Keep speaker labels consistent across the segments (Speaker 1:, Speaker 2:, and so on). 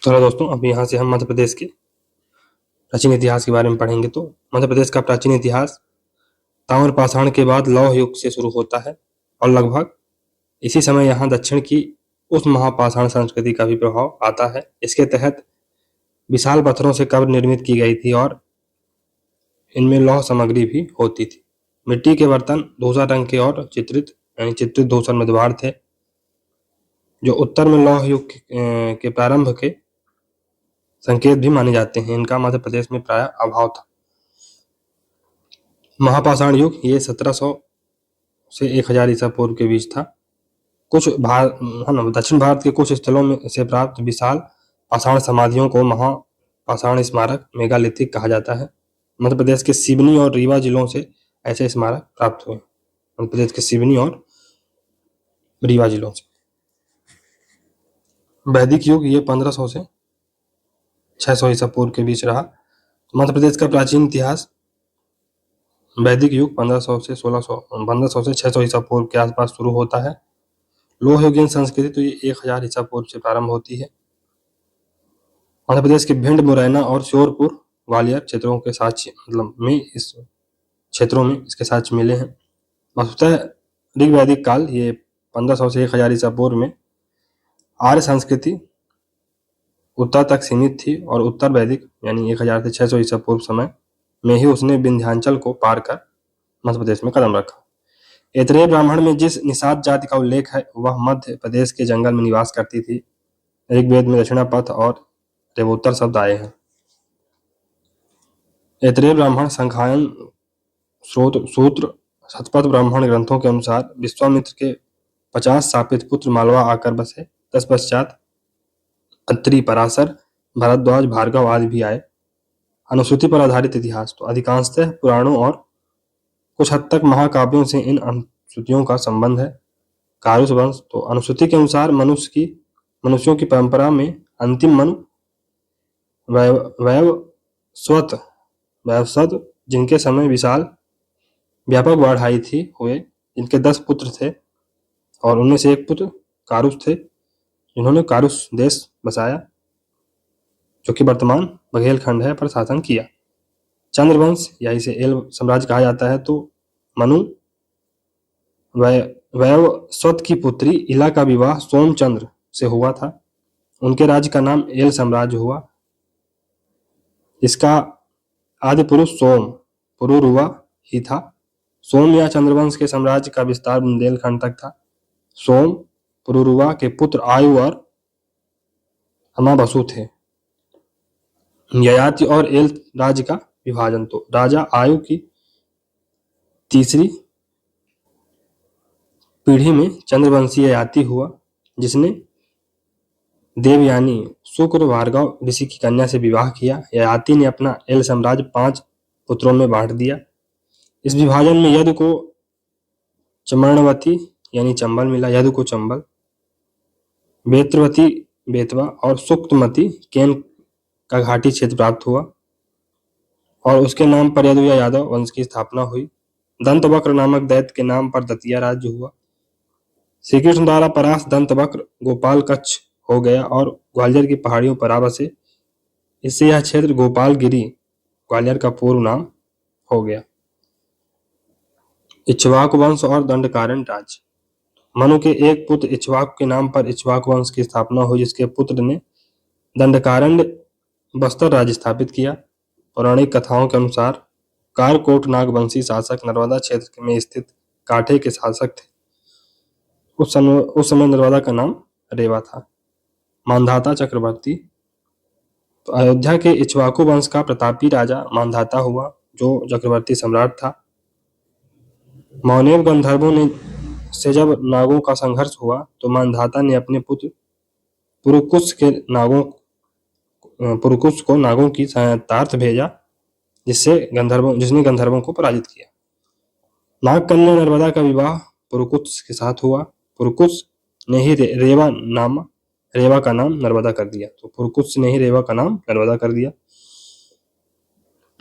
Speaker 1: तो हेलो दोस्तों, अब यहाँ से हम मध्य प्रदेश के प्राचीन इतिहास के बारे में पढ़ेंगे। तो मध्य प्रदेश का प्राचीन इतिहास ताम्रपाषाण के बाद लौह युग से शुरू होता है और लगभग इसी समय यहाँ दक्षिण की उस महापाषाण संस्कृति का भी प्रभाव आता है। इसके तहत विशाल पत्थरों से कब्र निर्मित की गई थी और इनमें लौह सामग्री भी होती थी। मिट्टी के बर्तन धूसर रंग के और चित्रित धूसर मध्यवार थे, जो उत्तर में लौह युग के प्रारंभ के संकेत भी माने जाते हैं। इनका मध्य प्रदेश में प्राय अभाव था। महापाषाण युग ये 1700 से 1000 ईसा पूर्व के बीच था। दक्षिण भारत के कुछ स्थलों में से प्राप्त विशाल पाषाण समाधियों को महापाषाण स्मारक मेगालिथिक कहा जाता है। मध्य प्रदेश के सिवनी और रीवा जिलों से ऐसे स्मारक प्राप्त हुए। मध्य प्रदेश के सिवनी और रीवा जिलों से। वैदिक युग ये 1500 से 600 ईसा पूर्व के बीच रहा। मध्य प्रदेश का प्राचीन इतिहास वैदिक युग 1500 से 600 ईसा पूर्व के आसपास शुरू होता है। लोह युगीन संस्कृति तो ये 1000 ईसा पूर्व से प्रारंभ होती है। मध्य प्रदेश के भिंड, मुरैना और श्योरपुर, ग्वालियर क्षेत्रों के साक्ष्य इस क्षेत्रों में इसके साक्ष्य मिले हैं। वस्तुतः ऋग्वैदिक काल ये 1500 से 1000 ईसा पूर्व में आर्य संस्कृति उत्तर तक सीमित थी और उत्तर वैदिक यानी 1000 से 600 ईसा पूर्व समय में ही उसने विंध्याचल को पार कर मध्य प्रदेश में कदम रखा। ऐतरेय ब्राह्मण में जिस निषाद जाति का उल्लेख है वह मध्य प्रदेश के जंगल में निवास करती थी। ऋग्वेद में दक्षिणापथ और रेवोत्तर शब्द आए हैं। ऐतरेय ब्राह्मण, संखायन, सूत्र, शतपथ ब्राह्मण ग्रंथों के अनुसार विश्वामित्र के 50 शापित पुत्र मालवा आकर बसे। तत्पश्चात अत्रि, पराशर, भरद्वाज, भार्गव आदि भी आए। अनुश्रुति पर आधारित इतिहास तो अधिकांशतः पुराणों और कुछ हद तक महाकाव्यों से इन अनुश्रुतियों का संबंध है। कारुस वंश तो अनुश्रुति के अनुसार मनुष्यों की परंपरा में अंतिम मनु वैवस्वत, जिनके समय विशाल व्यापक बढ़ाई थी हुए, जिनके 10 पुत्र थे और उनमें से एक पुत्र कारुस थे, जिन्होंने कारुस देश बसाया जो कि वर्तमान बघेलखंड है पर शासन किया। चंद्रवंश या इसे एल साम्राज्य कहा जाता है। तो मनु वैवस्वत की पुत्री इला का विवाह सोमचंद्र से हुआ था। उनके राज्य का नाम एल साम्राज्य हुआ। इसका आदि पुरुष सोम पुरुरुवा ही था। सोम या चंद्रवंश के साम्राज्य का विस्तार बुंदेलखंड तक था। सोम पुरुरुवा के पुत्र आयु और अमाबसु थे। ययाति और एल राज्य का विभाजन तो राजा आयु की तीसरी पीढ़ी में चंद्रवंशी ययाति हुआ, जिसने देवयानी शुक्र भार्गव ऋषि की कन्या से विवाह किया। ययाति ने अपना एल साम्राज्य 5 पुत्रों में बांट दिया। इस विभाजन में यदु को चमर्णवती यानी चंबल मिला, यदु को चंबल, बेत्रवती बेतवा और सुक्तमती केन का घाटी क्षेत्र प्राप्त हुआ और उसके नाम पर यदु या यादव वंश की स्थापना हुई। दंतवक्र नामक दैत्य के नाम पर दतिया राज्य हुआ। श्री कृष्ण द्वारा परास्त दंतवक्र गोपाल कच्छ हो गया और ग्वालियर की पहाड़ियों पर आ बसे। इससे यह क्षेत्र गोपालगिरी ग्वालियर का पूर्व नाम हो गया। इक्ष्वाकु वंश और दंडकारण्य राज्य। मनु के एक पुत्र इक्ष्वाकु के नाम पर इक्ष्वाकु वंश की स्थापना हुई, जिसके पुत्र ने दंडकारण्य बस्तर राज्य स्थापित किया। पौराणिक कथाओं के अनुसार कारकोट नागवंशी शासक नर्मदा क्षेत्र में स्थित काठे के शासक थे। उस समय नर्मदा का नाम रेवा था। मांधाता चक्रवर्ती तो अयोध्या के इक्ष्वाकु वंश का प्रतापी राजा मांधाता हुआ, जो चक्रवर्ती सम्राट था। मौनेव गंधर्वों से जब नागों का संघर्ष हुआ तो मांधाता ने अपने पुत्र पुरुकुश को नागों की सहायतार्थ भेजा, जिसने गंधर्वों को पराजित किया। नाग कन्या नर्मदा का विवाह पुरुकुश के साथ हुआ। पुरुकुश ने ही रेवा का नाम नर्मदा कर दिया। तो पुरुकुश ने ही रेवा का नाम नर्मदा कर दिया।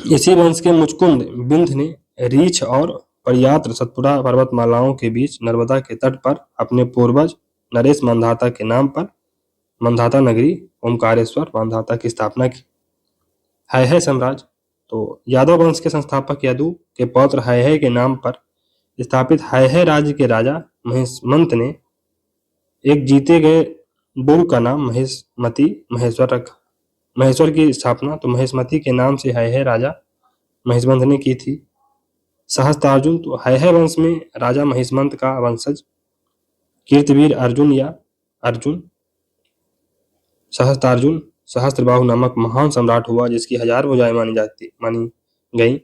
Speaker 1: इसी वंश के मुचकुंद बिंद ने रीछ और परियात्र सतपुड़ा पर्वतमालाओं के बीच नर्मदा के तट पर अपने पूर्वज नरेश मांधाता के नाम पर मंधाता नगरी ओमकारेश्वर मांधाता की स्थापना की। हैहय साम्राज्य, तो यादव वंश के संस्थापक यदु के पौत्र हैहय के नाम पर स्थापित हैहय राज्य के राजा महेशमंत ने एक जीते गए बुर्ग का नाम महेशमती महेश्वर रखा। महेश्वर की स्थापना तो महेशमती के नाम से हैहय राजा महेशमंत ने की थी। सहस्त्रार्जुन, तो हैहय वंश में राजा महेशमंत का वंशज कीर्तिवीर अर्जुन या अर्जुन सहस्त्रार्जुन सहस्त्रबाहु नामक महान सम्राट हुआ, जिसकी 1000 भुजाएं मानी गई।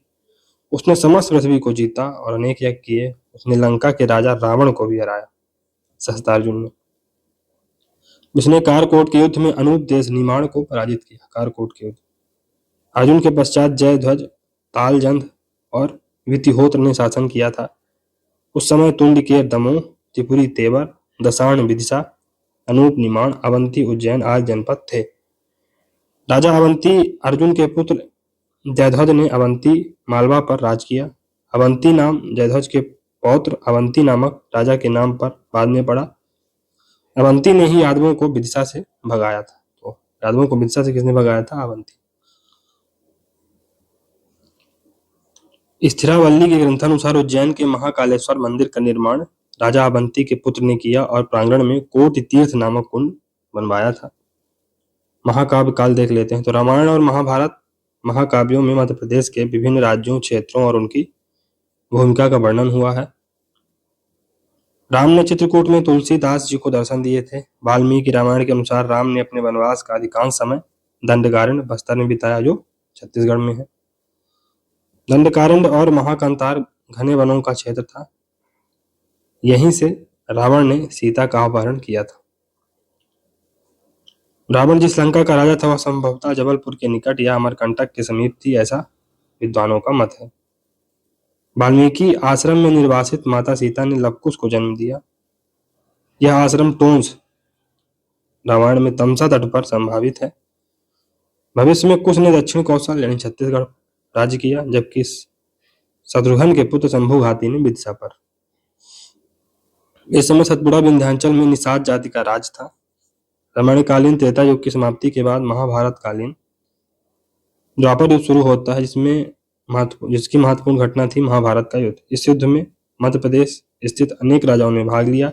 Speaker 1: उसने समस्त पृथ्वी को जीता और अनेक यज्ञ किए। उसने लंका के राजा रावण को भी हराया, सहस्त्रार्जुन ने। उसने कारकोट के युद्ध में अनूप देश निमाण को पराजित किया। कारकोट के युद्ध। अर्जुन के पश्चात जयध्वज, तालजंध और वितिहोत्र ने शासन किया था। उस समय तुंडकेर, दमोह, त्रिपुरी, तेवर, दसाण, विदिशा, अनूप, निमाण, अवंती, उज्जैन आदि जनपद थे। राजा अवंती अर्जुन के पुत्र जयध्वज ने अवंती मालवा पर राज किया। अवंती नाम जयध्वज के पौत्र अवंती नामक राजा के नाम पर बाद में पड़ा। अवंती ने ही यादवों को विदिशा से भगाया था। तो यादवों को विदिशा से किसने भगाया था? अवंती। स्थिरावल्ली के ग्रंथानुसार उज्जैन के महाकालेश्वर मंदिर का निर्माण राजा अवंती के पुत्र ने किया और प्रांगण में कोटि तीर्थ नामक कुंड बनवाया था। महाकाव्य काल देख लेते हैं। तो रामायण और महाभारत महाकाव्यों में मध्य प्रदेश के विभिन्न राज्यों, क्षेत्रों और उनकी भूमिका का वर्णन हुआ है। राम ने चित्रकूट में तुलसीदास जी को दर्शन दिए थे। वाल्मीकि रामायण के अनुसार राम ने अपने वनवास का अधिकांश समय दंडकारण्य बस्तर में बिताया, जो छत्तीसगढ़ में है। दंडकारण्य और महाकांतार घने वनों का क्षेत्र था। यहीं से रावण ने सीता का अपहरण किया था। रावण जिस लंका का राजा था वह संभवतः जबलपुर के निकट या अमरकंटक के समीप थी, ऐसा विद्वानों का मत है। वाल्मीकि आश्रम में निर्वासित माता सीता ने लवकुश को जन्म दिया। यह आश्रम टोंस रामायण में तमसा तट पर संभावित है। भविष्य में कुश ने दक्षिण कौशल यानी छत्तीसगढ़ राज्य किया, जबकि शत्रुघ्न के पुत्र शंभुघाती ने विदिशा पर। इस समय सतपुड़ा विंध्याचल में निषाद जाति का राज था। रामायणकालीन त्रेता युग की समाप्ति के बाद महाभारत कालीन द्वापर युग शुरू होता है, जिसकी महत्वपूर्ण घटना थी महाभारत का युद्ध। इस युद्ध में मध्य प्रदेश स्थित अनेक राजाओं ने भाग लिया।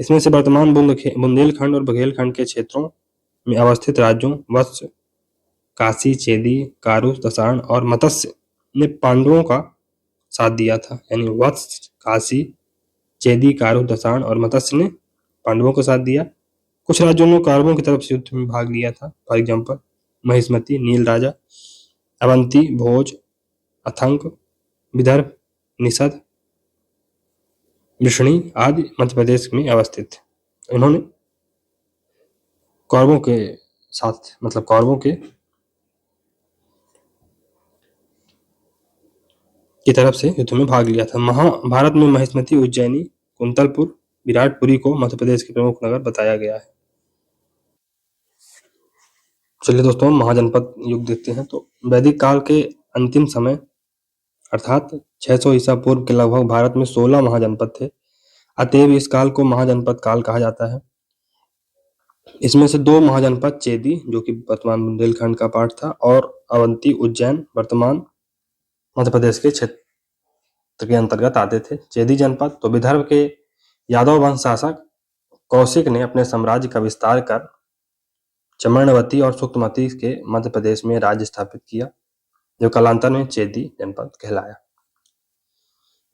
Speaker 1: इसमें से वर्तमान बुंदेलखंड और बघेलखंड के क्षेत्रों में अवस्थित राज्यों वत्स, काशी, चेदी, कारुस, दसाण और मत्स्य ने पांडवों का साथ दिया था। यानी वत्स, काशी, चेदी, कारुस, दसाण और मत्स्य ने पांडवों का साथ दिया। कुछ राज्यों ने कौरवों की तरफ से युद्ध में भाग लिया था। फॉर एग्जाम्पल महिष्मती, नील राजा, अवंती, भोज, अथंक, विदर्भ, निषद, वृषणी आदि मध्य प्रदेश में अवस्थित थे। इन्होंने कौरवों के साथ कौरवों की तरफ से युद्ध में भाग लिया था। महाभारत में महिष्मती, उज्जैनी, कुंतलपुर, विराटपुरी को मध्य प्रदेश के प्रमुख नगर बताया गया है। चलिए दोस्तों, महाजनपद युग देखते हैं। तो वैदिक काल के अंतिम समय अर्थात 600 ईसा पूर्व के लगभग भारत में 16 महाजनपद थे। अतएव इस काल को महाजनपद काल कहा जाता है। इसमें से 2 महाजनपद चेदी, जो कि वर्तमान बुंदेलखंड का पार्ट था, और अवंती, उज्जैन वर्तमान मध्य प्रदेश के क्षेत्र के अंतर्गत आते थे। चेदी जनपद तो विदर्भ के यादव वंश शासक कौशिक ने अपने साम्राज्य का विस्तार कर चमर्णवती और सुक्तमती के मध्य प्रदेश में राज्य स्थापित किया, जो कालांतर में चेदी जनपद कहलाया।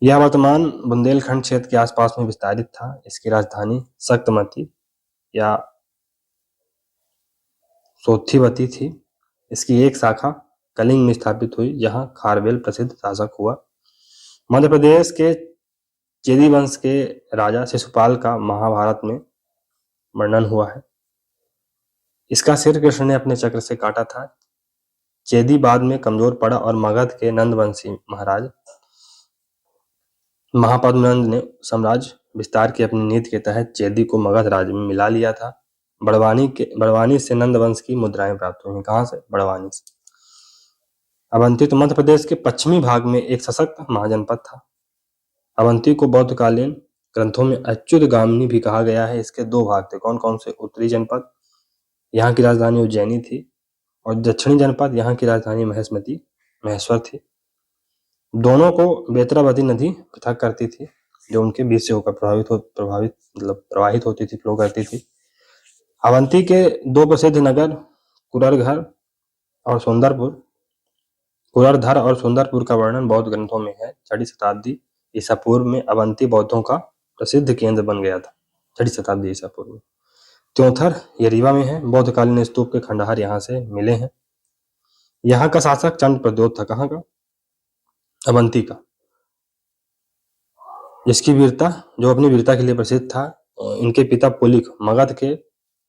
Speaker 1: यह वर्तमान बुंदेलखंड क्षेत्र के आसपास में विस्तारित था। इसकी राजधानी सक्तमती या सोथिवती थी। इसकी एक शाखा कलिंग में स्थापित हुई, जहां खारवेल प्रसिद्ध शासक हुआ। मध्य प्रदेश के चेदी वंश के राजा शिशुपाल का महाभारत में वर्णन हुआ है। इसका सिर कृष्ण ने अपने चक्र से काटा था। चेदी बाद में कमजोर पड़ा और मगध के नंदवंशी महाराज महापद्मनंद ने साम्राज्य विस्तार की अपनी नीति के तहत चेदी को मगध राज्य में मिला लिया था। बड़वानी से नंदवंश की मुद्राएं प्राप्त हुई। कहां से? बड़वानी से। अवंती तो मध्य प्रदेश के पश्चिमी भाग में एक सशक्त महाजनपद था। अवंती को बौद्धकालीन ग्रंथों में अच्युत गामिनी भी कहा गया है। इसके 2 भाग थे। कौन कौन से? उत्तरी जनपद यहाँ की राजधानी उज्जैनी थी और दक्षिणी जनपद यहाँ की राजधानी महेश्वर थी। दोनों को बेतरावती नदी पृथक करती थी, जो उनके बीच से होकर प्रवाहित होती थी, फ्लो करती थी। अवंती के दो प्रसिद्ध नगर कुररधर और सुंदरपुर का वर्णन बौद्ध ग्रंथों में है। 6वीं शताब्दी ईसा पूर्व में अवंती बौद्धों का प्रसिद्ध केंद्र बन गया था। 6वीं शताब्दी ईसा पूर्व में। त्योंथर ये रीवा में है। बौद्धकालीन स्तूप के खंडहर यहाँ से मिले हैं। यहाँ का शासक चंद्र प्रद्योत था। कहाँ का? अवंती का, जिसकी वीरता, जो अपनी वीरता के लिए प्रसिद्ध था। इनके पिता पुलिक मगध के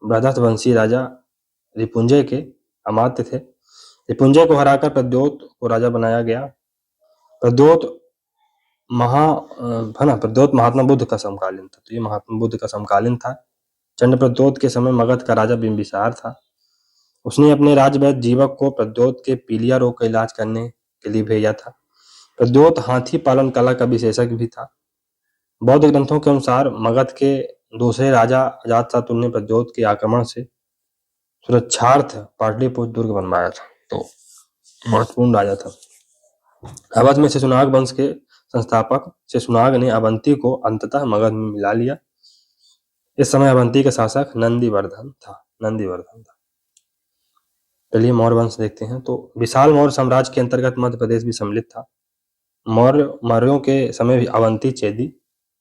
Speaker 1: बृहदत्त वंशी राजा रिपुंजय के अमात्य थे। रिपुंजय को हराकर प्रद्योत को राजा बनाया गया। प्रद्योत महात्मा बुद्ध का समकालीन था। तो ये महात्मा बुद्ध का समकालीन था। चंद्र प्रद्योत के समय मगध का राजा बिंबिसार था। उसने अपने राजवैद्य जीवक को प्रद्योत के पीलिया रोग का इलाज करने के लिए भेजा था। प्रद्योत हाथी पालन कला का विशेषज्ञ भी था। बौद्ध ग्रंथों के अनुसार मगध के दूसरे राजा अजातशत्रु ने प्रद्योत के आक्रमण से सुरक्षार्थ पाटलिपुत्र दुर्ग बनवाया था। तो महत्वपूर्ण राजा था। अवध में शिशुनाग वंश के संस्थापक शिशुनाग ने अवंती को अंततः मगध में मिला लिया। इस समय अवंती का शासक नंदीवर्धन था। चलिए मौर्य वंश देखते हैं। तो विशाल मौर्य साम्राज्य के अंतर्गत मध्य प्रदेश भी सम्मिलित था। मौर्यों के समय भी अवंती, चेदी,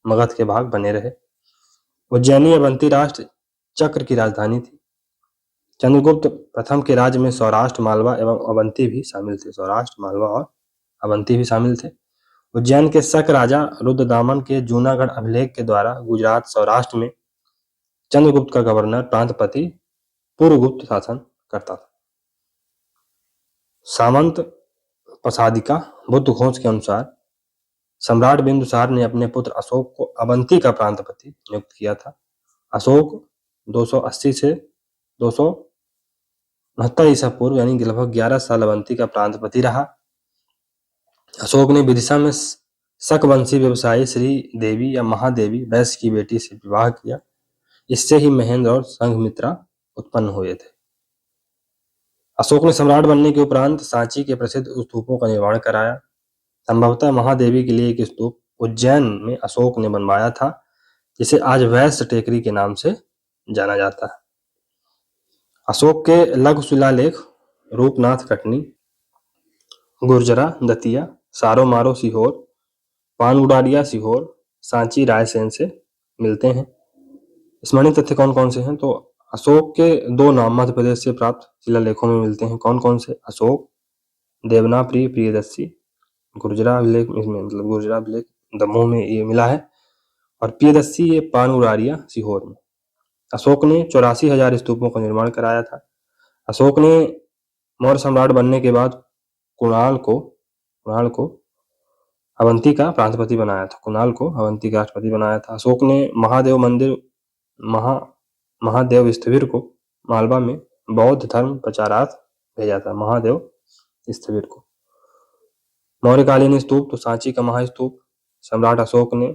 Speaker 1: मगध के भाग बने रहे। उज्जैनी अवंती राष्ट्र चक्र की राजधानी थी। चंद्रगुप्त प्रथम के राज्य में सौराष्ट्र, मालवा एवं अवंती भी शामिल थे। सौराष्ट्र, मालवा और अवंती भी शामिल थे। उज्जैन के शक राजा रुद्रदामन के जूनागढ़ अभिलेख के द्वारा गुजरात, सौराष्ट्र में चंद्रगुप्त का गवर्नर प्रांतपति पूर्वगुप्त शासन करता था। सामंत पसादिका बुद्ध घोष के अनुसार सम्राट बिंदुसार ने अपने पुत्र अशोक को अवंती का प्रांतपति नियुक्त किया था। अशोक 280 से 269 ईसा पूर्व यानी लगभग 11 साल अवंती का प्रांतपति रहा। अशोक ने विदिशा में शकवंशी व्यवसायी श्री देवी या महादेवी वैश्य की बेटी से विवाह किया। इससे ही महेंद्र और संघमित्रा उत्पन्न हुए थे। अशोक ने सम्राट बनने के उपरांत सांची के प्रसिद्ध स्तूपों का निर्माण कराया। संभवतः महादेवी के लिए एक स्तूप उज्जैन में अशोक ने बनवाया था, जिसे आज वैश्य टेकरी के नाम से जाना जाता है। अशोक के लघु शिलालेख रूपनाथ कटनी, गुर्जरा दतिया, सारो मारो सीहोर, पानगुडारिया सीहोर, सांची रायसेन से मिलते हैं। स्मरणीय तथ्य कौन कौन से हैं? तो अशोक के 2 नाम मध्य प्रदेश से प्राप्त शिलालेखों में मिलते हैं। कौन कौन से? अशोक देवनाप्रिय प्रियदर्शी, गुर्जरा अभिलेख मतलब गुर्जरा अभिलेख दमोह में ये मिला है, और प्रियदर्शी ये पानगुडारिया सीहोर में। अशोक ने 84,000 स्तूपों का निर्माण कराया था। अशोक ने मौर्य सम्राट बनने के बाद कुणाल को अवंती का प्रांतपति बनाया था। कुणाल को अवंती का राष्ट्रपति बनाया था। अशोक ने महादेव स्थविर को मालवा में बौद्ध धर्म प्रचारार्थ भेजा था। महादेव स्थविर को। मौर्यकालीन स्तूप तो सांची का महास्तूप। सम्राट अशोक ने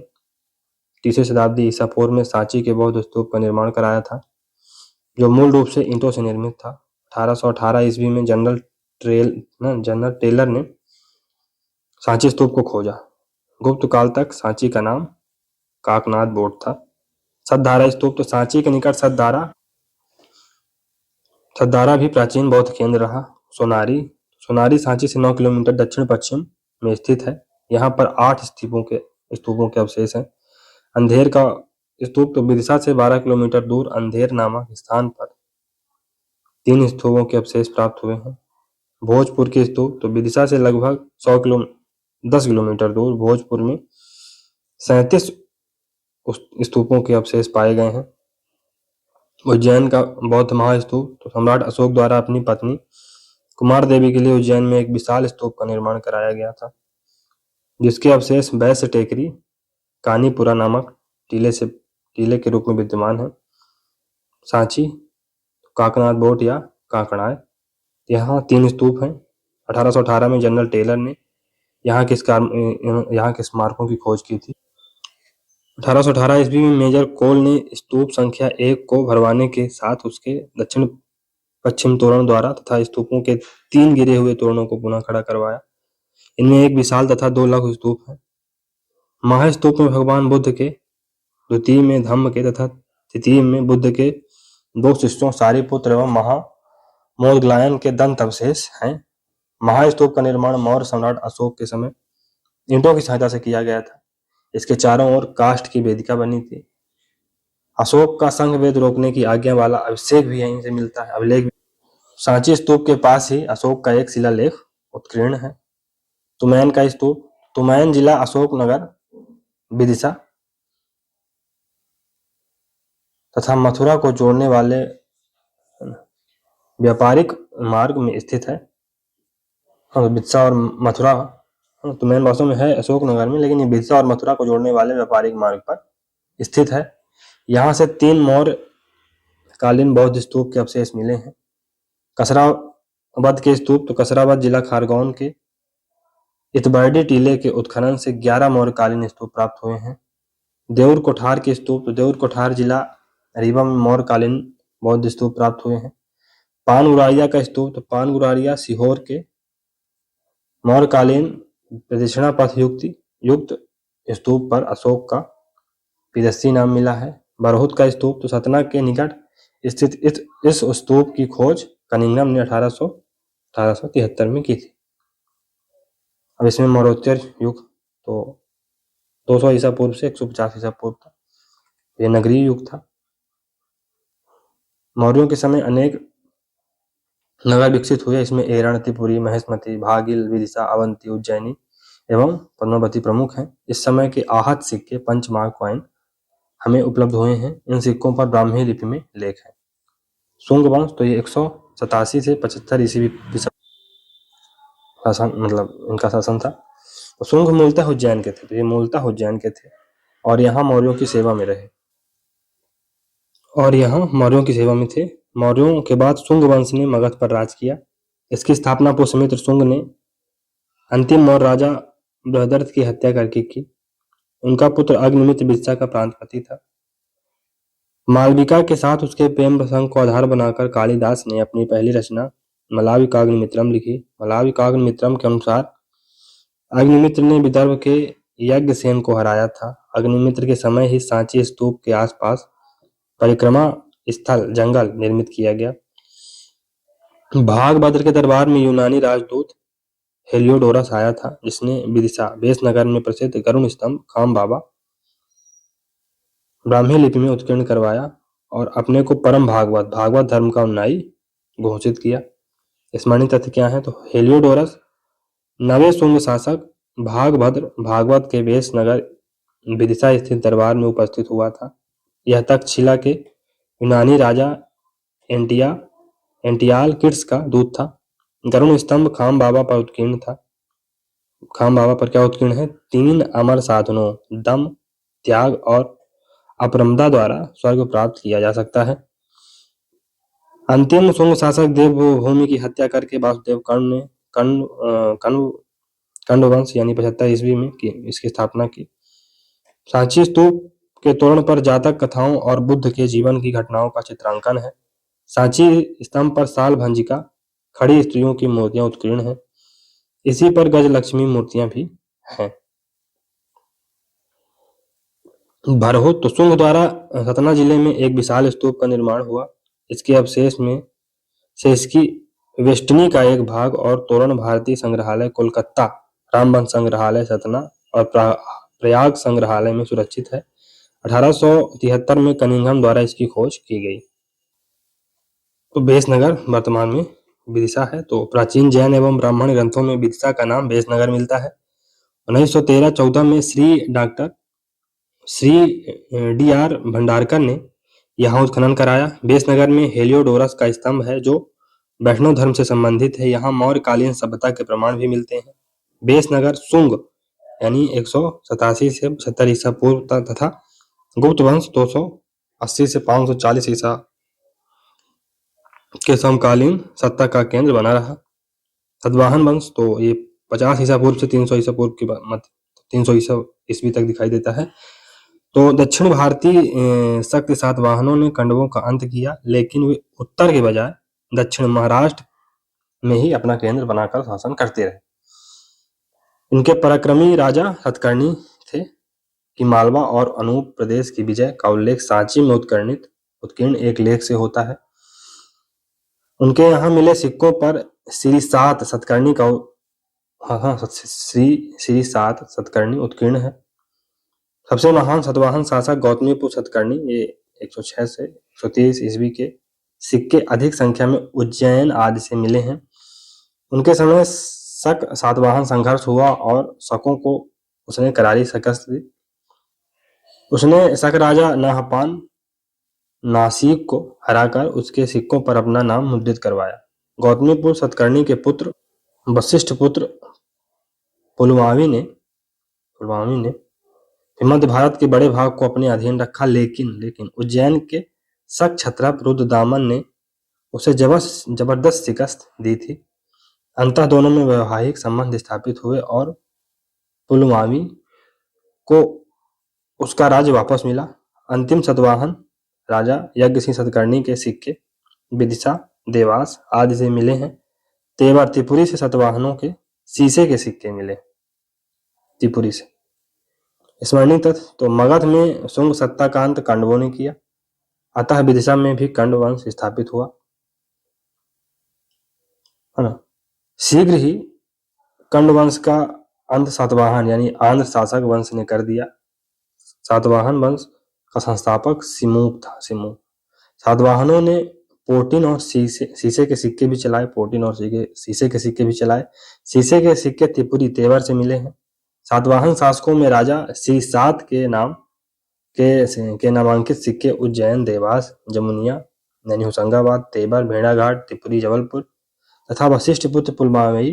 Speaker 1: 3वीं शताब्दी ईसा पूर्व में सांची के बौद्ध स्तूप का निर्माण कराया था, जो मूल रूप से ईंटों से निर्मित था। 1818 ईस्वी में जनरल टेलर ने सांची स्तूप को खोजा। गुप्त काल तक सांची का नाम काकनाथ बोर्ड था। सतधारा स्तूप तो सांची के निकट सतधारा भी प्राचीन बौद्ध केंद्र रहा। सोनारी सांची से 9 किलोमीटर दक्षिण पश्चिम में स्थित है। यहाँ पर 8 स्तूपों के अवशेष हैं। अंधेर का स्तूप तो विदिशा से 12 किलोमीटर दूर अंधेर नामक स्थान पर 3 स्तूपों के अवशेष प्राप्त हुए हैं। भोजपुर के स्तूप तो विदिशा से लगभग 10 किलोमीटर दूर भोजपुर में 37 स्तूपों के अवशेष पाए गए हैं। उज्जैन का बौद्ध महास्तूप तो सम्राट अशोक द्वारा अपनी पत्नी कुमार देवी के लिए उज्जैन में एक विशाल स्तूप का निर्माण कराया गया था, जिसके अवशेष वैश्य टेकरी कानीपुरा नामक टीले के रूप में विद्यमान है। सांची काकनाथ बोट या काकड़ाय, यहाँ 3 स्तूप हैं। 1818 में जनरल टेलर ने यहाँ के स्मारकों की खोज की थी। 1818 ईस्वी में मेजर कोल ने स्तूप संख्या 1 को भरवाने के साथ उसके दक्षिण पश्चिम तोरण द्वारा तथा स्तूपों के 3 गिरे हुए तोरणों को पुनः खड़ा करवाया। इनमें एक विशाल तथा 2 लघु स्तूप है। महास्तूप में भगवान बुद्ध के, द्वितीय में धम्म के तथा तृतीय में बुद्ध के 2 शिष्यों सारिपुत्र एवं मोदग्लायन के दंत अवशेष हैं। महास्तूप का निर्माण मौर्य सम्राट अशोक के समय ईंटों की सहायता से किया गया था। इसके चारों ओर काष्ठ की वेदिका बनी थी। अशोक का संघ वेद रोकने की आज्ञा वाला अभिषेक भी यहीं से मिलता है, अभिलेख भी। सांची स्तूप के पास ही अशोक का एक शिलालेख उत्कीर्ण है। तुमैन का स्तूप, तुमैन जिला अशोकनगर, विदिशा तथा मथुरा को जोड़ने वाले व्यापारिक मार्ग में स्थित है। विदिशा और मथुरा, तुमैन वास्तव में है अशोकनगर में, लेकिन ये विदिशा और मथुरा को जोड़ने वाले व्यापारिक मार्ग पर स्थित है। यहाँ से 3 मौर्य कालीन बौद्ध स्तूप के अवशेष मिले हैं। कसरावद के स्तूप, तो कसरावद जिला खारगौन के इतबरडी टीले के उत्खनन से 11 मौर्य कालीन स्तूप प्राप्त हुए हैं। देउर कोठार के स्तूप, तो देउर कोठार जिला रीवा में मौर्य कालीन बौद्ध स्तूप प्राप्त हुए हैं। पानगुरारिया का स्तूप, तो पानगुरारिया सीहोर के मौर्य कालीन प्रदक्षिणा पथ युक्त स्तूप पर अशोक का पिदस्सी नाम मिला है। बरहुत का स्तूप, तो सतना के निकट स्थित इस स्तूप की खोज कनिंघम ने 1873 में की थी। अब इसमें मौर्योत्तर युग, तो 200 ईसा पूर्व से 150 ईसा पूर्व तक यह नगरीय युग था। मौर्यों के समय अनेक नगर विकसित हुए। इसमें एरण, त्रिपुरी, महेशमती, भागिल, विदिशा, अवंती, उज्जैनी एवं पद्मावती प्रमुख हैं। इस समय के आहत सिक्के, पंचमार्क कॉइन हमें उपलब्ध हुए हैं। इन सिक्कों पर ब्राह्मी लिपि में लेख है। शुंग वंश, तो ये 187 से 75 ईस्वी शासन, मतलब इनका शासन था। तो शुंग मूलतः उज्जैन के थे, तो ये मूलतः उज्जैन के थे और यहाँ मौर्यों की सेवा में रहे और यहाँ मौर्यों की सेवा में थे। मौर्यों के बाद शुंग वंश ने मगध पर राज किया। इसकी स्थापना पुष्यमित्र शुंग ने अंतिम मौर्य राजा बृहदर्थ की हत्या करके की। उनका पुत्र अग्निमित्र विदिशा का प्रांतपति था। मालविका के साथ उसके प्रेम प्रसंग को आधार बनाकर कालिदास ने अपनी पहली रचना मलाविकाग्निमित्रम लिखी। मलाविकाग्निमित्रम के अनुसार अग्निमित्र ने विदर्भ के यज्ञसेन को हराया था। अग्निमित्र के समय ही सांची स्तूप के आसपास परिक्रमा स्थल जंगल निर्मित किया गया। भागभद्र के दरबार में यूनानी राजदूत हेलियोडोरस आया था, जिसने विदिशा बेसनगर में प्रसिद्ध गरुण स्तंभ खाम बाबा ब्राह्मी लिपि में उत्कीर्ण करवाया और अपने को परम भागवत धर्म का अनुयायी घोषित किया। स्मरणीय तथ्य क्या है, तो हेलियोडोरस नवे शुंग शासक भागभद्र भागवत के बेसनगर विदिशा स्थित दरबार में उपस्थित हुआ था। यह तक्षशिला के यूनानी राजा एंटियाल किट्स का दूत था। गरुण स्तंभ खाम बाबा पर उत्कीर्ण था। खाम बाबा पर क्या उत्कीर्ण है? 3 अमर साधनों दम, त्याग और अपरमदा द्वारा स्वर्ग प्राप्त किया जा सकता है। अंतिम शुंग शासक देवभूमि की हत्या करके वासुदेव कर्ण ने कण्व यानी 75 ईस्वी में इसकी स्थापना की। सांची स्तूप के तोरण पर जातक कथाओं और बुद्ध के जीवन की घटनाओं का चित्रांकन है। सांची स्तंभ पर साल भंजिका खड़ी स्त्रियों की मूर्तियां उत्कीर्ण हैं। इसी पर गजलक्ष्मी मूर्तियां भी हैं। बरहुत, तो शुंग द्वारा सतना जिले में एक विशाल स्तूप का निर्माण हुआ। इसके अवशेष में से इसकी वेष्टनी का एक भाग और तोरण भारतीय संग्रहालय कोलकाता, रामबन संग्रहालय सतना और प्रयाग संग्रहालय में सुरक्षित है। 1873 में कनिंघम द्वारा इसकी खोज की गई। तो बेसनगर वर्तमान में विदिशा है। तो प्राचीन जैन एवं ब्राह्मण ग्रंथों में विदिशा का नाम बेसनगर मिलता है। 1913-14 में श्री डी.आर. भंडारकर ने यहाँ उत्खनन कराया। बेसनगर में हेलियोडोरस का स्तंभ है जो वैष्णव धर्म से संबंधित है। यहाँ मौर्यकालीन सभ्यता के प्रमाण भी मिलते हैं। बेसनगर शुंग यानी 187 से 75 ईसा पूर्व तथा गुप्त वंश 280 से 540 ईसा के समकालीन सत्ता का केंद्र बना रहा। सतवाहन वंश, तो ये 50 ईसा पूर्व से 300 ईसा पूर्व के मध्य 300 ईसा ईस्वी तक दिखाई देता है। तो दक्षिण भारतीय शक्ति सातवाहनों ने कण्वों का अंत किया, लेकिन वे उत्तर के बजाय दक्षिण महाराष्ट्र में ही अपना केंद्र बनाकर शासन करते रहे। इनके पराक्रमी राजा हथकर्णी थे कि मालवा और अनूप प्रदेश की विजय का उल्लेख सांची में उत्कीर्ण एक लेख से होता है। उनके यहाँ मिले सिक्कों पर श्री 7 सतकर्णी का श्री 7 सतकर्णी उत्कीर्ण है। सबसे महान सतवाहन शासक गौतमीपुत्र सतकर्णी, ये 106 से 130 ईस्वी के सिक्के अधिक संख्या में उज्जैन आदि से मिले हैं। उनके समय शक सातवाहन संघर्ष हुआ और शकों को उसने करारी शिकस्त दी। उसने शक राजा नाहपान नासिक को हराकर उसके सिक्कों पर अपना नाम मुद्रित करवाया। गौतमीपुत्र सतकर्णी के पुत्र वशिष्ठ पुत्र पुलमावी ने मध्य भारत के बड़े भाग को अपने अधीन रखा, लेकिन उज्जैन के शक क्षत्रप रुद्रदामन ने उसे जबरदस्त शिकस्त दी थी। अंततः दोनों में वैवाहिक संबंध स्थापित हुए और पुलमावी को उसका राज्य वापस मिला। अंतिम सतवाहन राजा यज्ञ सिंह सतकर्णी के सिक्के विदिशा, देवास आदि से मिले हैं। तेवर त्रिपुरी से सतवाहनों के शीशे के सिक्के मिले त्रिपुरी से। स्मरणीय तथ्य, तो मगध में शुंग सत्ताकांत कण्वों ने किया, अतः विदिशा में भी कण्व वंश स्थापित हुआ, है ना। शीघ्र ही कण्व वंश का अंत सातवाहन यानी आंध्र शासक वंश ने कर दिया। सातवाहन वंश का संस्थापक सिमूक था। सातवाहनों ने पोटिन और शीशे के सिक्के भी चलाए। शीशे के सिक्के भी चलाए। शीशे के सिक्के त्रिपुरी तेवर से मिले हैं। सातवाहन शासकों में राजा श्री 7 के नाम के नामांकित सिक्के उज्जैन, देवास, जमुनिया यानी होशंगाबाद, तेवर, भेड़ाघाट, त्रिपुरी, जबलपुर तथा वशिष्ठ पुत्र पुलमावी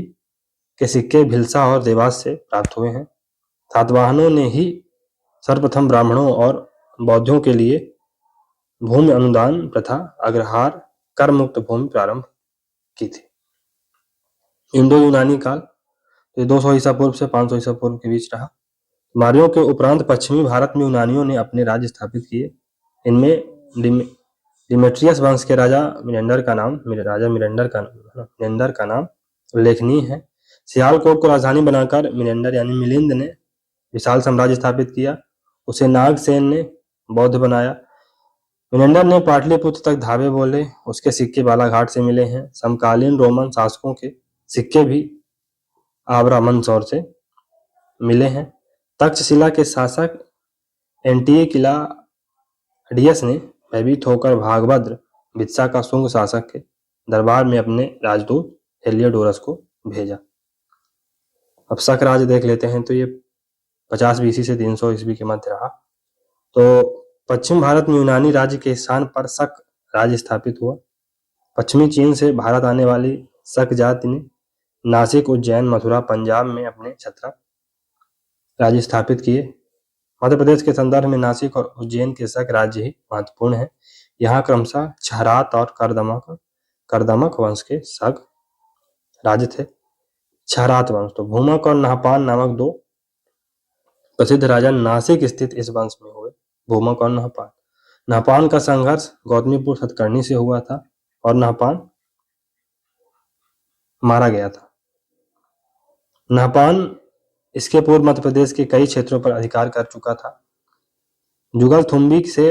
Speaker 1: के सिक्के भिलसा और देवास से प्राप्त हुए हैं। सातवाहनों ने ही सर्वप्रथम ब्राह्मणों और बौद्धों के लिए भूमि अनुदान प्रथा, अग्रहार, कर मुक्त भूमि प्रारंभ की थी। इंडो यूनानी काल 200 ईसा पूर्व से 500 ईसा पूर्व के बीच रहा। मौर्यों के उपरांत पश्चिमी भारत में यूनानियों ने अपने राज्य स्थापित किए। इनमें डिमेट्रियस वंश के राजा मिनेंडर का नाम उल्लेखनीय है। सियालकोट को राजधानी बनाकर मिनेंडर यानी मिलिंद ने विशाल साम्राज्य स्थापित किया। उसे नागसेन ने बौद्ध बनाया। मिनेंडर ने पाटलिपुत्र तक धावे बोले। उसके सिक्के बालाघाट से मिले हैं। समकालीन रोमन शासकों के सिक्के भी आबरा मंदसौर से मिले हैं। तक्षशिला के शासक एंटिकिलाडियस ने भयभीत होकर भागभद्र विदिशा का शुंग शासक के दरबार में अपने राजदूत हेलियोडोरस को भेजा। अब शक राज्य देख लेते हैं। तो ये 50 बीसी से 300 ईस्वी के मध्य रहा। तो पश्चिम भारत में यूनानी राज्य के स्थान पर शक राज्य स्थापित हुआ। पश्चिमी चीन से भारत आने वाली शक जाति ने नासिक, उज्जैन, मथुरा, पंजाब में अपने क्षत्रप राज्य स्थापित किए। मध्य प्रदेश के संदर्भ में नासिक और उज्जैन के शक राज्य ही महत्वपूर्ण है। यहाँ क्रमशः क्षहरात और करदमक वंश के शक राज्य थे। क्षहरात वंश, तो भूमक और नाहपान नामक 2 प्रसिद्ध राजा नासिक स्थित इस वंश में हुए। भूमक और नाहपान का संघर्ष गौतमीपुत्र सतकर्णी से हुआ था और नाहपान मारा गया था। नाहपान इसके पूर्व मध्य प्रदेश के कई क्षेत्रों पर अधिकार कर चुका था। जुगलथुम्बी से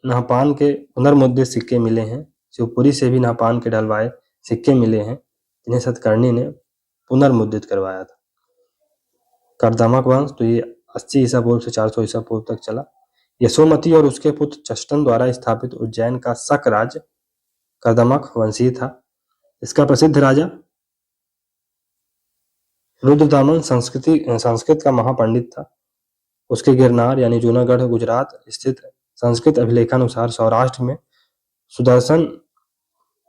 Speaker 1: नाहपान के पुनर्मुद्रित सिक्के मिले हैं। शिवपुरी से भी नाहपान के ढलवाए सिक्के मिले हैं, जिन्हें सतकर्णी ने पुनर्मुद्रित करवाया था। करदमक वंश, तो ये 80 ईसा पूर्व से 400 ईसा पूर्व तक चला। यशोमती और उसके पुत्र चष्टन द्वारा स्थापित उज्जैन का शक राज्य करदमक वंशीय था। इसका प्रसिद्ध राजा रुद्रदामन संस्कृत का महापंडित था। उसके गिरनार यानी जूनागढ़ गुजरात स्थित संस्कृत अभिलेखानुसार सौराष्ट्र में सुदर्शन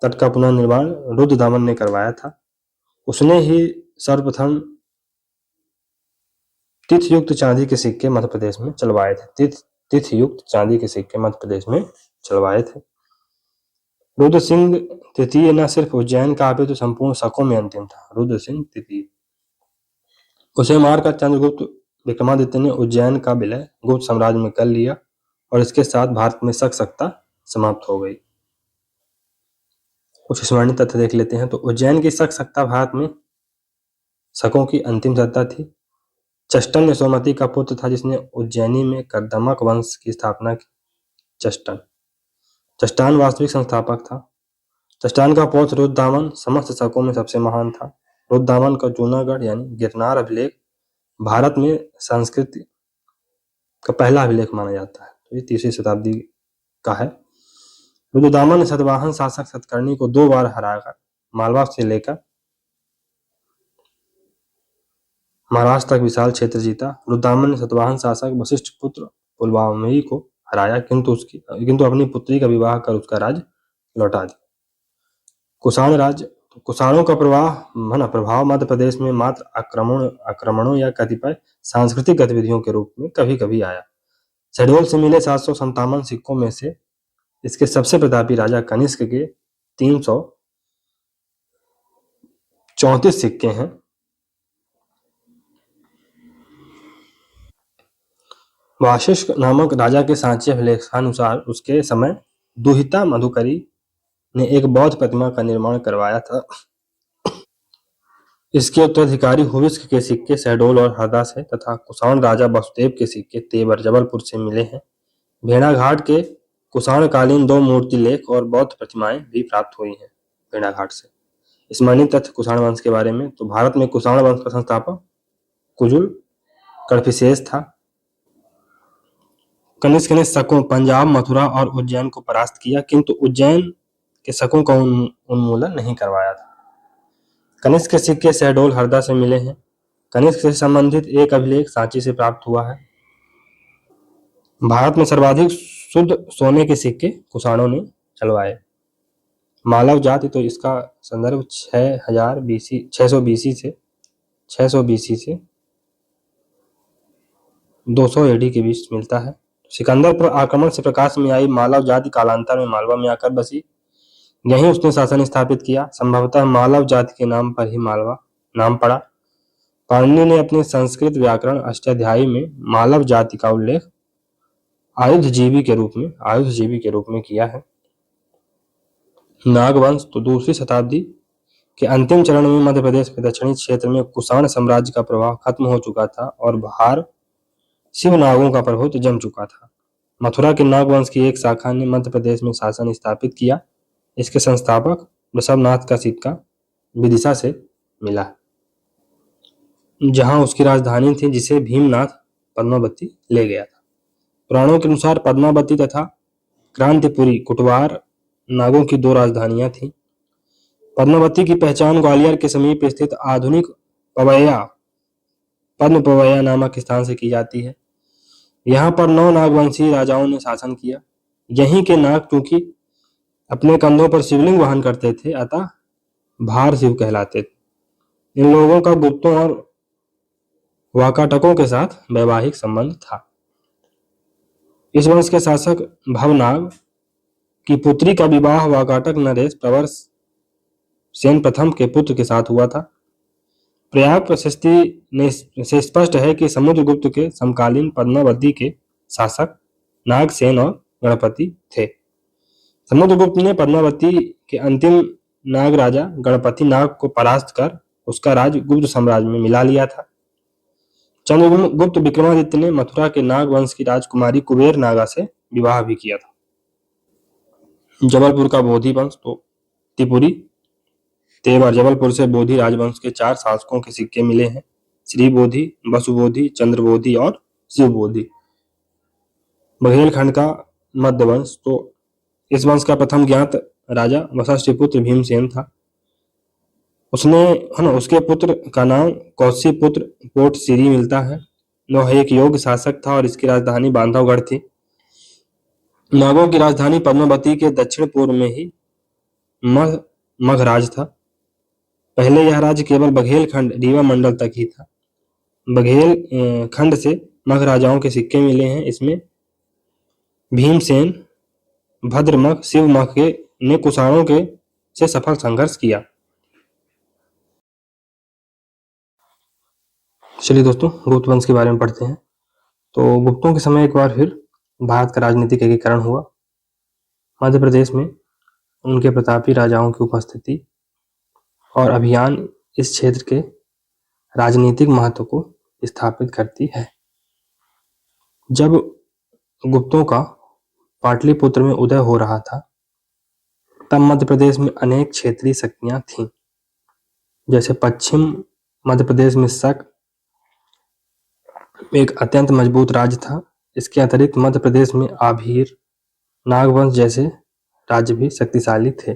Speaker 1: तट का पुनर्निर्माण रुद्रदामन ने करवाया था। उसने ही सर्वप्रथम तिथयुक्त चांदी के सिक्के मध्य प्रदेश में चलवाए थे। तिथयुक्त चांदी के सिक्के मध्य प्रदेश में चलवाए थे। रुद्र सिंह तृतीय न सिर्फ उज्जैन का अपितु संपूर्ण शकों में अंतिम था। रुद्र सिंह तृतीय, उसे मारकर चंद्रगुप्त विक्रमादित्य ने उज्जैन का विलय गुप्त साम्राज्य में कर लिया और इसके साथ भारत में शक सत्ता समाप्त हो गई। कुछ स्मरणीय तथ्य देख लेते हैं। तो उज्जैन की शक सत्ता भारत में शकों की अंतिम सत्ता थी। चष्टन यशोमती का पुत्र था जिसने उज्जैनी में कर्दमक वंश की स्थापना की। चष्टान वास्तविक संस्थापक था। चष्टान का पौत्र रुद्रदामन समस्त शकों में सबसे महान था। रुद्रदामन का जूनागढ़ यानी गिरनार अभिलेख भारत में संस्कृत का पहला अभिलेख माना जाता है। तो ये 3वीं शताब्दी का है। रुद्रदामन ने सतवाहन शासक सतकर्णी को 2 बार हराकर मालवा से लेकर महाराष्ट्र तक विशाल क्षेत्र जीता। रुद्रदामन ने सतवाहन शासक वशिष्ठ पुत्र पुलवामी को हराया, किंतु अपनी पुत्री का विवाह कर उसका राज्य लौटा दिया। कुषाण राज्य, कुषाणों का प्रभाव मध्य प्रदेश में मात्र आक्रमणों या कतिपय सांस्कृतिक गतिविधियों के रूप में कभी कभी आया। शहडोल से मिले 757 सिक्कों में से इसके सबसे प्रतापी राजा कनिष्क के 334 सिक्के हैं। वाशिष्ठ नामक राजा के सांची अभिलेखानुसार उसके समय दुहिता मधुकरी ने एक बौद्ध प्रतिमा का निर्माण करवाया था। इसके उत्तराधिकारी हुविस्क के सिक्के शहडोल और हरदा से तथा कुषाण राजा वसुदेव के सिक्के तेवर जबलपुर से मिले हैं। भेड़ाघाट के कुषाणकालीन 2 मूर्ति लेख और बौद्ध प्रतिमाएं भी प्राप्त हुई हैं भेड़ाघाट से। स्मरणीय तथ्य कुषाण वंश के बारे में। तो भारत में कुषाण वंश का संस्थापक कुजुल कड़फिसेस था। कनिष्क ने शकों, पंजाब, मथुरा और उज्जैन को परास्त किया, किंतु उज्जैन के शकों का उन्मूलन नहीं करवाया था। कनिष्क के सिक्के शहडोल हरदा से मिले हैं। कनिष्क से संबंधित एक अभिलेख सांची से प्राप्त हुआ है। भारत में सर्वाधिक शुद्ध सोने के सिक्के कुषाणों ने चलवाए। मालव जाति, तो इसका संदर्भ 600 बीसी से 200 एडी के बीच मिलता है। सिकंदर पर आक्रमण से प्रकाश में आई मालव जाति कालांतर में मालवा में आकर बसी। यहीं उसने शासन स्थापित किया। संभवतः मालव जाति के नाम पर ही मालवा नाम पड़ा। पाणिनि ने अपने संस्कृत व्याकरण अष्टाध्यायी में मालव जाति का उल्लेख आयुधजीवी के रूप में किया है। नागवंश, तो 2वीं शताब्दी के अंतिम चरण में मध्य प्रदेश के दक्षिणी क्षेत्र में कुषाण साम्राज्य का प्रभाव खत्म हो चुका था और बाहर शिव नागों का प्रभुत्व जम चुका था। मथुरा के नागवंश की एक शाखा ने मध्य प्रदेश में शासन स्थापित किया। इसके संस्थापक वृषभनाथ का सिक्का विदिशा से मिला, जहां उसकी राजधानी थी, जिसे भीमनाथ पद्मावती ले गया था। पुराणों के अनुसार पद्मावती तथा क्रांतिपुरी कुटवार नागों की 2 राजधानियां थीं। पद्मावती की पहचान ग्वालियर के समीप स्थित आधुनिक पद्म पवैया नामक स्थान से की जाती है। यहाँ पर 9 नागवंशी राजाओं ने शासन किया। यहीं के नाग चूंकि अपने कंधों पर शिवलिंग वहन करते थे, अतः भार शिव कहलाते थे। इन लोगों का गुप्तों और वाकाटकों के साथ वैवाहिक संबंध था। इस वंश के शासक भवनाग की पुत्री का विवाह वाकाटक नरेश प्रवर सेन प्रथम के पुत्र के साथ हुआ था। प्रयाग प्रशस्ति से स्पष्ट है कि समुद्रगुप्त के समकालीन पद्मावती के शासक नागसेन और गणपति थे। समुद्रगुप्त ने पद्मावती के अंतिम नाग राजा गणपति नाग को परास्त कर उसका राज गुप्त साम्राज्य में मिला लिया था। चंद्रगुप्त विक्रमादित्य ने मथुरा के नाग वंश की राजकुमारी कुबेर नागा से विवाह भी किया था। जबलपुर का बोधि वंश, तो त्रिपुरी तेवर जबलपुर से बोधि राजवंश के 4 शासकों के सिक्के मिले हैं। श्री बोधि, वसुबोधि, चंद्रबोधि और शिवबोधि। बघेलखंड का मध्य वंश, तो इस वंश का प्रथम ज्ञात राजा वशिष्ठपुत्र भीमसेन था। उसके पुत्र का नाम कौशिपुत्र पोट सिरी मिलता है। वह एक योग्य शासक था और इसकी राजधानी बांधवगढ़ थी। नागों की राजधानी पद्मावती के दक्षिण पूर्व में ही मगधराज था। पहले यह राज्य केवल बघेलखंड रीवा मंडल तक ही था। बघेल खंड से मगध राजाओं के सिक्के मिले हैं। इसमें भीमसेन, भद्रमख, शिवमख ने कुषाणों के से सफल संघर्ष किया। चलिए दोस्तों, गुप्त वंश के बारे में पढ़ते हैं। तो गुप्तों के समय एक बार फिर भारत का राजनीतिक एकीकरण हुआ। मध्य प्रदेश में उनके प्रतापी राजाओं की उपस्थिति और अभियान इस क्षेत्र के राजनीतिक महत्व को स्थापित करती है। जब गुप्तों का पाटलिपुत्र में उदय हो रहा था, तब मध्य प्रदेश में अनेक क्षेत्रीय शक्तियां थीं। जैसे पश्चिम मध्य प्रदेश में शक एक अत्यंत मजबूत राज्य था। इसके अतिरिक्त मध्य प्रदेश में आभीर, नागवंश जैसे राज्य भी शक्तिशाली थे।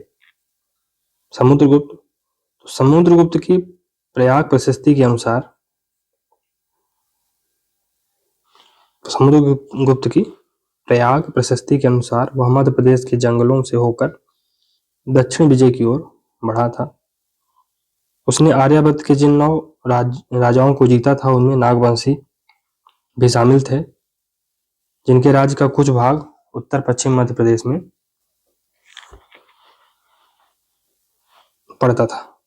Speaker 1: समुद्रगुप्त की प्रयाग प्रशस्ति के अनुसार वह मध्य प्रदेश के जंगलों से होकर दक्षिण विजय की ओर बढ़ा था। उसने आर्यावर्त के जिन 9 राजाओं को जीता था, उनमें नागवंशी भी शामिल थे, जिनके राज्य का कुछ भाग उत्तर पश्चिम मध्य प्रदेश में पड़ता था।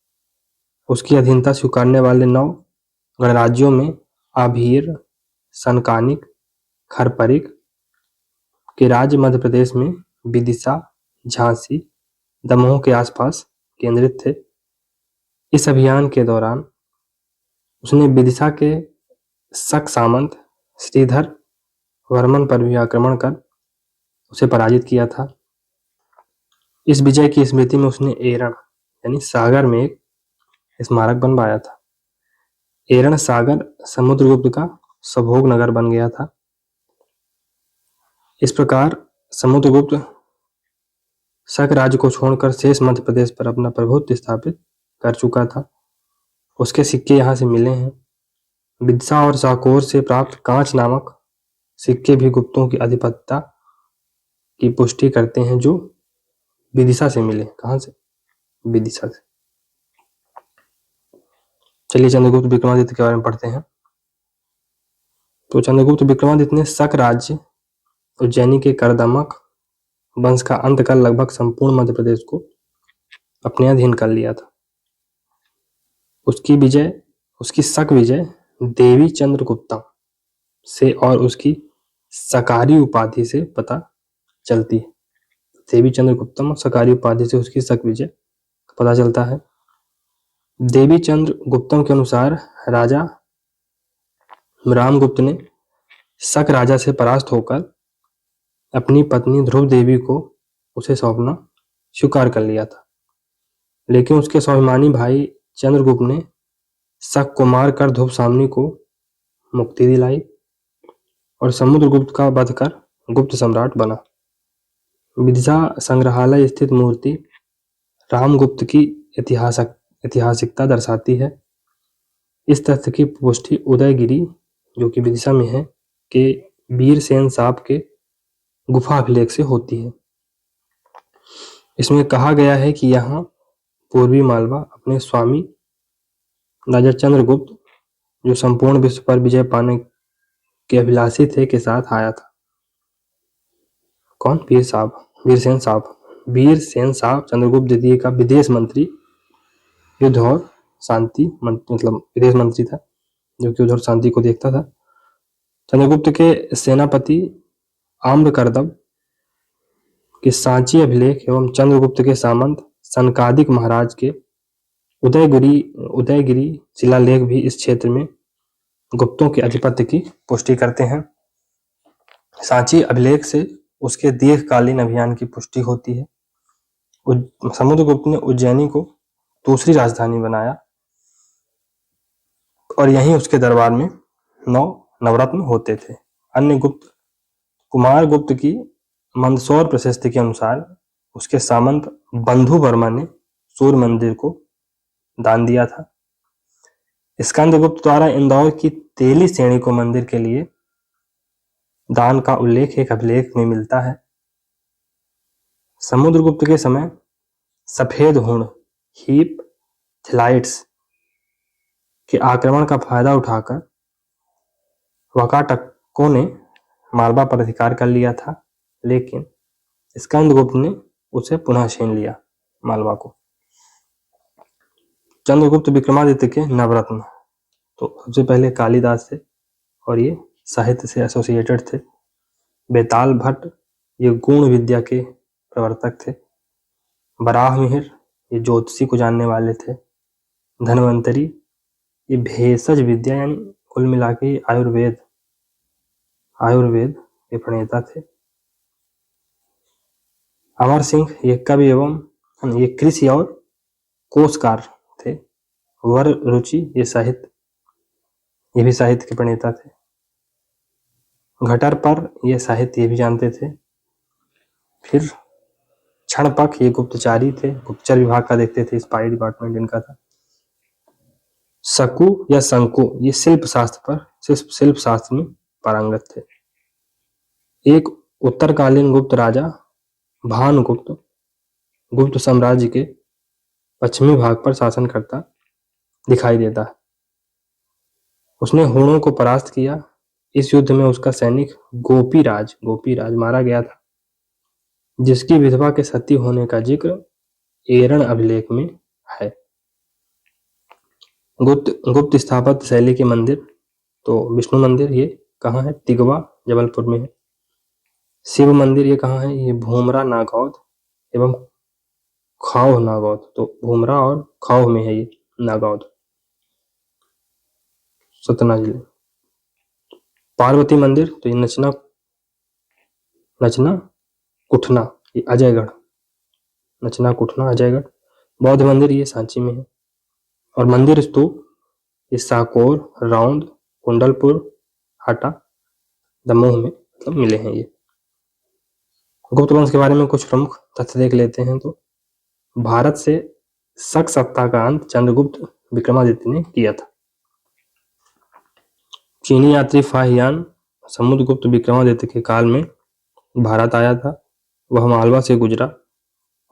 Speaker 1: उसकी अधीनता स्वीकारने वाले 9 गणराज्यों में आभीर, सनकानिक, खरपरिक के राज्य मध्य प्रदेश में विदिशा, झांसी, दमोह के आसपास केंद्रित थे। इस अभियान के दौरान उसने विदिशा के शक सामंत श्रीधर वर्मन पर भी आक्रमण कर उसे पराजित किया था। इस विजय की स्मृति में उसने एरण यानी सागर में एक स्मारक बनवाया था। एरण सागर समुद्रगुप्त का स्वभोग नगर बन गया था। इस प्रकार समुद्रगुप्त शक राज्य को छोड़कर शेष मध्य प्रदेश पर अपना प्रभुत्व स्थापित कर चुका था। उसके सिक्के यहाँ से मिले हैं। विदिशा और साकोर से प्राप्त कांच नामक सिक्के भी गुप्तों की आधिपत्यता की पुष्टि करते हैं, जो विदिशा से मिले। कहां से? विदिशा से। चलिए चंद्रगुप्त विक्रमादित्य के बारे में पढ़ते हैं। तो चंद्रगुप्त विक्रमादित्य ने शक राज्य उज्जैनी के करदमक वंश का अंत कर लगभग संपूर्ण मध्य प्रदेश को अपने अधीन कर लिया था। उसकी शक विजय देवी चंद्रगुप्तम से और उसकी सकारी उपाधि से पता चलती है। देवी चंद्रगुप्तम और सकारी उपाधि से उसकी शक विजय पता चलता है। देवी चंद्रगुप्तम के अनुसार राजा रामगुप्त ने शक राजा से परास्त होकर अपनी पत्नी ध्रुव देवी को उसे सौंपना स्वीकार कर लिया था, लेकिन उसके स्वाभिमानी भाई चंद्रगुप्त ने शक को मारकर ध्रुव सामनी को मुक्ति दिलाई और समुद्रगुप्त का वध कर गुप्त सम्राट बना। विदिशा संग्रहालय स्थित मूर्ति रामगुप्त की ऐतिहासिकता दर्शाती है। इस तथ्य की पुष्टि उदयगिरी, जो कि विदिशा में है, के वीरसेन साहब के गुफा अभिलेख से होती है। इसमें कहा गया है कि यहाँ पूर्वी मालवा अपने स्वामी राजा चंद्रगुप्त, जो संपूर्ण विश्व पर विजय पाने के अभिलाषी थे, के साथ आया था। कौन? वीरसेन साहब चंद्रगुप्त द्वितीय का विदेश मंत्री, युद्ध और शांति मतलब विदेश मंत्री था, जो कि उधर शांति को देखता था। चंद्रगुप्त के सेनापति आम्रकर्दम के सांची अभिलेख एवं चंद्रगुप्त के सामंत सनकादिक महाराज के उदयगिरी शिलालेख भी इस क्षेत्र में गुप्तों के आधिपत्य की पुष्टि करते हैं। सांची अभिलेख से उसके दीर्घकालीन अभियान की पुष्टि होती है। समुद्रगुप्त ने उज्जैनी को दूसरी राजधानी बनाया और यहीं उसके दरबार में 9 नवरत्न होते थे। अन्य गुप्त कुमार गुप्त की मंदसौर प्रशस्ति के अनुसार उसके सामंत बंधु वर्मा ने सूर्य मंदिर को दान दिया था। स्कंदगुप्त द्वारा इंदौर की तेली श्रेणी को मंदिर के लिए दान का उल्लेख एक अभिलेख में मिलता है। समुद्रगुप्त के समय सफेद हुण हीपथलाइट्स के आक्रमण का फायदा उठाकर वाकाटकों ने मालवा पर अधिकार कर लिया था, लेकिन स्कंदगुप्त ने उसे पुनः छीन लिया मालवा को। चंद्रगुप्त विक्रमादित्य के नवरत्न, तो सबसे पहले कालिदास थे और ये साहित्य से एसोसिएटेड थे। बेताल भट्ट ये गुण विद्या के प्रवर्तक थे। वराहमिहिर ये ज्योतिषी को जानने वाले थे। धन्वंतरी ये भेषज विद्या यानी कुल मिला के आयुर्वेद के प्रणेता थे। अमर सिंह ये कवि एवं ये कृषि और कोशकार थे। वर रुचि ये भी साहित्य के प्रणेता थे। घटर पर ये साहित्य ये भी जानते थे। फिर क्षणपक ये गुप्तचारी थे, गुप्तचर विभाग का देखते थे, स्पाई डिपार्टमेंट इनका था। शकु या शंकु ये शिल्प शास्त्र में पारंगत थे। एक उत्तरकालीन गुप्त राजा भानुगुप्त गुप्त साम्राज्य के पश्चिमी भाग पर शासन करता दिखाई देता है। उसने हुणों को परास्त किया। इस युद्ध में उसका सैनिक गोपीराज मारा गया था, जिसकी विधवा के सती होने का जिक्र एरण अभिलेख में है। गुप्त स्थापत्य शैली के मंदिर तो विष्णु मंदिर ये कहाँ है? तिगवा जबलपुर में है। शिव मंदिर ये कहाँ है? ये भूमरा नागौद एवं खौव नागौद, तो भूमरा और खौव में है ये नागौद, सतना जिले। पार्वती मंदिर तो ये नचना कुठना ये अजयगढ़, नचना कुठना अजयगढ़। बौद्ध मंदिर ये सांची में है। और मंदिर स्तूप ये साकोर, रौंद, कुंडलपुर, हाटा, दमोह में मतलब मिले हैं ये। गुप्त वंश के बारे में कुछ प्रमुख तथ्य देख लेते हैं। तो भारत से शक सत्ता का अंत चंद्रगुप्त विक्रमादित्य ने किया था। चीनी यात्री फाहियान समुद्रगुप्त विक्रमादित्य के काल में भारत आया था। वह मालवा से गुजरा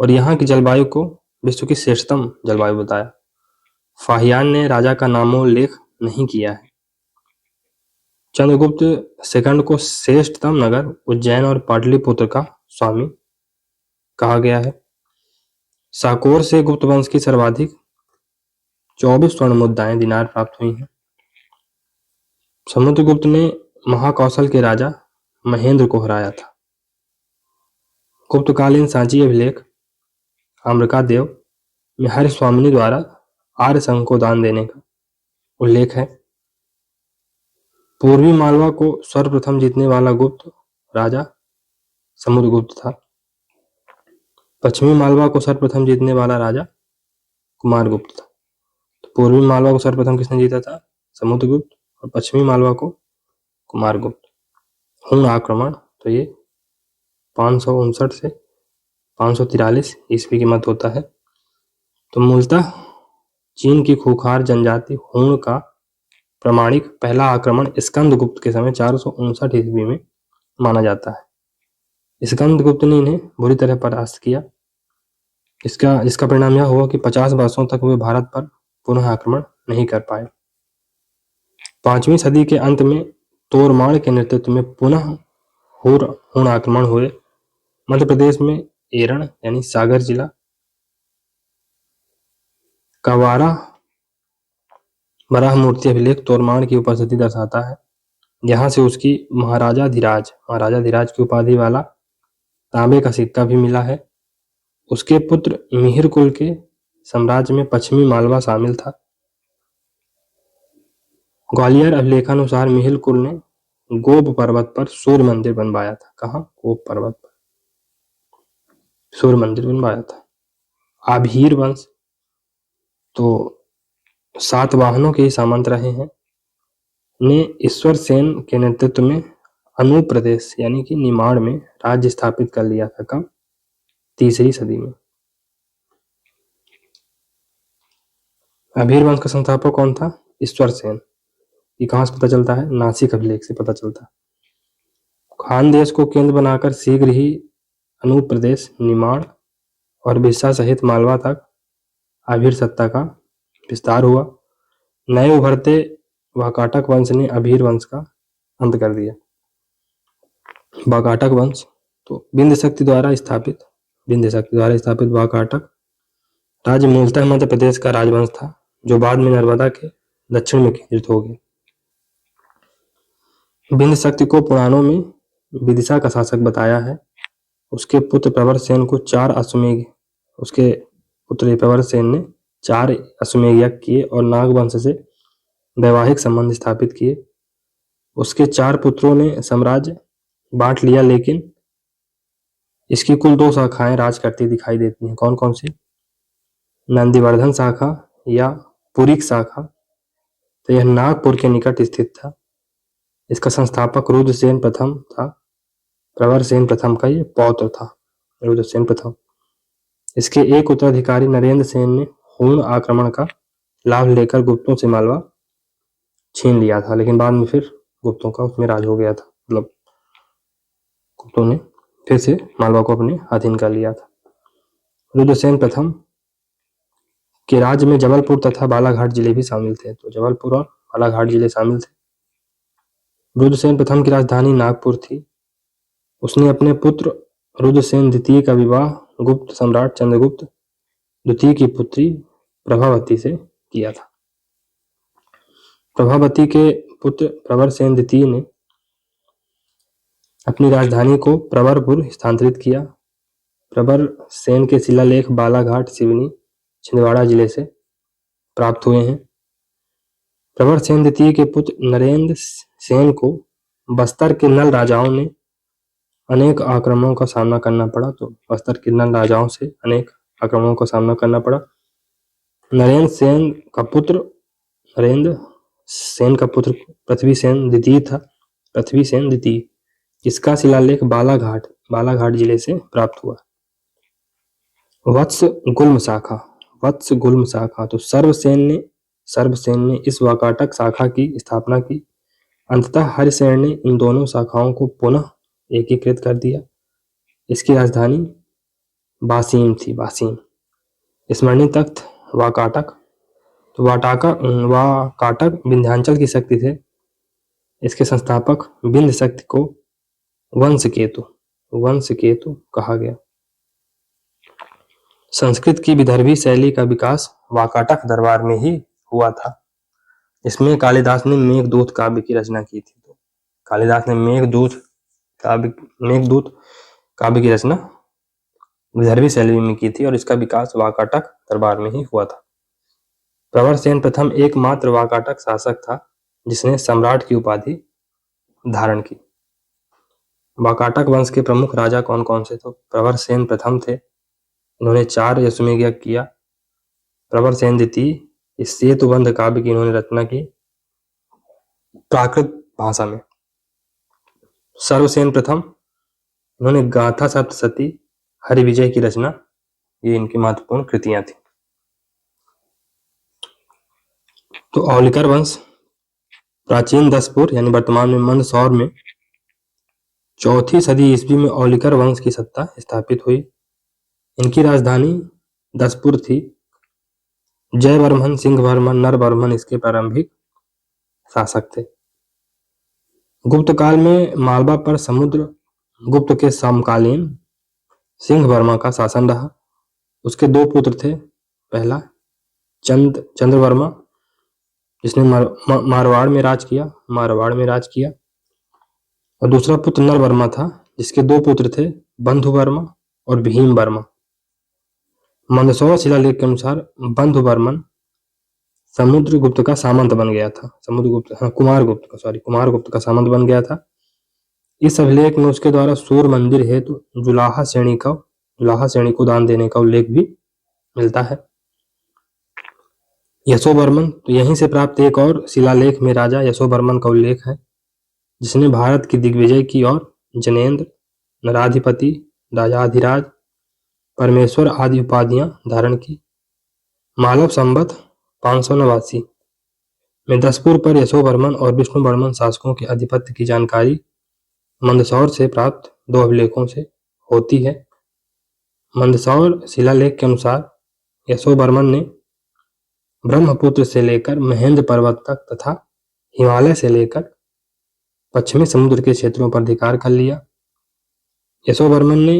Speaker 1: और यहाँ की जलवायु को विश्व की श्रेष्ठतम जलवायु बताया। फाहियान ने राजा का नामोल्लेख नहीं किया है। चंद्रगुप्त सेकंड को श्रेष्ठतम नगर उज्जैन और पाटलिपुत्र का स्वामी कहा गया है। साकोर से गुप्त वंश की सर्वाधिक 24 स्वर्ण मुद्राएं दिनार प्राप्त हुई हैं। समुद्रगुप्त ने महाकौशल के राजा महेंद्र को हराया था। गुप्तकालीन सांची अभिलेख आम्रकादेव में हरि स्वामिनी द्वारा आर्य संघ को दान देने का उल्लेख है। पूर्वी मालवा को सर्वप्रथम जीतने वाला गुप्त राजा समुद्रगुप्त था। पश्चिमी मालवा को सर्वप्रथम जीतने वाला राजा कुमारगुप्त था। तो पूर्वी मालवा को सर्वप्रथम किसने जीता था? समुद्रगुप्त, और पश्चिमी मालवा को कुमारगुप्त। हुण आक्रमण तो ये 559 से 543 ईस्वी की मध्य होता है। तो मूलतः चीन की खूंखार जनजाति हुण का प्रमाणिक पहला आक्रमण स्कंदगुप्त के समय 459 ईस्वी में माना जाता है। स्कंदगुप्त ने इन्हें बुरी तरह परास्त किया। इसका परिणाम यह हुआ कि 50 वर्षों तक वे भारत पर पुनः आक्रमण नहीं कर पाए। 5वीं सदी के अंत में तोरमाण के नेतृत्व में पुनः हुण आक्रमण हुए। मध्य प्रदेश में एरण यानी सागर जिला, कवारा वराह मूर्ति अभिलेख तोरमाण की उपस्थिति दर्शाता है। यहाँ से उसकी महाराजा धीराज की उपाधि वाला तांबे का सिक्का भी मिला है। उसके पुत्र मिहिर कुल के साम्राज्य में पश्चिमी मालवा शामिल था। ग्वालियर अभिलेखानुसार मिहिर कुल ने गोप पर्वत पर सूर्य मंदिर बनवाया था। कहाँ? गोप पर्वत पर सूर्य मंदिर बनवाया था। आभीर वंश तो 7 वाहनों के सामंत रहे हैं, ने ईश्वर सेन के नेतृत्व में अनूप प्रदेश यानी कि निमाड़ में राज्य स्थापित कर लिया था। कब? 3री सदी में। अभीर वंश का संस्थापक कौन था? ईश्वर सेन। ये कहाँ से पता चलता है? नासिक अभिलेख से पता चलता है। खान देश को केंद्र बनाकर शीघ्र ही अनूप प्रदेश, निमाड़ और बिस्सा सहित मालवा तक अभीर सत्ता का विस्तार हुआ। नए उभरते वाकाटक वंश ने अभीर वंश का अंत कर दिया। वाकाटक वंश तो बिंद शक्ति द्वारा स्थापित वाकाटक राज्य मूलतः मध्य प्रदेश का राजवंश था, जो बाद में नर्मदा के दक्षिण में केंद्रित हो गया। बिंद शक्ति को पुराणों में विदिशा का शासक बताया है। उसके पुत्र प्रवर सेन को 4 अश्वमेध उसके पुत्र प्रवरसेन ने 4 अश्वमेध यज्ञ किए और नाग वंश से वैवाहिक संबंध स्थापित किए। उसके 4 पुत्रों ने साम्राज्य बांट लिया, लेकिन इसकी कुल 2 शाखाएं राज करती दिखाई देती हैं। कौन कौन सी? नंदीवर्धन शाखा या पुरीक शाखा। तो यह नागपुर के निकट स्थित था। इसका संस्थापक रुद्रसेन प्रथम था। प्रवरसेन प्रथम का ये पौत्र था, रुद्रसेन प्रथम। इसके एक उत्तराधिकारी नरेंद्र सेन ने हूण आक्रमण का लाभ लेकर गुप्तों से मालवा छीन लिया था, लेकिन बाद में फिर गुप्तों का उसमें राज हो गया था, मतलब गुप्तों ने फिर से मालवा को अपने अधीन कर लिया था। रुद्रसेन प्रथम के राज्य में जबलपुर तथा बालाघाट जिले भी शामिल थे। तो जबलपुर और बालाघाट जिले शामिल थे। रुद्रसेन प्रथम की राजधानी नागपुर थी। उसने अपने पुत्र रुद्रसेन द्वितीय का विवाह गुप्त सम्राट चंद्रगुप्त द्वितीय की पुत्री प्रभावती से किया था। प्रभावती के पुत्र प्रवरसेन द्वितीय ने अपनी राजधानी को प्रवरपुर स्थानांतरित किया। प्रवरसेन के शिलालेख बालाघाट, सिवनी, छिंदवाड़ा जिले से प्राप्त हुए हैं। प्रवरसेन द्वितीय के पुत्र नरेंद्र सेन को बस्तर के नल राजाओं ने अनेक आक्रमणों का सामना करना पड़ा। तो बस्तर के नल राजाओं से अनेक आक्रमणों का सामना करना पड़ा। नरेंद्र सेन का पुत्र पृथ्वी सेन द्वितीय था। पृथ्वी सेन द्वितीय, इसका शिलालेख बालाघाट जिले से प्राप्त हुआ। वत्स गुल्म शाखा। तो सर्वसेन ने इस वाकाटक शाखा की स्थापना की। अंततः हरिसेन ने इन दोनों शाखाओं को पुनः एकीकृत कर दिया। इसकी राजधानी बासीम थी। स्मरणीय तख्त वाकाटक। तो वाकाटक विंध्याचल की शक्ति थे। इसके संस्थापक विंध्य शक्ति को वंशकेतु कहा गया। संस्कृत की विदर्भी शैली का विकास वाकाटक दरबार में ही हुआ था। इसमें कालिदास ने मेघदूत काव्य की रचना की थी। तो कालिदास ने मेघदूत काव्य की रचना विदर्भी शैली में की थी और इसका विकास वाकाटक दरबार में ही हुआ था। प्रवरसेन प्रथम एकमात्र वाकाटक शासक था जिसने सम्राट की उपाधि धारण की। वाकाटक वंश के प्रमुख राजा कौन कौन से? तो प्रवरसेन प्रथम थे। इन्होंने 4 अश्वमेध यज्ञ किया। प्रवरसेन द्वितीय, इस सेतुबंध काव्य की इन्होंने रचना की प्राकृत भाषा में। सर्वसेन प्रथम, इन्होंने गाथा सप्तशती, हरिविजय की रचना, ये इनकी महत्वपूर्ण कृतियां थी। तो औलिकर वंश प्राचीन दसपुर यानी वर्तमान में मंदसौर में 4वीं सदी ईस्वी में औलिकर वंश की सत्ता स्थापित हुई। इनकी राजधानी दसपुर थी। जयवर्मन, सिंहवर्मन, नरवर्मन इसके प्रारंभिक शासक थे। गुप्त काल में मालवा पर समुद्रगुप्त के समकालीन सिंहवर्मा का शासन रहा। उसके 2 पुत्र थे। पहला चंद्रवर्मा, जिसने मारवाड़ में राज किया, और दूसरा पुत्र नरवर्मा था, जिसके 2 पुत्र थे, बंधुवर्मा और भीमवर्मा। मंदसौर शिलालेख के अनुसार बंधुवर्मन समुद्रगुप्त का सामंत बन गया था। कुमारगुप्त का सामंत बन गया था। इस अभिलेख में उसके द्वारा सूर्य मंदिर हेतु जुलाहा श्रेणी को दान देने का उल्लेख भी मिलता है। यशोवर्मन, तो यहीं से प्राप्त एक और शिलालेख में राजा यशोवर्मन का उल्लेख है, जिसने भारत की दिग्विजय की और जनेन्द्र, नराधिपति, राजाधिराज, परमेश्वर आदि उपाधियां धारण की। मालव संवत 589 में दसपुर पर यशोवर्मन और विष्णुवर्मन शासकों के आधिपत्य की जानकारी मंदसौर से प्राप्त 2 अभिलेखों से होती है। मंदसौर शिलालेख के अनुसार यशोवर्मन ने ब्रह्मपुत्र से लेकर महेंद्र पर्वत तक तथा हिमालय से लेकर पश्चिमी समुद्र के क्षेत्रों पर अधिकार कर लिया। यशोवर्मन ने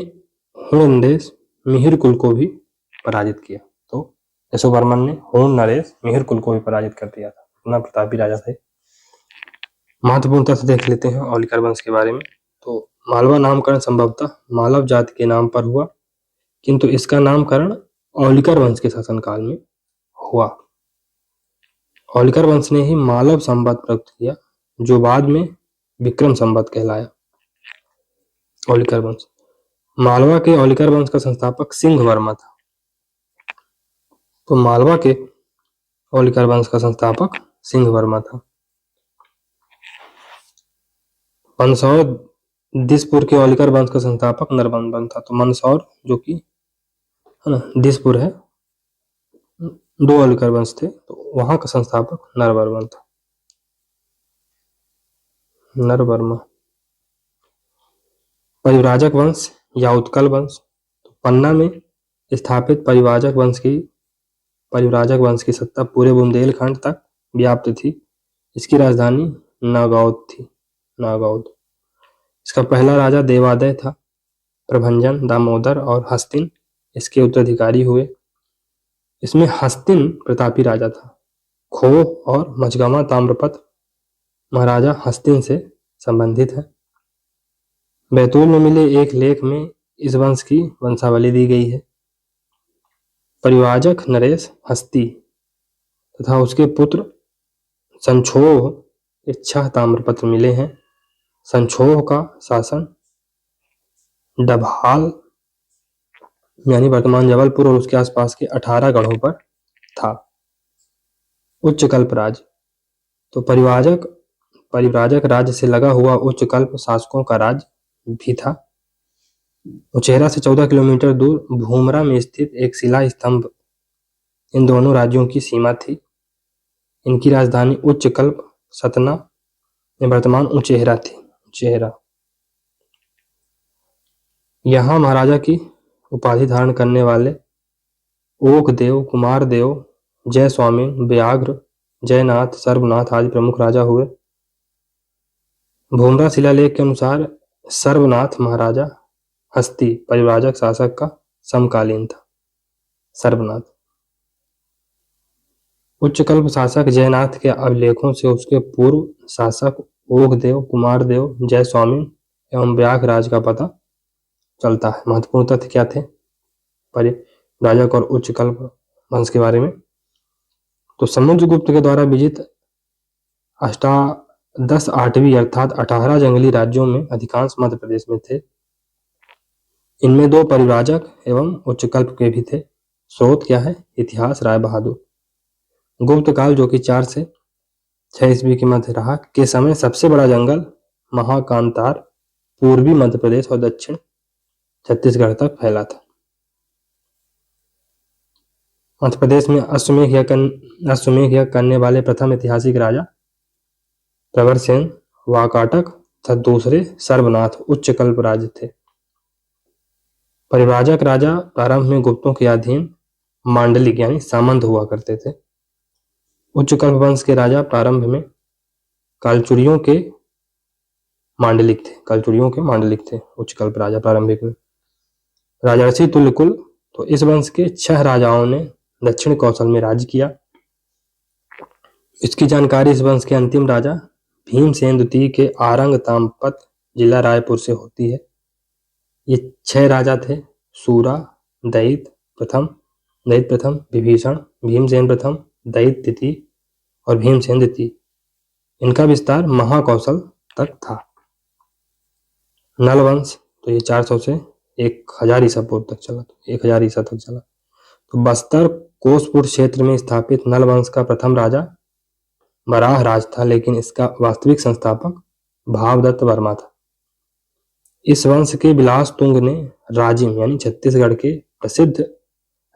Speaker 1: हूण नरेश मिहिर कुल को भी पराजित किया। तो यशोवर्मन ने हूण नरेश मिहिर कुल को भी पराजित कर दिया था। इतना प्रतापी राजा थे। महत्वपूर्ण तथ्य देख लेते हैं औलिकर वंश के बारे में। तो मालवा नामकरण संभवतः मालव जाति के नाम पर हुआ, किंतु इसका नामकरण औलिकर वंश के शासनकाल में हुआ। औलिकर वंश ने ही मालव संवत प्राप्त किया, जो बाद में विक्रम संवत कहलाया। औलिकर वंश, मालवा के औलिकर वंश का संस्थापक सिंह वर्मा था। तो मालवा के औलिकर वंश का संस्थापक सिंह वर्मा था। मंदसौर दिसपुर के औलिकर वंश का संस्थापक नरबर्मन था। तो मंदसौर जो कि है ना दिसपुर है, 2 औलिकर वंश थे, तो वहां का संस्थापक नरबर्मन था। नरवर्मा। परिव्राजक वंश या उत्कल वंश, तो पन्ना में स्थापित परिव्राजक वंश की सत्ता पूरे बुंदेलखंड तक व्याप्त थी। इसकी राजधानी नागौद थी। नागौद। इसका पहला राजा देवादय था। प्रभंजन, दामोदर और हस्तिन इसके उत्तराधिकारी हुए। इसमें हस्तिन प्रतापी राजा था। खोह और मझगमा ताम्रपत्र महाराजा हस्तिन से संबंधित है। बैतूल में मिले एक लेख में इस वंश की वंशावली दी गई है। परिव्राजक नरेश हस्ती तथा उसके पुत्र संछोह के 6 ताम्रपत्र मिले हैं। संछोह का शासन डभाल यानी वर्तमान जबलपुर और उसके आसपास के 18 गढ़ों पर था। उच्चकल्प राज्य, तो परिव्राजक राज्य से लगा हुआ उच्चकल्प शासकों का राज्य भी था। उचेहरा से 14 किलोमीटर दूर भूमरा में स्थित एक शिला स्तंभ इन दोनों राज्यों की सीमा थी। इनकी राजधानी उच्चकल्प सतना में वर्तमान उचेहरा थी। उचेहरा। यहाँ महाराजा की उपाधि धारण करने वाले ओकदेव, कुमारदेव, जयस्वामी, व्याघ्र, जयनाथ, सर्वनाथ आदि प्रमुख राजा हुए। भूमरा शिलालेख के अनुसार सर्वनाथ महाराजा हस्ती परिव्राजक शासक का समकालीन था। सर्वनाथ। उच्चकल्प शासक जयनाथ के अभिलेखों से उसके पूर्व शासक ओकदेव, कुमारदेव, जयस्वामी एवं व्याघ्रराज का पता चलता है। महत्वपूर्ण तथ्य क्या थे परिव्राजक और उच्चकल्प वंश के बारे में? तो समुद्रगुप्त के द्वारा विजित अष्टादश आठवीं अर्थात 18 जंगली राज्यों में अधिकांश मध्य प्रदेश में थे। इनमें 2 परिव्राजक एवं उच्चकल्प के भी थे। स्रोत क्या है? इतिहास राय बहादुर। गुप्त काल जो कि 4 से 6 ईस्वी के मध्य रहा के समय सबसे बड़ा जंगल महाकांतार पूर्वी मध्य प्रदेश और दक्षिण छत्तीसगढ़ तक फैला था। मध्य प्रदेश में अश्वमेध यज्ञ करने वाले प्रथम ऐतिहासिक राजा प्रवरसेन वाकाटक तथा दूसरे सर्वनाथ उच्चकल्प राज थे। परिव्राजक राजा प्रारंभ में गुप्तों के अधीन मांडलिक यानी सामंत हुआ करते थे। उच्चकल्प वंश के राजा प्रारंभ में कालचुरियों के मांडलिक थे। उच्चकल्प राजा प्रारंभिक में राजर्षि तुल्यकुल, तो इस वंश के 6 राजाओं ने दक्षिण कौशल में राज्य किया। इसकी जानकारी इस वंश के अंतिम राजा भीमसेन द्वितीय के आरंग ताम्रपत्र जिला रायपुर से होती है। ये 6 राजा थे सूरा, दैत प्रथम, विभीषण, भीमसेन प्रथम, दैत द्वितीय और भीमसेन द्वितीय। इनका विस्तार महाकौशल तक था। नल वंश, तो ये 400 से 1000 ईसा पूर्व तक चला। 1000 ईसा तक चला। तो बस्तर कोसपुर क्षेत्र में स्थापित नल वंश का प्रथम राजा बराह राज था, लेकिन इसका वास्तविक संस्थापक भावदत्त वर्मा था। इस वंश के विलास तुंग ने राजिम यानी छत्तीसगढ़ के प्रसिद्ध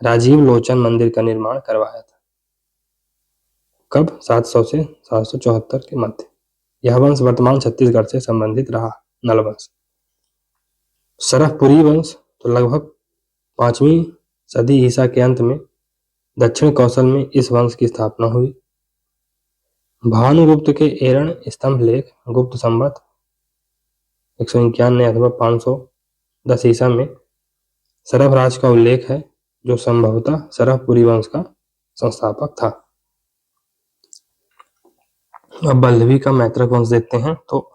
Speaker 1: राजीव लोचन मंदिर का निर्माण करवाया था। कब? 700 से 774 के मध्य। यह वंश वर्तमान छत्तीसगढ़ से संबंधित रहा। नल वंश। सरहपुरी वंश, तो लगभग 5वीं सदी ईसा के अंत में दक्षिण कौशल में इस वंश की स्थापना हुई। भानुगुप्त के एरण स्तंभ लेख गुप्त संवत 151 अथवा 510 ईसा में सरहराज का उल्लेख है, जो संभवतः सरहपुरी वंश का संस्थापक था। अब बल्लवी का मैत्रक वंश देखते हैं। तो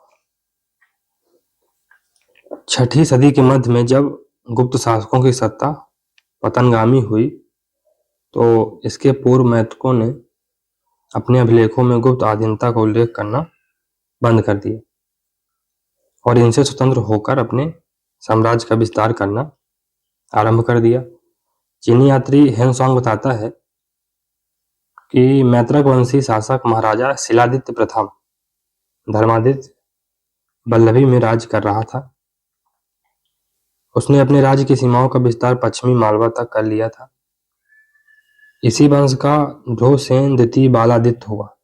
Speaker 1: 6ठी सदी के मध्य में जब गुप्त शासकों की सत्ता पतनगामी हुई, तो इसके पूर्व मैथकों ने अपने अभिलेखों में गुप्त आधीनता का उल्लेख करना बंद कर दिया और इनसे स्वतंत्र होकर अपने साम्राज्य का विस्तार करना आरंभ कर दिया। चीनी यात्री हेनसोंग बताता है कि मैत्रक वंशी शासक महाराजा शिलादित्य प्रथम धर्मादित्य वल्लभी में राज्य कर रहा था। उसने अपने राज्य की सीमाओं का विस्तार पश्चिमी मालवा तक कर लिया था। इसी वंश का ध्रुवसेन द्वितीय बालादित्य हुआ,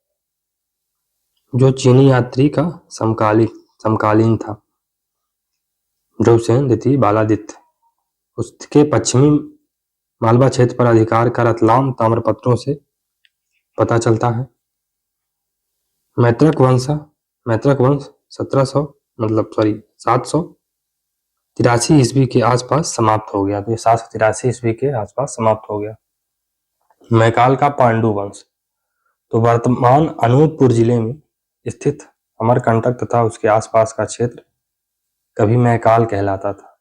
Speaker 1: जो चीनी यात्री का समकालीन था। ध्रुवसेन द्वितीय बालादित्य उसके पश्चिमी मालवा क्षेत्र पर अधिकार का रतलाम ताम्रपत्रों से पता चलता है। मैत्रक वंश 783 ईस्वी के आसपास समाप्त हो गया। तो 783 ईस्वी के आसपास समाप्त हो गया। मैकाल का पांडु वंश तो वर्तमान अनूपपुर जिले में स्थित अमरकंटक तथा उसके आसपास का क्षेत्र कभी मैकाल कहलाता था।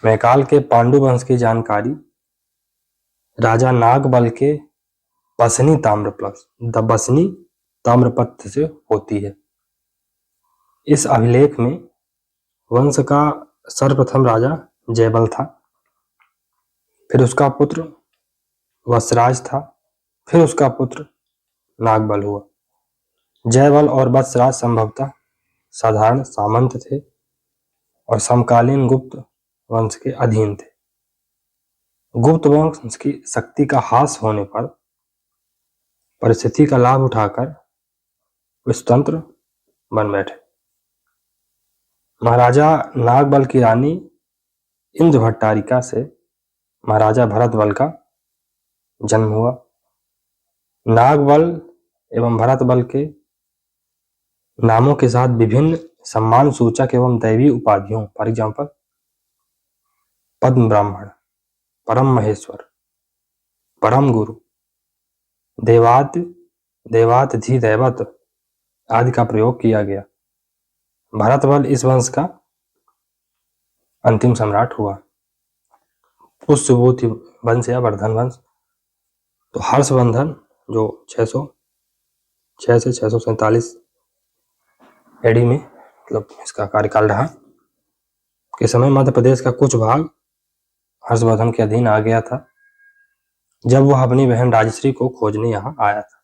Speaker 1: मैकाल के पांडु वंश की जानकारी राजा नागबल के बसनी ताम्रपत्र से होती है। इस अभिलेख में वंश का सर्वप्रथम राजा जयबल था, फिर उसका पुत्र वत्सराज था, फिर उसका पुत्र नागबल हुआ। जयबल और वत्सराज संभवतः साधारण सामंत थे और समकालीन गुप्त वंश के अधीन थे। गुप्त वंश की शक्ति का ह्रास होने पर परिस्थिति का लाभ उठाकर वे स्वतंत्र बन बैठे। महाराजा नागबल की रानी इंद्रभट्टारिका से महाराजा भरतबल का जन्म हुआ। नागबल एवं भरतबल के नामों के साथ विभिन्न सम्मान सूचक एवं दैवीय उपाधियों, फॉर एग्जाम्पल पद्म ब्राह्मण, परम महेश्वर, परम गुरु, देवाधिदैवत आदि का प्रयोग किया गया। भरतबल इस वंश का अंतिम सम्राट हुआ। पुष्यभूति वंश या वर्धन वंश तो हर्षवर्धन जो 606 से 647 एडी में मतलब इसका कार्यकाल रहा के समय मध्य प्रदेश का कुछ भाग हर्षवर्धन के अधीन आ गया था, जब वह अपनी बहन राजश्री को खोजने यहाँ आया था।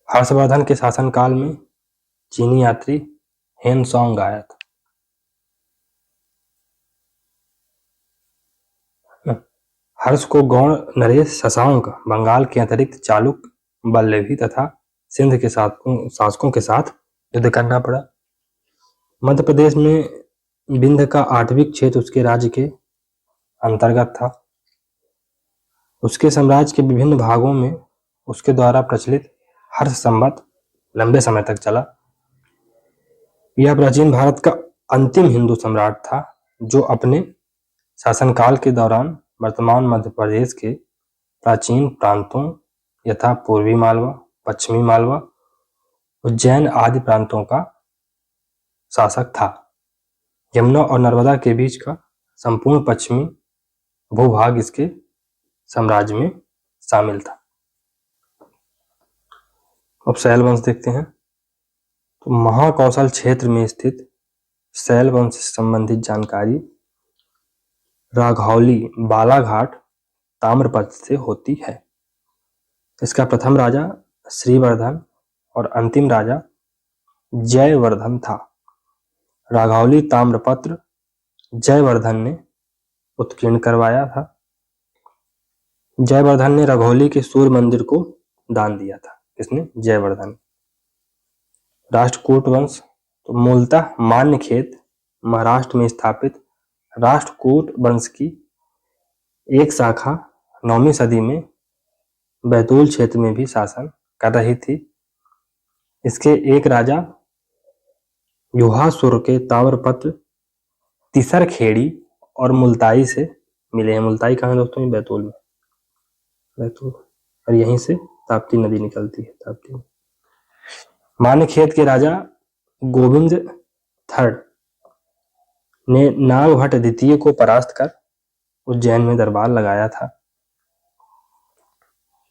Speaker 1: हर्षवर्धन के शासनकाल में चीनी यात्री हेनसोंग आया था। हर्ष को गौड़ नरेश शशांक बंगाल के अतिरिक्त चालुक वल्लभी तथा सिंध के शासकों के साथ युद्ध करना पड़ा। मध्य प्रदेश में विंध्य का 8वीं क्षेत्र उसके राज्य के अंतर्गत था। उसके साम्राज्य के विभिन्न भागों में उसके द्वारा प्रचलित हर्ष संवत लंबे समय तक चला। यह प्राचीन भारत का अंतिम हिंदू सम्राट था, जो अपने शासनकाल के दौरान वर्तमान मध्य प्रदेश के प्राचीन प्रांतों यथा पूर्वी मालवा, पश्चिमी मालवा, उज्जैन आदि प्रांतों का शासक था। यमुना और नर्मदा के बीच का संपूर्ण पश्चिमी भूभाग इसके साम्राज्य में शामिल था। अब शैल वंश देखते हैं। तो महाकौशल क्षेत्र में स्थित शैल वंश से संबंधित जानकारी राघौली बालाघाट ताम्रपत्र से होती है। इसका प्रथम राजा श्रीवर्धन और अंतिम राजा जयवर्धन था। राघौली ताम्रपत्र जयवर्धन ने उत्कीर्ण करवाया था। जयवर्धन ने राघौली के सूर्य मंदिर को दान दिया था। किसने? जयवर्धन। राष्ट्रकूट वंश तो मूलतः मान्यखेत महाराष्ट्र में स्थापित राष्ट्रकूट वंश की एक शाखा 9वीं सदी में बैतूल क्षेत्र में भी शासन कर रही थी। इसके एक राजा युहासुर के ताम्रपत्र तिसरखेड़ी और मुल्ताई से मिले हैं। मुल्ताई कहाँ है दोस्तों? बैतूल में। बैतूल और यहीं से ताप्ती नदी निकलती है। ताप्ती में मान्यखेत के राजा गोविंद थर्ड ने नागभट्ट द्वितीय को परास्त कर उज्जैन में दरबार लगाया था।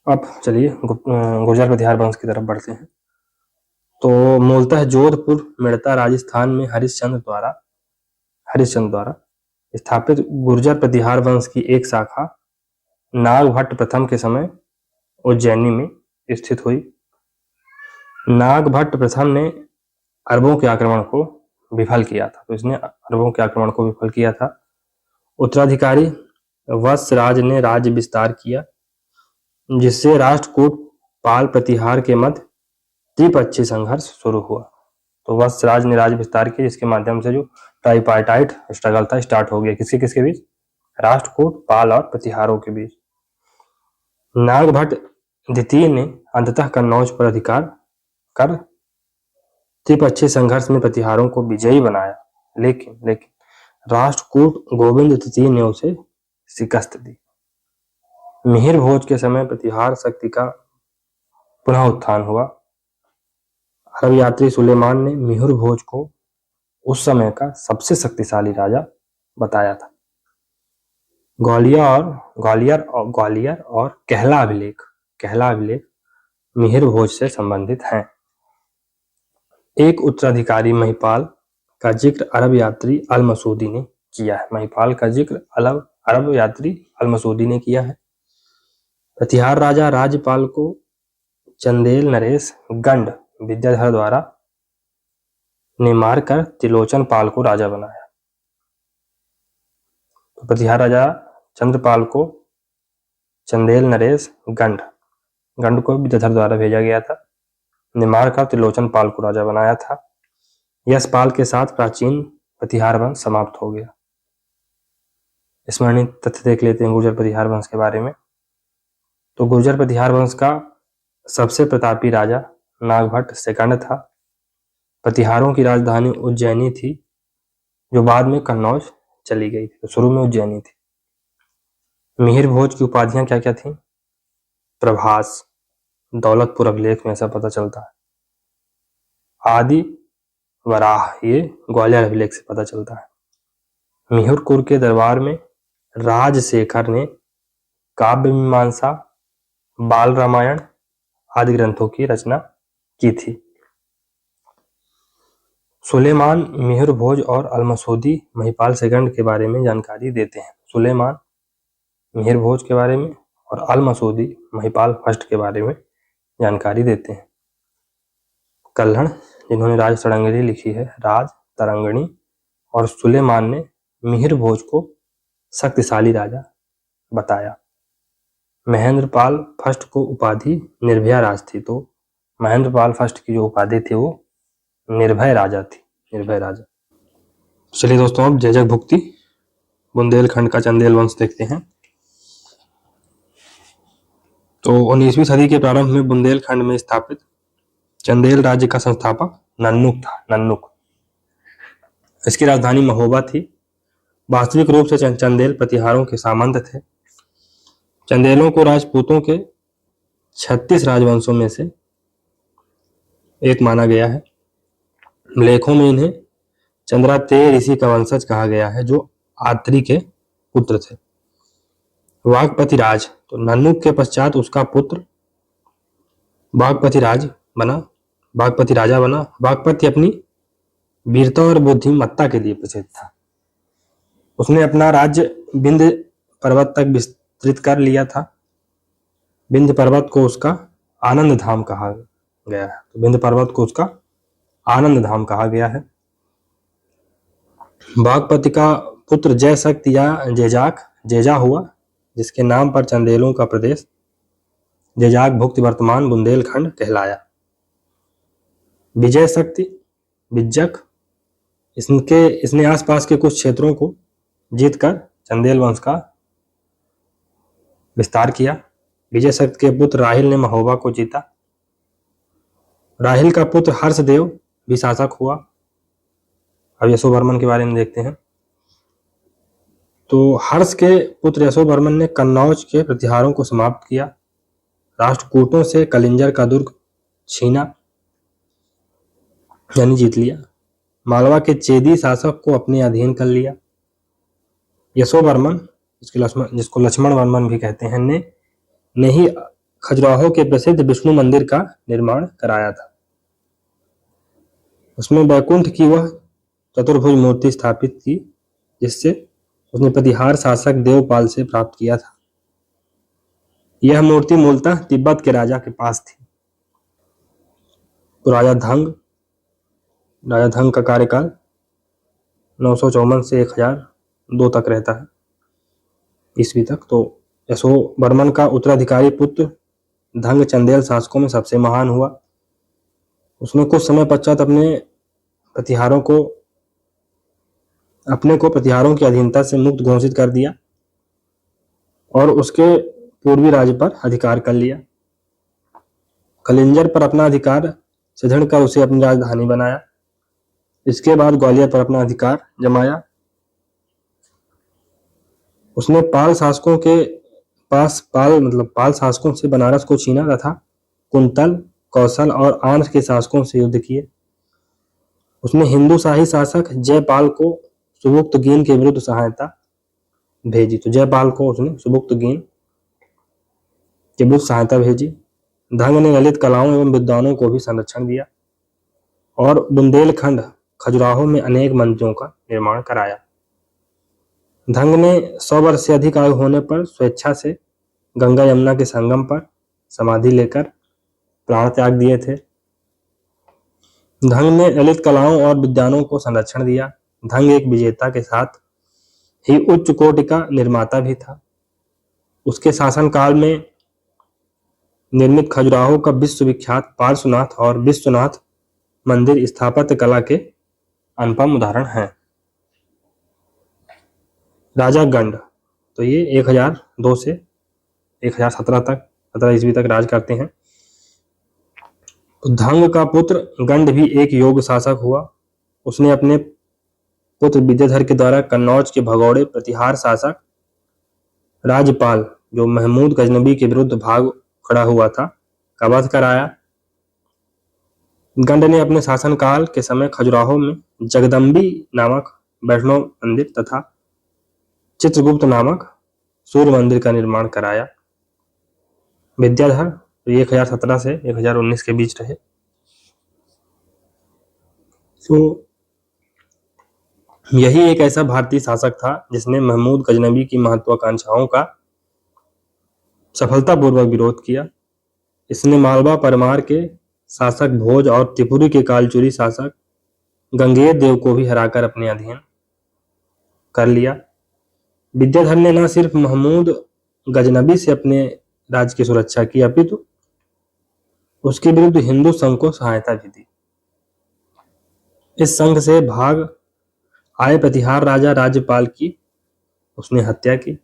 Speaker 1: अब चलिए गुर्जर प्रतिहार वंश की तरफ बढ़ते हैं। तो मूलतः जोधपुर मेड़ता राजस्थान में हरिश्चंद्र द्वारा स्थापित गुर्जर प्रतिहार वंश की एक शाखा नागभट्ट प्रथम के समय उज्जैनी में स्थित हुई। नागभट्ट प्रथम ने अरबों के आक्रमण को विफल किया था, तो इसने अरबों के आक्रमण को विफल किया था। उत्तराधिकारी वत्सराज ने राज्य विस्तार किया, जिससे राष्ट्रकूट पाल प्रतिहार के मध्य त्रिपक्षीय संघर्ष शुरू हुआ। तो वत्सराज ने राज्य विस्तार किया, जिसके माध्यम से जो ट्राइपार्टाइट स्ट्रगल था स्टार्ट हो गया। किसके किसके बीच? राष्ट्रकूट, पाल और प्रतिहारों के बीच। नागभट्ट द्वितीय ने अंततः कन्नौज पर अधिकार कर त्रिपक्षीय संघर्ष में प्रतिहारों को विजयी बनाया, लेकिन राष्ट्रकूट गोविंद तृतीय ने उसे शिकस्त दी। मिहिर भोज के समय प्रतिहार शक्ति का पुनः उत्थान हुआ। अरब यात्री सुलेमान ने मिहिर भोज को उस समय का सबसे शक्तिशाली राजा बताया था। ग्वालियर और कहला अभिलेख मिहिर भोज से संबंधित हैं। एक उत्तराधिकारी महिपाल का जिक्र अरब यात्री अल मसूदी ने किया है। महिपाल का जिक्र अरब यात्री अल मसूदी ने किया है। प्रतिहार राजा राज्यपाल को चंदेल नरेश गंड विद्याधर द्वारा ने मारकर त्रिलोचन पाल को राजा बनाया। तो प्रतिहार राजा चंद्रपाल को चंदेल नरेश गंड को विद्याधर द्वारा भेजा गया था, ने मारकर त्रिलोचन पाल को राजा बनाया था। यशपाल के साथ प्राचीन प्रतिहार वंश समाप्त हो गया। स्मरणीय तथ्य देख लेते हैं गुर्जर प्रतिहार वंश के बारे में। तो गुर्जर प्रतिहार वंश का सबसे प्रतापी राजा नागभट्ट सेकंड था। प्रतिहारों की राजधानी उज्जैनी थी, जो बाद में कन्नौज चली गई थी। तो शुरू में उज्जैनी थी। मिहिर भोज की उपाधियां क्या क्या थी? प्रभास, दौलतपुर अभिलेख में ऐसा पता चलता है। आदि वराह, ये ग्वालियर अभिलेख से पता चलता है। मिहिरपुर के दरबार में राजशेखर ने काव्य मीमांसा, बाल रामायण आदि ग्रंथों की रचना की थी। सुलेमान मिहिर भोज और अलमसूदी महिपाल सेकंड के बारे में जानकारी देते हैं। सुलेमान मिहिर भोज के बारे में और अलमसूदी महिपाल फर्स्ट के बारे में जानकारी देते हैं। कल्हण, जिन्होंने राज तरंगिणी लिखी है, राज तरंगिणी, और सुलेमान ने मिहिर भोज को शक्तिशाली राजा बताया। महेंद्रपाल फर्स्ट को उपाधि निर्भया राज थी। तो महेंद्रपाल फर्स्ट की जो उपाधि थी वो निर्भय राजा थी, निर्भय राजा। चलिए दोस्तों, अब जैजक भुक्ति बुंदेलखंड का चंदेल वंश देखते हैं। तो 19वीं सदी के प्रारंभ में बुंदेलखंड में स्थापित चंदेल राज्य का संस्थापक नन्नुक था। नन्नुक, इसकी राजधानी महोबा थी। वास्तविक रूप से चंदेल प्रतिहारों के सामंत थे। चंदेलों को राजपूतों के 36 राजवंशों में से एक माना गया है। लेखों में इन्हें चंद्रातेय ऋषि का वंशज कहा गया है, जो आत्री के पुत्र थे। वागपति राज, तो नन्नुक के पश्चात उसका पुत्र वागपति राजा बना। वागपति अपनी वीरता और बुद्धिमत्ता के लिए प्रसिद्ध था। उसने अपना राज्य विंध्य पर्वत तक विस्तृत कर लिया था। विंध्य पर्वत को उसका आनंद धाम कहा गया है। तो विंध्य पर्वत को उसका आनंद धाम कहा गया है। वागपति का पुत्र जयशक्त या जेजा हुआ, जिसके नाम पर चंदेलों का प्रदेश जेजाक भुक्ति वर्तमान बुंदेलखंड कहलाया। विजय शक्ति विज्जक, इसने आसपास के कुछ क्षेत्रों को जीतकर चंदेल वंश का विस्तार किया। विजय शक्ति के पुत्र राहिल ने महोबा को जीता। राहिल का पुत्र हर्षदेव भी शासक हुआ। अब यशोवर्मन के बारे में देखते हैं। तो हर्ष के पुत्र यशोवर्मन ने कन्नौज के प्रतिहारों को समाप्त किया। राष्ट्रकूटों से कलिंजर का दुर्ग छीना, यानी जीत लिया। मालवा के चेदी शासक को अपने अधीन कर लिया। यशोवर्मन, जिसको लक्ष्मण वर्मन भी कहते हैं, ने ही खजुराहो के प्रसिद्ध विष्णु मंदिर का निर्माण कराया था। उसमें बैकुंठ की वह चतुर्भुज मूर्ति स्थापित की जिससे उसने प्रतिहार शासक देवपाल से प्राप्त किया था। यह मूर्ति मूलतः तिब्बत के राजा के पास थी। तो राजा धंग का कार्यकाल 954 से 1002 तक रहता है ईस्वी तक। तो यशोवर्मन का उत्तराधिकारी पुत्र धंग चंदेल शासकों में सबसे महान हुआ। उसने कुछ समय पश्चात अपने को प्रतिहारों की अधीनता से मुक्त घोषित कर दिया और उसके पूर्वी राज्य पर अधिकार कर लिया। कलिंजर पर अपना अधिकार सिधड़ कर उसे अपनी राजधानी बनाया। इसके बाद ग्वालियर पर अपना अधिकार जमाया। उसने पाल शासकों से बनारस को छीना तथा कुंतल, कौशल और आंध्र के शासकों से युद्ध किए। उसने हिंदू शाही शासक जयपाल को सुबुक्तगीन के विरुद्ध सहायता भेजी। तो जयपाल को उसने सुबुक्तगीन के विरुद्ध सहायता भेजी। धंग ने ललित कलाओं एवं विद्वानों को भी संरक्षण दिया और बुंदेलखंड खजुराहो में अनेक मंदिरों का निर्माण कराया। धंग ने 100 वर्ष से अधिक आयु होने पर स्वेच्छा से गंगा यमुना के संगम पर समाधि लेकर प्राण त्याग दिए थे। धंग ने ललित कलाओं और विद्वानों को संरक्षण दिया। धंग एक विजेता के साथ ही उच्च कोटि का निर्माता भी था। उसके शासनकाल में निर्मित खजुराहो का विश्वविख्यात पार्श्वनाथ और विश्वनाथ मंदिर स्थापत्य कला के अनुपम उदाहरण हैं। राजा गंड, तो ये 1002 से 17 ईस्वी तक राज करते हैं। तो धंग का पुत्र गंड भी एक योग्य शासक हुआ। उसने अपने पुत्र विद्याधर के द्वारा कन्नौज के भगौड़े प्रतिहार शासक राजपाल जो महमूद गजनबी के विरुद्ध भाग खड़ा हुआ था का वध कराया। गंड ने अपने शासनकाल के समय खजुराहो में जगदम्बी नामक वैष्णव मंदिर तथा चित्रगुप्त नामक सूर्य मंदिर का निर्माण कराया। विद्याधर तो 1017 से 1019 के बीच रहे। तो यही एक ऐसा भारतीय शासक था जिसने महमूद गजनबी की महत्वाकांक्षाओं का सफलतापूर्वक विरोध किया। इसने मालवा परमार के शासक भोज और त्रिपुरी के कालचुरी शासक गंगेर देव को भी हराकर अपने अधीन कर लिया। विद्याधर ने न सिर्फ महमूद गजनबी से अपने राज्य की सुरक्षा की अपितु उसके विरुद्ध हिंदू संघ को सहायता भी दी। इस संघ से भाग आए प्रतिहार राजा राज्यपाल की उसने हत्या की।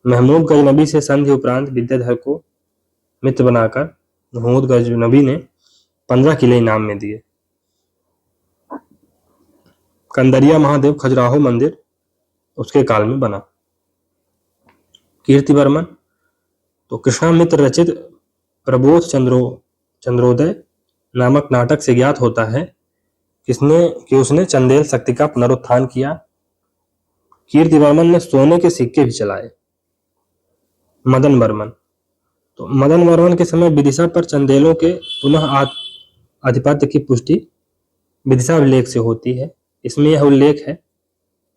Speaker 1: महमूद गजनबी से संधि उपरांत विद्याधर को मित्र बनाकर महमूद गजनबी ने 15 किले इनाम में दिए। कंदरिया महादेव खजुराहो मंदिर उसके काल में बना। कीर्तिवर्मन, तो कृष्णामित्र रचित प्रबोध चंद्रोदय नामक नाटक से ज्ञात होता है कि उसने चंदेल शक्ति का पुनरुत्थान किया। कीर्तिवर्मन ने सोने के सिक्के भी चलाए। मदन वर्मन, तो मदन वर्मन के समय विदिशा पर चंदेलों के पुनः आधिपत्य की पुष्टि विदिशा उल्लेख से होती है। इसमें यह उल्लेख है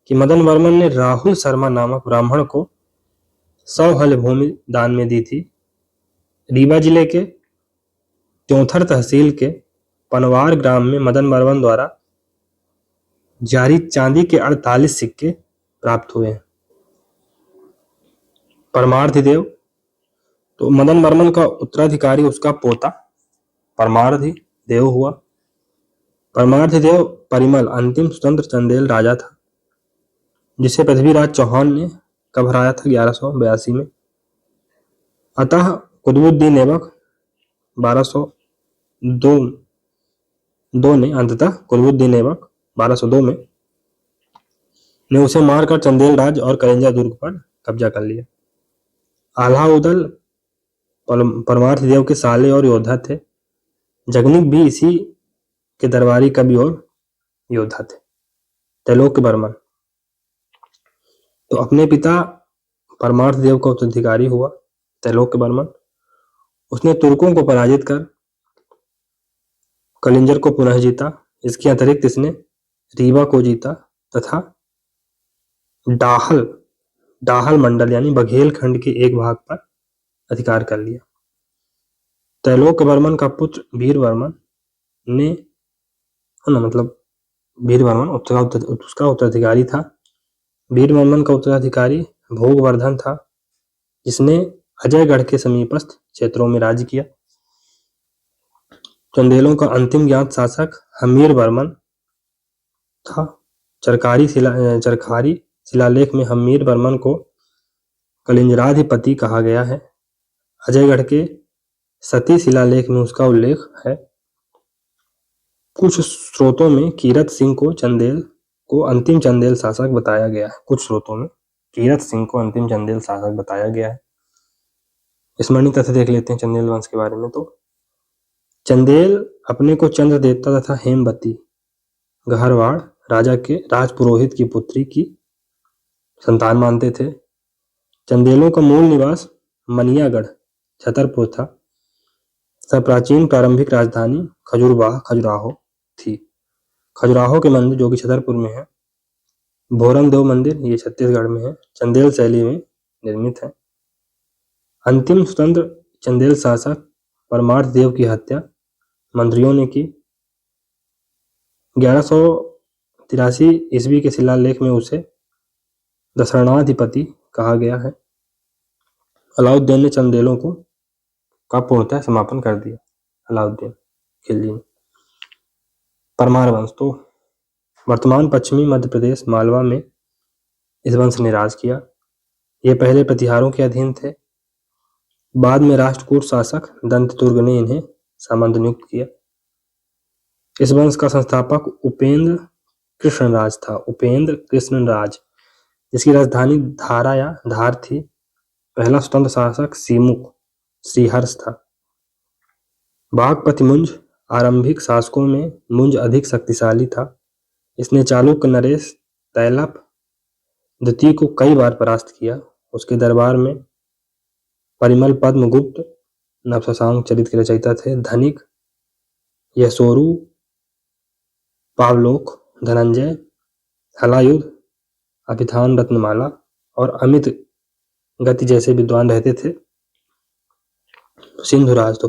Speaker 1: कि मदन वर्मन ने राहुल शर्मा नामक ब्राह्मण को 100 हल भूमि दान में दी थी। रीवा जिले के त्योंथर तहसील के पनवार ग्राम में मदन वर्मन द्वारा जारी चांदी के 48 सिक्के प्राप्त हुए हैं। परमार्थिदेव, तो मदन वर्मन का उत्तराधिकारी उसका पोता परमार्थिदेव हुआ। परमार्थिदेव परिमल अंतिम स्वतंत्र चंदेल राजा था जिसे पृथ्वीराज चौहान ने कब हराया था 1182 में। अतः कुतुबुद्दीन ऐबक 1202 ने अंततः कुतुबुद्दीन ऐबक 1202 में ने उसे मारकर चंदेल राज और कलिंजा दुर्ग पर कब्जा कर लिया। आल्हा उदल परमार्थिदेव के साले और योद्धा थे। जगनिक भी इसी के दरबारी कवि और योद्धा थे। त्रैलोक्य वर्मन, तो अपने पिता परमार्थिदेव का उत्तराधिकारी हुआ त्रैलोक्य वर्मन। उसने तुर्कों को पराजित कर कलिंजर को पुनः जीता। इसके अतिरिक्त इसने रीवा को जीता तथा डाहल मंडल यानी बघेल खंड के एक भाग पर अधिकार कर लिया। त्रैलोक्यवर्मन का पुत्र वीरवर्मन ने वीरवर्मन उसका उत्तराधिकारी था। वीरवर्मन का उत्तराधिकारी भोगवर्धन था, जिसने अजयगढ़ के समीपस्थ क्षेत्रों में राज्य किया। चंदेलों का अंतिम ज्ञात शासक हम्मीरवर्मन था। चरखारी शिलालेख में हम्मीरवर्मन को कलिंजराधिपति कहा गया है। अजयगढ़ के सती शिलालेख में उसका उल्लेख है। कुछ स्रोतों में कीरत सिंह को चंदेल को अंतिम चंदेल शासक बताया गया है। कुछ स्रोतों में कीरत सिंह को अंतिम चंदेल शासक बताया गया है। स्मरणीय तथ्य देख लेते हैं चंदेल वंश के बारे में। तो चंदेल अपने को चंद्र देवता तथा हेमवती गहरवाड़ राजा के राजपुरोहित की पुत्री की संतान मानते थे। चंदेलों का मूल निवास मनियागढ़ छतरपुर था। प्राचीन प्रारंभिक राजधानी खजुराहो थी। खजुराहो के मंदिर जो कि छतरपुर में है, भोरम देव मंदिर ये छत्तीसगढ़ में है, चंदेल शैली में निर्मित है। अंतिम स्वतंत्र चंदेल शासक परमार्थ देव की हत्या मंत्रियों ने की। 1183 ईस्वी के शिलालेख में उसे दशरणाधिपति कहा गया है। अलाउद्दीन ने चंदेलों का पूर्णतः समापन कर दिया। अलाउद्दीन खिलजी ने। परमार वंश, तो वर्तमान पश्चिमी मध्य प्रदेश मालवा में इस वंश ने राज किया। ये पहले प्रतिहारों के अधीन थे। बाद में राष्ट्रकूट शासक दंतदुर्ग ने इन्हें सामंत नियुक्त किया। इस वंश का संस्थापक उपेंद्र कृष्णराज था। उपेंद्र कृष्णराज, जिसकी राजधानी धार थी। पहला स्वतंत्र शासक सीमुख श्रीहर्ष था। बागपति मुंज आरंभिक शासकों में मुंज अधिक शक्तिशाली था। इसने चालुक्य नरेश तैलप द्वितीय को कई बार परास्त किया। उसके दरबार में परिमल पद्मगुप्त नवशशांक चरित के रचयिता थे। धनिक यशोरु पावलोक धनंजय हलायुध अभिधान रत्नमाला और अमित गति जैसे विद्वान रहते थे। सिंधुराज, तो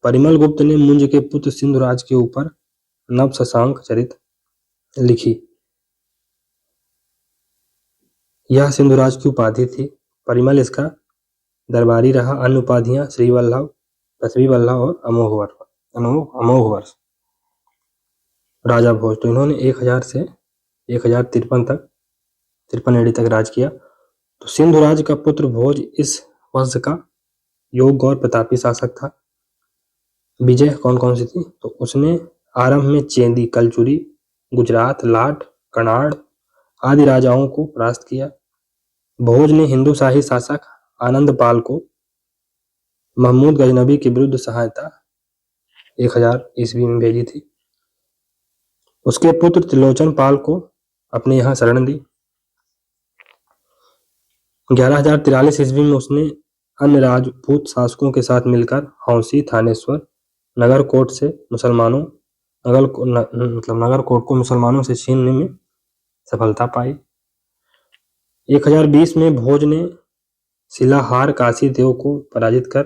Speaker 1: परिमल गुप्त ने मुंज के पुत्र सिंधुराज के ऊपर नवशशांक चरित लिखी। यह सिंधुराज की उपाधि थी। परिमल इसका दरबारी रहा। अन्य उपाधियां श्री वल्लभ, पृथ्वी वल्लभ और अमोघ वर्ष। राजा भोज, तो इन्होंने 1000 से 1053 तक 53 एडी तक राज किया। तो सिंधुराज का पुत्र भोज इस वंश का योग्य और प्रतापी शासक था। विजय कौन कौन सी थी? तो उसने आरंभ में चेंदी, कलचुरी, गुजरात, लाट, कनाड़ आदि राजाओं को परास्त किया। भोज ने हिंदू शाही शासक आनंदपाल को महमूद गजनबी के विरुद्ध सहायता 1000 ईस्वी में भेजी थी। उसके पुत्र त्रिलोचन पाल को अपने यहाँ शरण दी। 1143 ईस्वी में उसने अन्य राजपूत शासकों के साथ मिलकर हौसी, थानेश्वर, नगरकोट को मुसलमानों से छीनने में सफलता पाई। 1020 में भोज ने शिलाहार काशी देव को पराजित कर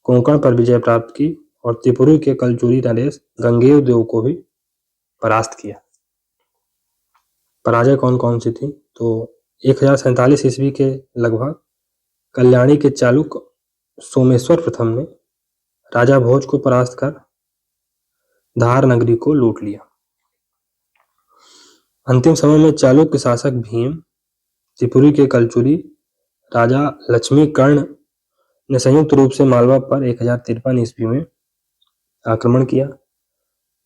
Speaker 1: कोंकण पर विजय प्राप्त की और त्रिपुरी के कलचुरी नरेश गंगेव देव को भी परास्त किया। पराजय कौन कौन सी थी? तो 1047 ईस्वी के लगभग कल्याणी के चालुक्य सोमेश्वर प्रथम ने राजा भोज को परास्त कर धार नगरी को लूट लिया। अंतिम समय में चालुक्य शासक भीम, त्रिपुरी के कलचुरी राजा लक्ष्मी कर्ण ने संयुक्त रूप से मालवा पर 1053 ईस्वी में आक्रमण किया,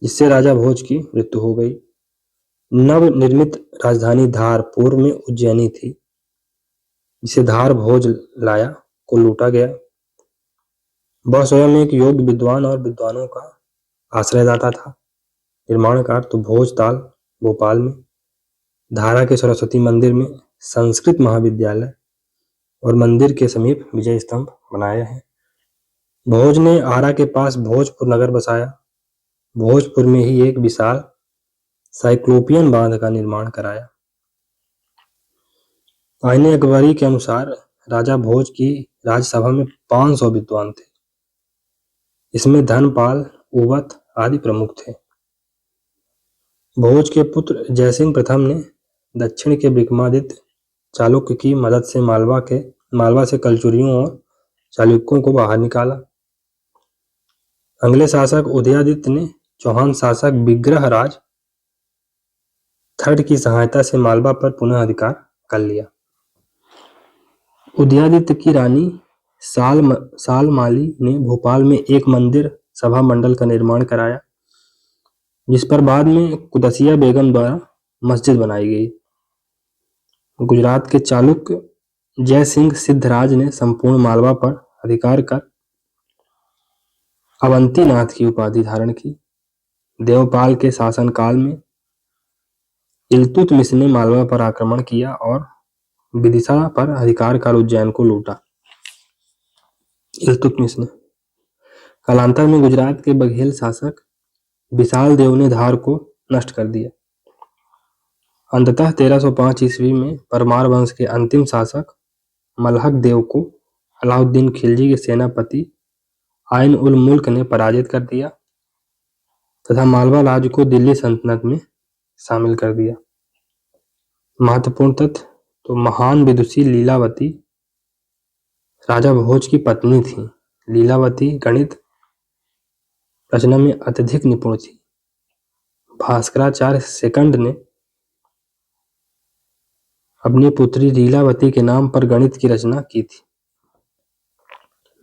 Speaker 1: जिससे राजा भोज की मृत्यु हो गई। नवनिर्मित राजधानी धार पूर्व में उज्जैनी थी, जिसे धार भोज लाया को लूटा गया। वह स्वयं एक योग्य विद्वान और विद्वानों का आश्रयदाता था। निर्माणकार तो भोज ताल भोपाल में, धारा के सरस्वती मंदिर में संस्कृत महाविद्यालय और मंदिर के समीप विजय स्तंभ बनाए हैं। भोज ने आरा के पास भोजपुर नगर बसाया। भोजपुर में ही एक विशाल साइक्लोपियन बांध का निर्माण कराया। आईने अकबरी के अनुसार राजा भोज की राजसभा में 500 विद्वान थे। इसमें धनपाल, उवत आदि प्रमुख थे। भोज के पुत्र जयसिंह प्रथम ने दक्षिण के विक्रमादित्य चालुक्य की मदद से मालवा से कलचुरियों और चालुक्यों को बाहर निकाला। अगले शासक उदयादित्य ने चौहान शासक विग्रहराज थर्ड की सहायता से मालवा पर पुनः अधिकार कर लिया। उदयादित्य की रानी सालमाली ने भोपाल में एक मंदिर सभा मंडल का निर्माण कराया, जिस पर बाद में कुदसिया बेगम द्वारा मस्जिद बनाई गई। गुजरात के चालुक्य जय सिंह सिद्धराज ने संपूर्ण मालवा पर अधिकार कर अवंतीनाथ की उपाधि धारण की। देवपाल के शासनकाल में इल्तुतमिश ने मालवा पर आक्रमण किया और विदिशा पर अधिकार कर उज्जैन को लूटा। इल्तुतमिश ने कालांतर में गुजरात के बघेल शासक विशाल देव ने धार को नष्ट कर दिया। अंततः 1305 ईस्वी में परमार वंश के अंतिम शासक मलहक देव को अलाउद्दीन खिलजी के सेनापति आइन उल मुल्क ने पराजित कर दिया तथा मालवा राज्य को दिल्ली सल्तनत में शामिल कर दिया। महत्वपूर्ण तथ्य तो महान विदुषी लीलावती राजा भोज की पत्नी थी। लीलावती गणित रचना में अत्यधिक निपुण थी। भास्कराचार्य सेकंड ने अपनी पुत्री लीलावती के नाम पर गणित की रचना की थी।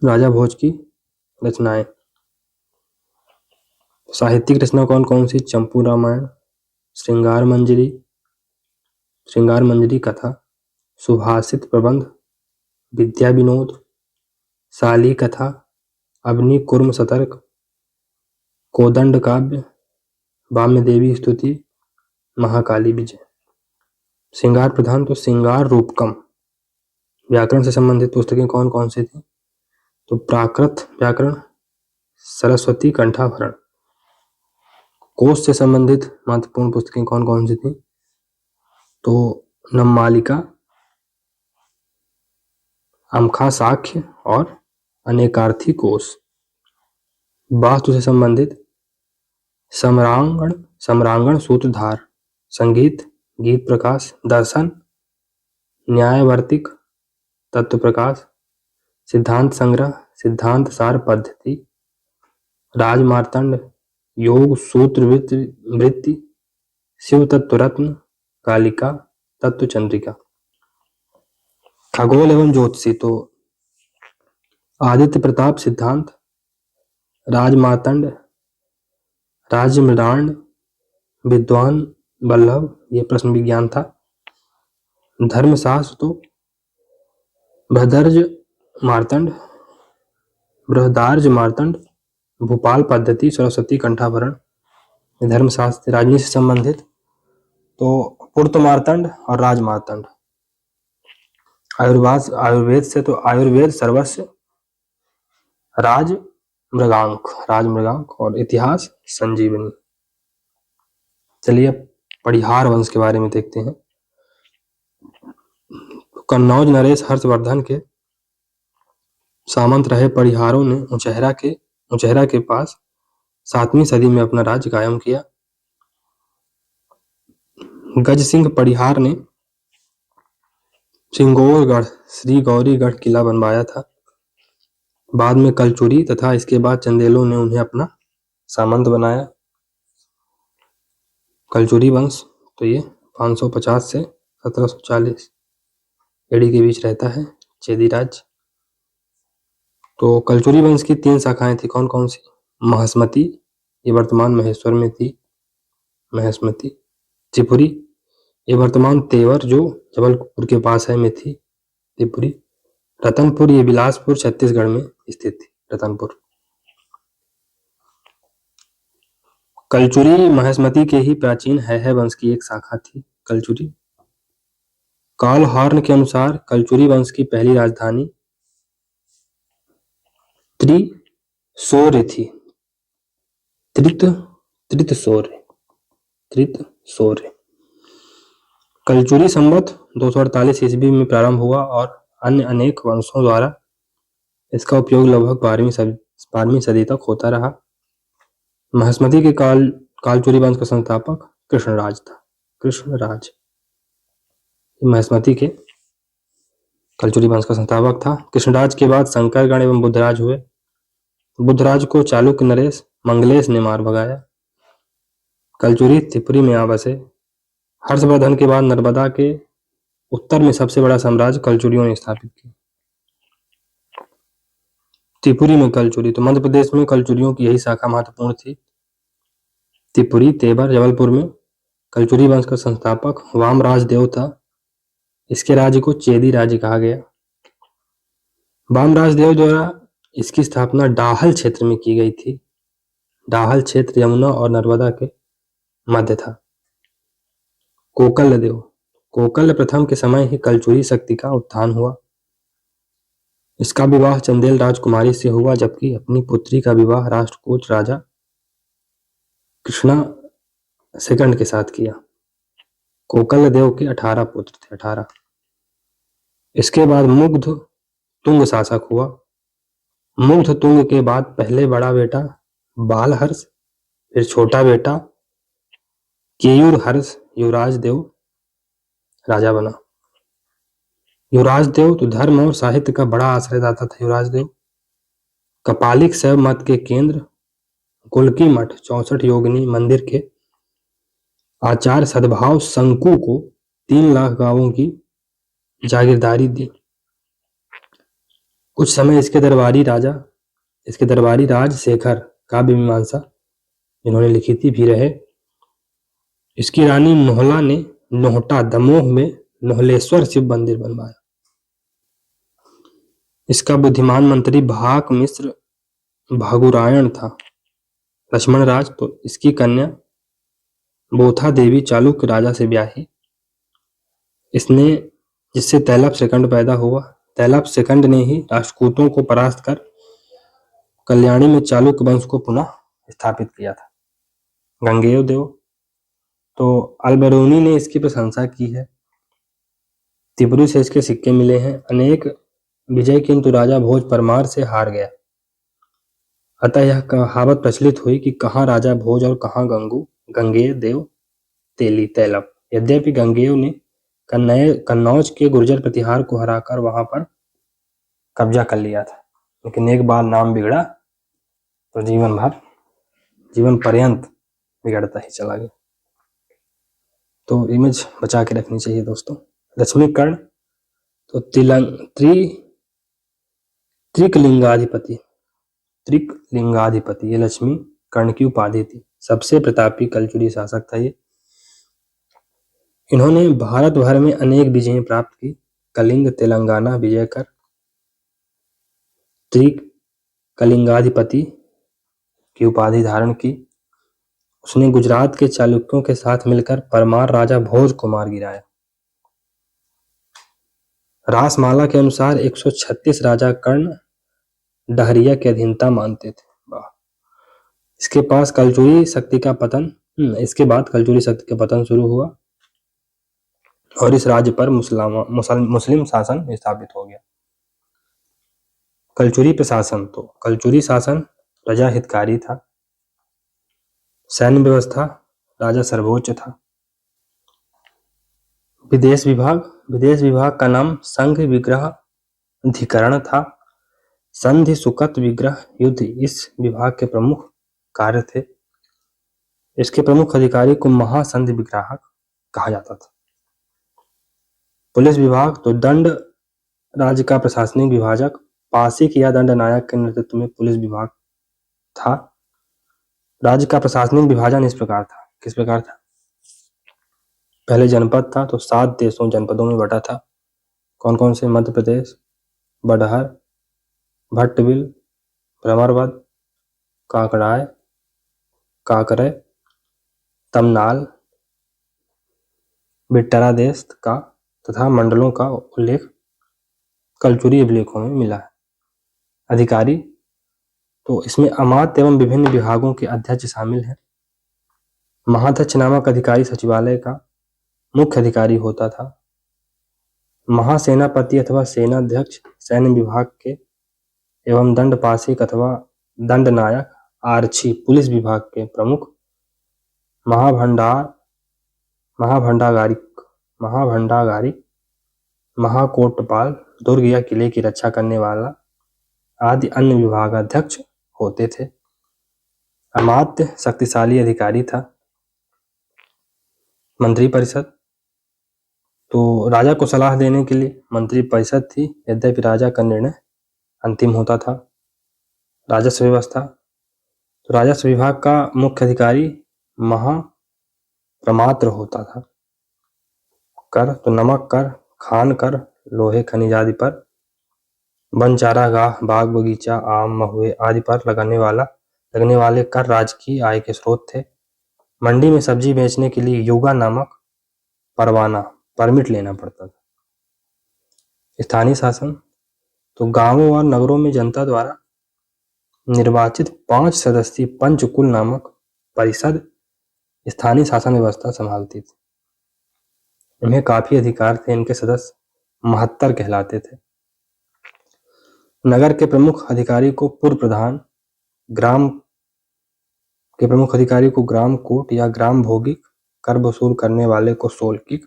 Speaker 1: राजा भोज की रचनाएं। साहित्यिक रचना कौन कौन सी? चंपू रामायण, श्रृंगार मंजरी कथा, सुभाषित प्रबंध, विद्या विनोद, शाली कथा, अग्नि कुर्म सतर्क, कोदंड काव्य, वाम्य देवी स्तुति, महाकाली विजय। श्रृंगार प्रधान तो श्रृंगार रूपकम। व्याकरण से संबंधित पुस्तकें कौन कौन सी थी? तो प्राकृत व्याकरण, सरस्वती कंठाभरण। कोश से संबंधित महत्वपूर्ण पुस्तकें कौन कौन सी थी? तो नम्मालिका, अमखा साख्य और अनेकार्थी कोश। वास्तु से संबंधित सम्रांगण सूत्रधार, संगीत गीत प्रकाश, दर्शन न्यायवर्तिक, तत्व प्रकाश, सिद्धांत संग्रह, सिद्धांत सार पद्धति, राजमार्तंड, योग सूत्र वृत्ति, शिव तत्व रत्न, कालिका, तत्व चंद्रिका। खगोल एवं ज्योतिषी तो आदित्य प्रताप सिद्धांत, राजमार्तंड, राजमृडांड, विद्वान वल्लभ, ये प्रश्न विज्ञान था। धर्मशास्त्र तो बृहदार्ज मार्तंड, भोपाल पद्धति, सरस्वती कंठाभरण, धर्मशास्त्र। राजनीति से संबंधित तो पूर्त मार्तंड और राज मार्तंड। आयुर्वेद से तो आयुर्वेद सर्वस्व, राज मृगांक और इतिहास संजीवनी। चलिए परिहार वंश के बारे में देखते हैं। कन्नौज नरेश हर्षवर्धन के सामंत रहे परिहारों ने उचेहरा के पास 7वीं सदी में अपना राज्य कायम किया। गज सिंह परिहार ने सिंगोरगढ़ श्री गौरीगढ़ किला बनवाया था। बाद में कलचुरी तथा इसके बाद चंदेलों ने उन्हें अपना सामंत बनाया। कलचुरी वंश तो ये 550 से 1740 एडी के बीच रहता है, चेदी राज्य। तो कलचुरी वंश की 3 शाखाएं थी। कौन कौन सी? महस्मती, ये वर्तमान महेश्वर में थी, महस्मती। त्रिपुरी, ये वर्तमान तेवर जो जबलपुर के पास है में थी, त्रिपुरी। रतनपुर, ये बिलासपुर छत्तीसगढ़ में स्थित थी, रतनपुर। कलचुरी महस्मती के ही प्राचीन है वंश की एक शाखा थी कलचुरी। कार्ल हॉर्न के अनुसार कलचुरी वंश की पहली राजधानी सौर्य थी। त्रित त्रित सौर्य त्रित सौर्य। कलचुरी संवत 248 ईस्वी में प्रारंभ हुआ और अन्य अनेक वंशों द्वारा इसका उपयोग लगभग 12वीं सदी तक होता रहा। महेस्मती के कालचुरी वंश का संस्थापक कृष्णराज था। कृष्णराज महेस्मती के कलचुरी वंश का संस्थापक था। कृष्णराज के बाद शंकरगण एवं बुद्धराज हुए। बुद्धराज को चालुक्य नरेश मंगलेश ने मार भगाया। कलचुरी त्रिपुरी में आ बसे। हर्षवर्धन के बाद नर्मदा के उत्तर में सबसे बड़ा साम्राज्य कलचुरियों ने स्थापित किया। त्रिपुरी में कलचुरी, तो मध्य प्रदेश में कलचुरियों की यही शाखा महत्वपूर्ण थी। त्रिपुरी, तेबर, जबलपुर में कलचुरी वंश का संस्थापक वामराज देव था। इसके राज्य को चेदी राज्य कहा गया। वामराज देव द्वारा इसकी स्थापना डाहल क्षेत्र में की गई थी। डाहल क्षेत्र यमुना और नर्मदा के मध्य था। कोकल देव, कोकल प्रथम के समय ही कलचुरी शक्ति का उत्थान हुआ। इसका विवाह चंदेल राजकुमारी से हुआ, जबकि अपनी पुत्री का विवाह राष्ट्रकूट राजा कृष्णा सेकंड के साथ किया। कोकल देव के 18 पुत्र थे। 18। इसके बाद मुग्ध तुंग शासक हुआ। मुग्ध तुंग के बाद पहले बड़ा बेटा बालहर्ष, फिर छोटा बेटा केयूर हर्ष युवराज देव राजा बना। युवराज देव तो धर्म और साहित्य का बड़ा आश्रयदाता था। युवराज देव कपालिक शैव मत के केंद्र गोलकी मठ 64 योगिनी मंदिर के आचार्य सद्भाव शंकु को 3 लाख गांवों की जागीरदारी दी। कुछ समय इसके दरबारी राज शेखर काव्य मीमांसा इन्होंने लिखी थी भी रहे। इसकी रानी नोहला ने नोहटा दमोह में नोहलेश्वर शिव मंदिर बनवाया। इसका बुद्धिमान मंत्री भाक मिश्र भागुरायण था। लक्ष्मण राज, तो इसकी कन्या बोथा देवी चालुक्य राजा से ब्याही। इसने जिससे तैलप सेकंड पैदा हुआ। तैलप सेकंड ने ही राष्ट्रकूटों को परास्त कर कल्याणी में चालुक्य वंश को पुनः स्थापित किया था। गंगेय देव, तो अलबरूनी ने इसकी प्रशंसा की है। त्रिपुरी से इसके सिक्के मिले हैं अनेक विजय, किंतु राजा भोज परमार से हार गया। अतः यह कहावत प्रचलित हुई कि कहाँ राजा भोज और कहाँ गंगेय देव तेली तैलप। यद्यपि गंगेय ने कन्नौज के गुर्जर प्रतिहार को हराकर वहां पर कब्जा कर लिया था, लेकिन एक बार नाम बिगड़ा तो जीवन पर्यंत बिगड़ता ही चला गया। तो इमेज बचा के रखनी चाहिए दोस्तों। लक्ष्मीकर्ण, तो त्रिकलिंगाधिपति ये लक्ष्मी कर्ण की उपाधि थी। सबसे प्रतापी कलचुरी शासक था ये। इन्होंने भारत भर में अनेक विजय प्राप्त की। कलिंग तेलंगाना विजय कर त्रिकलिंगाधिपति की उपाधि धारण की। उसने गुजरात के चालुक्यों के साथ मिलकर परमार राजा भोज को मार गिराया। रासमाला के अनुसार 136 राजा कर्ण डहरिया के अधीनता मानते थे। इसके बाद कलचुरी शक्ति का पतन शुरू हुआ और इस राज्य पर मुस्लिम शासन स्थापित हो गया। कलचुरी प्रशासन, तो कलचुरी शासन प्रजा हितकारी था। सैन्य व्यवस्था राजा सर्वोच्च था। विदेश विभाग का नाम संघ विग्रह अधिकरण था। संधि सुकत विग्रह युद्ध इस विभाग के प्रमुख कार्य थे। इसके प्रमुख अधिकारी को महासंधि विग्राहक कहा जाता था। पुलिस विभाग, तो दंड राज्य का प्रशासनिक विभाजक पासिक या दंड नायक के नेतृत्व में पुलिस विभाग था। राज्य का प्रशासनिक विभाजन इस प्रकार था। किस प्रकार था? पहले जनपद था, तो 7 जनपदों में बटा था। कौन कौन से? मध्य प्रदेश, बडहर, भट्टबिल, भ्रमरवद, काकड़ाय, काकरे, तमनाल, बिट्टरा देश का तथा मंडलों का उल्लेख कलचुरी अभिलेखों में मिला है। अधिकारी तो इसमें अमात्य एवं विभिन्न विभागों के अध्यक्ष शामिल हैं। महाध्यक्ष नामक अधिकारी सचिवालय का मुख्य अधिकारी होता था। महासेनापति अथवा सेनाध्यक्ष सैन्य विभाग के एवं दंडपाशिक अथवा दंडनायक आरक्षी पुलिस विभाग के प्रमुख। महाभंडागारी महाकोटपाल दुर्ग या किले की रक्षा करने वाला आदि अन्य विभागाध्यक्ष होते थे। अमात्य शक्तिशाली अधिकारी था। मंत्रिपरिषद, तो राजा को सलाह देने के लिए मंत्रिपरिषद थी, यद्यपि राजा का निर्णय अंतिम होता था। राजस्व व्यवस्था, तो राजस्व विभाग का मुख्य अधिकारी महाप्रमात्र होता था। कर, तो नमक कर, खान कर, लोहे खनिज आदि पर, वन चारागाह, बाग बगीचा, आम महुए आदि पर लगने वाले कर राज्य की आय के स्रोत थे। मंडी में सब्जी बेचने के लिए युगा नामक परमिट लेना पड़ता था। स्थानीय शासन, तो गांवों और नगरों में जनता द्वारा निर्वाचित 5 सदस्यीय पंचकुल नामक परिषद स्थानीय शासन व्यवस्था संभालती थी। इन्हें काफी अधिकार थे। इनके सदस्य महत्तर कहलाते थे। नगर के प्रमुख अधिकारी को पूर्व प्रधान, ग्राम के प्रमुख अधिकारी को ग्राम कोट या ग्राम भोगिक, कर वसूल करने वाले को सोलकिक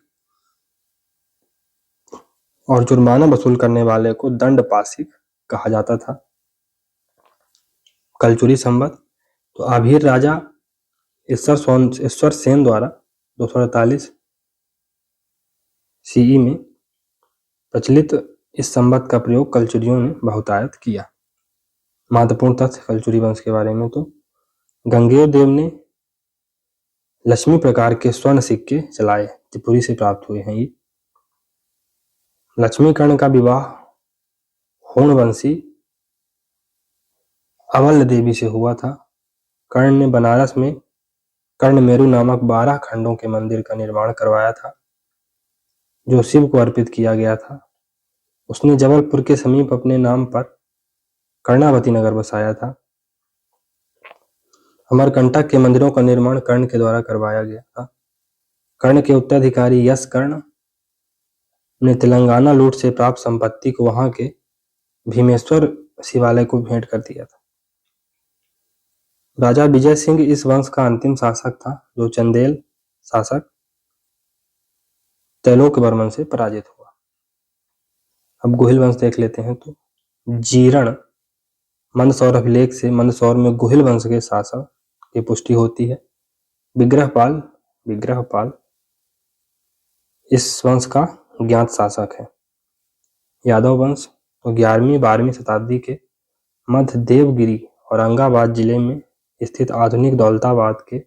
Speaker 1: और जुर्माना वसूल करने वाले को दंडपाशिक कहा जाता था। कलचुरी संवत, तो आभीर राजा ईश्वर सेन द्वारा 248 सीई में प्रचलित इस संवत का प्रयोग कलचुरियों ने बहुतायत किया। महत्वपूर्ण तथ्य कलचुरी वंश के बारे में, तो गंगेय देव ने लक्ष्मी प्रकार के स्वर्ण सिक्के चलाए, त्रिपुरी से प्राप्त हुए हैं ये। लक्ष्मीकर्ण का विवाह होणवंशी अवल्य देवी से हुआ था। कर्ण ने बनारस में कर्णमेरु नामक 12 खंडों के मंदिर का निर्माण करवाया था, जो शिव को अर्पित किया गया था। उसने जबलपुर के समीप अपने नाम पर कर्णावती नगर बसाया था। अमरकंटक के मंदिरों का निर्माण कर्ण के द्वारा करवाया गया था। कर्ण के उत्तराधिकारी यश कर्ण ने तेलंगाना लूट से प्राप्त संपत्ति को वहां के भीमेश्वर शिवालय को भेंट कर दिया था। राजा विजय सिंह इस वंश का अंतिम शासक था, जो चंदेल शासक तैलोक वर्मन से पराजित हुआ। अब गुहिल वंश देख लेते हैं। तो जीर्ण मंदसौर अभिलेख से मंदसौर में गुहिल वंश के शासक की पुष्टि होती है। विग्रहपाल इस वंश का ज्ञात शासक है। यादव वंश, तो 11वीं-12वीं शताब्दी के मध्य देवगिरी औरंगाबाद जिले में स्थित आधुनिक दौलताबाद के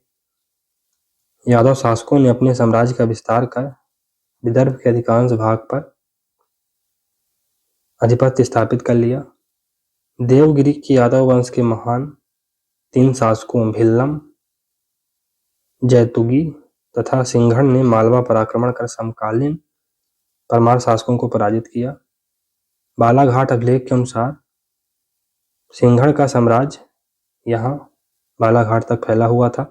Speaker 1: यादव शासकों ने अपने साम्राज्य का विस्तार कर विदर्भ के अधिकांश भाग पर आधिपत्य स्थापित कर लिया। देवगिरी के यादव वंश के महान 3 शासकों भिल्लम, जैतुगी तथा सिंघड़ ने मालवा पर आक्रमण कर समकालीन परमार शासकों को पराजित किया। बालाघाट अभिलेख के अनुसार सिंघड़ का साम्राज्य यहाँ बालाघाट तक फैला हुआ था।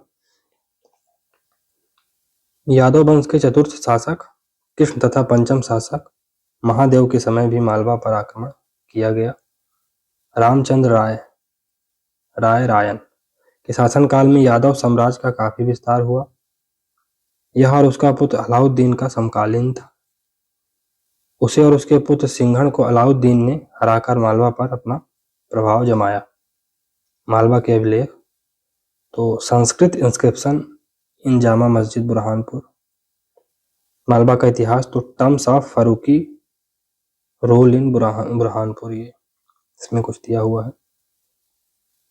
Speaker 1: यादव वंश के चतुर्थ शासक कृष्ण तथा पंचम शासक महादेव के समय भी मालवा पर आक्रमण किया गया। रामचंद्र रायन के शासनकाल में यादव साम्राज्य का काफी विस्तार हुआ। यह और उसका पुत्र अलाउद्दीन का समकालीन था। उसे और उसके पुत्र सिंघड़ को अलाउद्दीन ने हराकर मालवा पर अपना प्रभाव जमाया। मालवा के अभिलेख, तो संस्कृत इंस्क्रिप्शन इन जामा मस्जिद बुरहानपुर। मालवा का इतिहास, तो terms of Faruqi rule in Burhanpur, ये इसमें कुछ दिया हुआ है।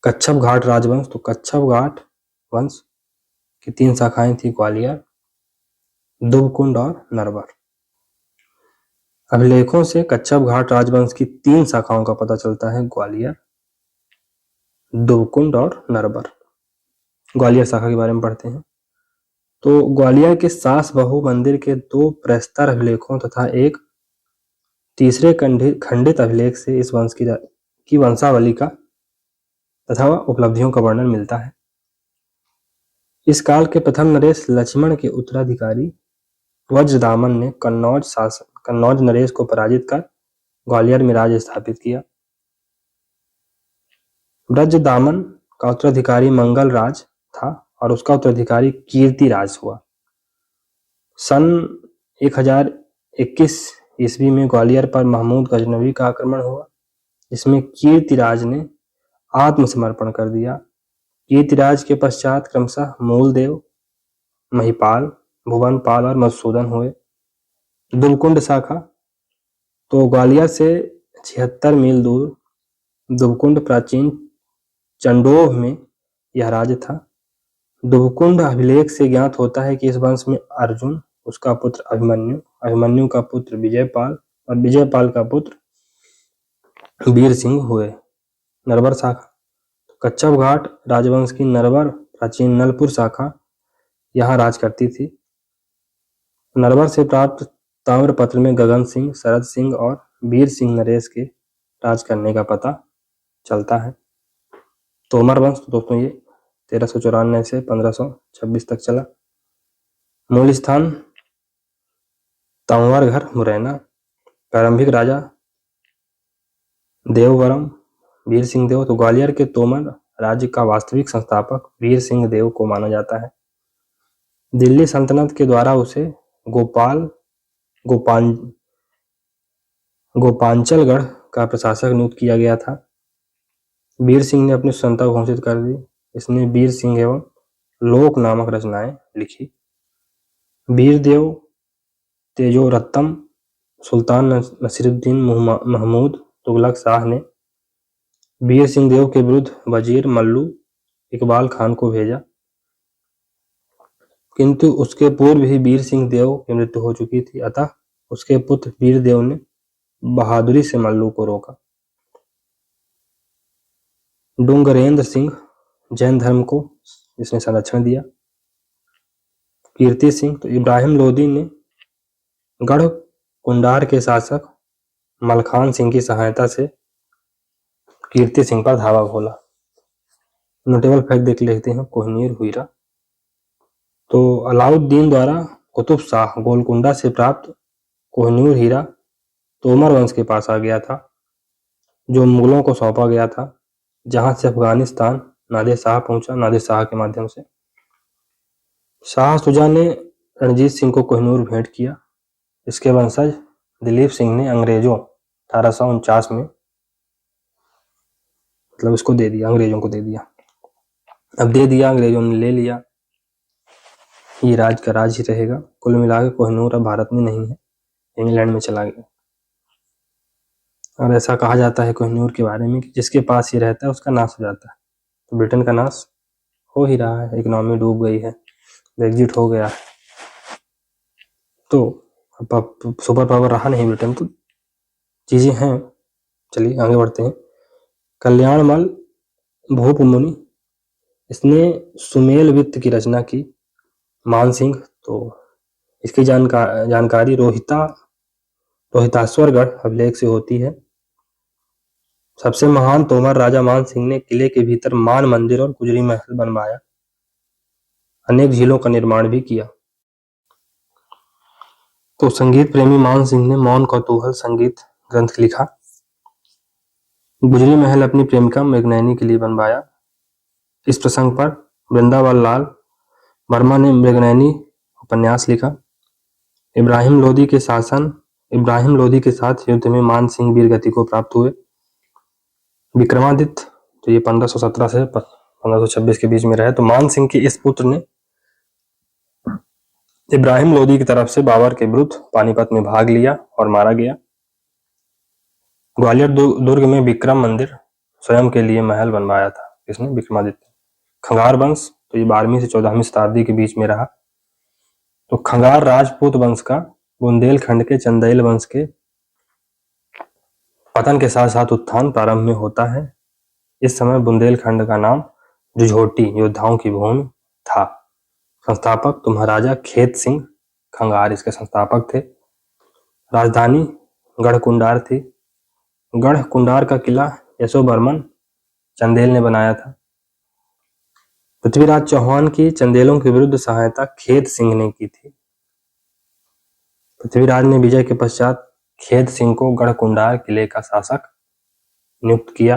Speaker 1: कच्छप घाट राजवंश, तो कच्छप घाट वंश की 3 शाखाएं थी, ग्वालियर, दुबकुंड और नरवर। अभिलेखों से कच्छप घाट राजवंश की 3 शाखाओं का पता चलता है, ग्वालियर, दुबकुंड और नरवर। ग्वालियर शाखा के बारे में पढ़ते हैं। तो ग्वालियर के सास बहू मंदिर के 2 प्रस्तर अभिलेखों तथा एक तीसरे खंडित अभिलेख से इस वंश की वंशावली का तथा उपलब्धियों का वर्णन मिलता है। इस काल के प्रथम नरेश लक्ष्मण के उत्तराधिकारी वज्रदामन ने कन्नौज नरेश को पराजित कर ग्वालियर में राज स्थापित किया। वज्रदामन का उत्तराधिकारी मंगल राज था और उसका उत्तराधिकारी कीर्तिराज हुआ। सन 1021 ईस्वी में ग्वालियर पर महमूद गजनवी का आक्रमण हुआ, जिसमें कीर्तिराज ने आत्मसमर्पण कर दिया। कीर्तिराज के पश्चात क्रमशः मूलदेव, महिपाल, भुवनपाल और मधुसूदन हुए। दुबकुंड शाखा, तो ग्वालियर से 76 मील दूर दुबकुंड प्राचीन चंडोह में यह राज्य था। दुबकुंड अभिलेख से ज्ञात होता है कि इस वंश में अर्जुन, उसका पुत्र अभिमन्यु, अभिमन्यु का पुत्र विजयपाल और विजयपाल का पुत्र वीर सिंह हुए। नरवर शाखा, कच्छप घाट राजवंश की नरवर प्राचीन नलपुर शाखा यहाँ राज करती थी। नरवर से प्राप्त ताम्रपत्र में गगन सिंह, शरद सिंह और वीर सिंह नरेश के राज करने का पता चलता है। तोमर वंश, तो दोस्तों ये 1394 से 1526 तक चला। मूल स्थान तंवरघर, मुरैना। प्रारंभिक राजा देववरम वीर सिंह देव, तो ग्वालियर के तोमर राज्य का वास्तविक संस्थापक वीर सिंह देव को माना जाता है। दिल्ली सल्तनत के द्वारा उसे गोपांचलगढ़ का प्रशासक नियुक्त किया गया था। वीर सिंह ने अपनी स्वतंत्रता घोषित कर दी। इसने वीर सिंह एवं लोक नामक रचनाएं लिखी। वीरदेव तेजोरत्तम सुल्तान नसीरुद्दीन महमूद तुगलक शाह ने वीर सिंह देव के विरुद्ध वजीर मल्लू इकबाल खान को भेजा, किंतु उसके पूर्व ही वीर सिंह देव की मृत्यु हो चुकी थी। अतः उसके पुत्र वीरदेव ने बहादुरी से मल्लू को रोका। डूंगरेंद्र सिंह जैन धर्म को इसने संरक्षण दिया। कीर्ति सिंह, तो इब्राहिम लोदी ने गढ़ कुंडार के शासक मलखान सिंह की सहायता से कीर्ति सिंह पर धावा खोला। नोटेबल फैक्ट देख लेते हैं। कोहिनूर हीरा, तो अलाउद्दीन द्वारा कुतुब शाह गोलकुंडा से प्राप्त कोहिनूर हीरा तोमर वंश के पास आ गया था, जो मुगलों को सौंपा गया था, जहां से अफगानिस्तान नादिर शाह पहुंचा, नादिर शाह के माध्यम से। शाह शुजा ने रणजीत सिंह को कोहिनूर भेंट किया। इसके वंशज दिलीप सिंह ने अंग्रेजों 1849 में मतलब इसको दे दिया, अंग्रेजों को दे दिया। अब दे दिया, अंग्रेजों ने ले लिया, ये राज का राज ही रहेगा। कुल मिलाकर कोहिनूर अब भारत में नहीं है, इंग्लैंड में चला गया। और ऐसा कहा जाता है कोहिनूर के बारे में कि जिसके पास ये रहता है उसका नाश हो जाता है। तो ब्रिटेन का नाश हो ही रहा है, इकोनॉमी डूब गई है, ब्रेग्जिट हो गया है, तो अब सुपर पावर रहा नहीं ब्रिटेन, तो चीजें हैं। चलिए आगे बढ़ते हैं। कल्याणमल भूप मुनि, इसने सुमेल वित्त की रचना की। मान सिंह, तो इसकी जानकारी रोहिताश्वरगढ़ अभिलेख से होती है। सबसे महान तोमर राजा मान सिंह ने किले के भीतर मान मंदिर और गुजरी महल बनवाया, अनेक झीलों का निर्माण भी किया। तो संगीत प्रेमी मान सिंह ने मौन कौतूहल संगीत ग्रंथ लिखा। गुजरी महल अपनी प्रेमिका मृगनयनी के लिए बनवाया। इस प्रसंग पर वृंदावन लाल वर्मा ने मृगनयनी उपन्यास लिखा। इब्राहिम लोदी के साथ युद्ध में मान सिंह वीर गति को प्राप्त हुए। विक्रमादित्य, तो ये 1517 से 1526 के बीच में रहे। तो मान सिंह के इस पुत्र ने इब्राहिम लोदी की तरफ से बाबर के विरुद्ध पानीपत में भाग लिया और मारा गया। ग्वालियर दुर्ग में विक्रम मंदिर स्वयं के लिए महल बनवाया था, इसने विक्रमादित्य। खंगार वंश, तो ये 12वीं से 14वीं शताब्दी के बीच में रहा। तो खंगार राजपूत वंश का बुंदेलखंड के चंदेल वंश के पतन के साथ साथ उत्थान प्रारंभ में होता है। इस समय बुंदेलखंड का नाम जुझोटी, योद्धाओं की भूमि था। संस्थापक तो महाराजा खेत सिंह खंगार इसके संस्थापक थे। राजधानी गढ़कुंडार थी। गढ़कुंडार का किला यशोवर्मन चंदेल ने बनाया था। पृथ्वीराज चौहान की चंदेलों के विरुद्ध सहायता खेत सिंह ने की थी। पृथ्वीराज ने विजय के पश्चात खेत सिंह को गढ़कुंडार किले का शासक नियुक्त किया।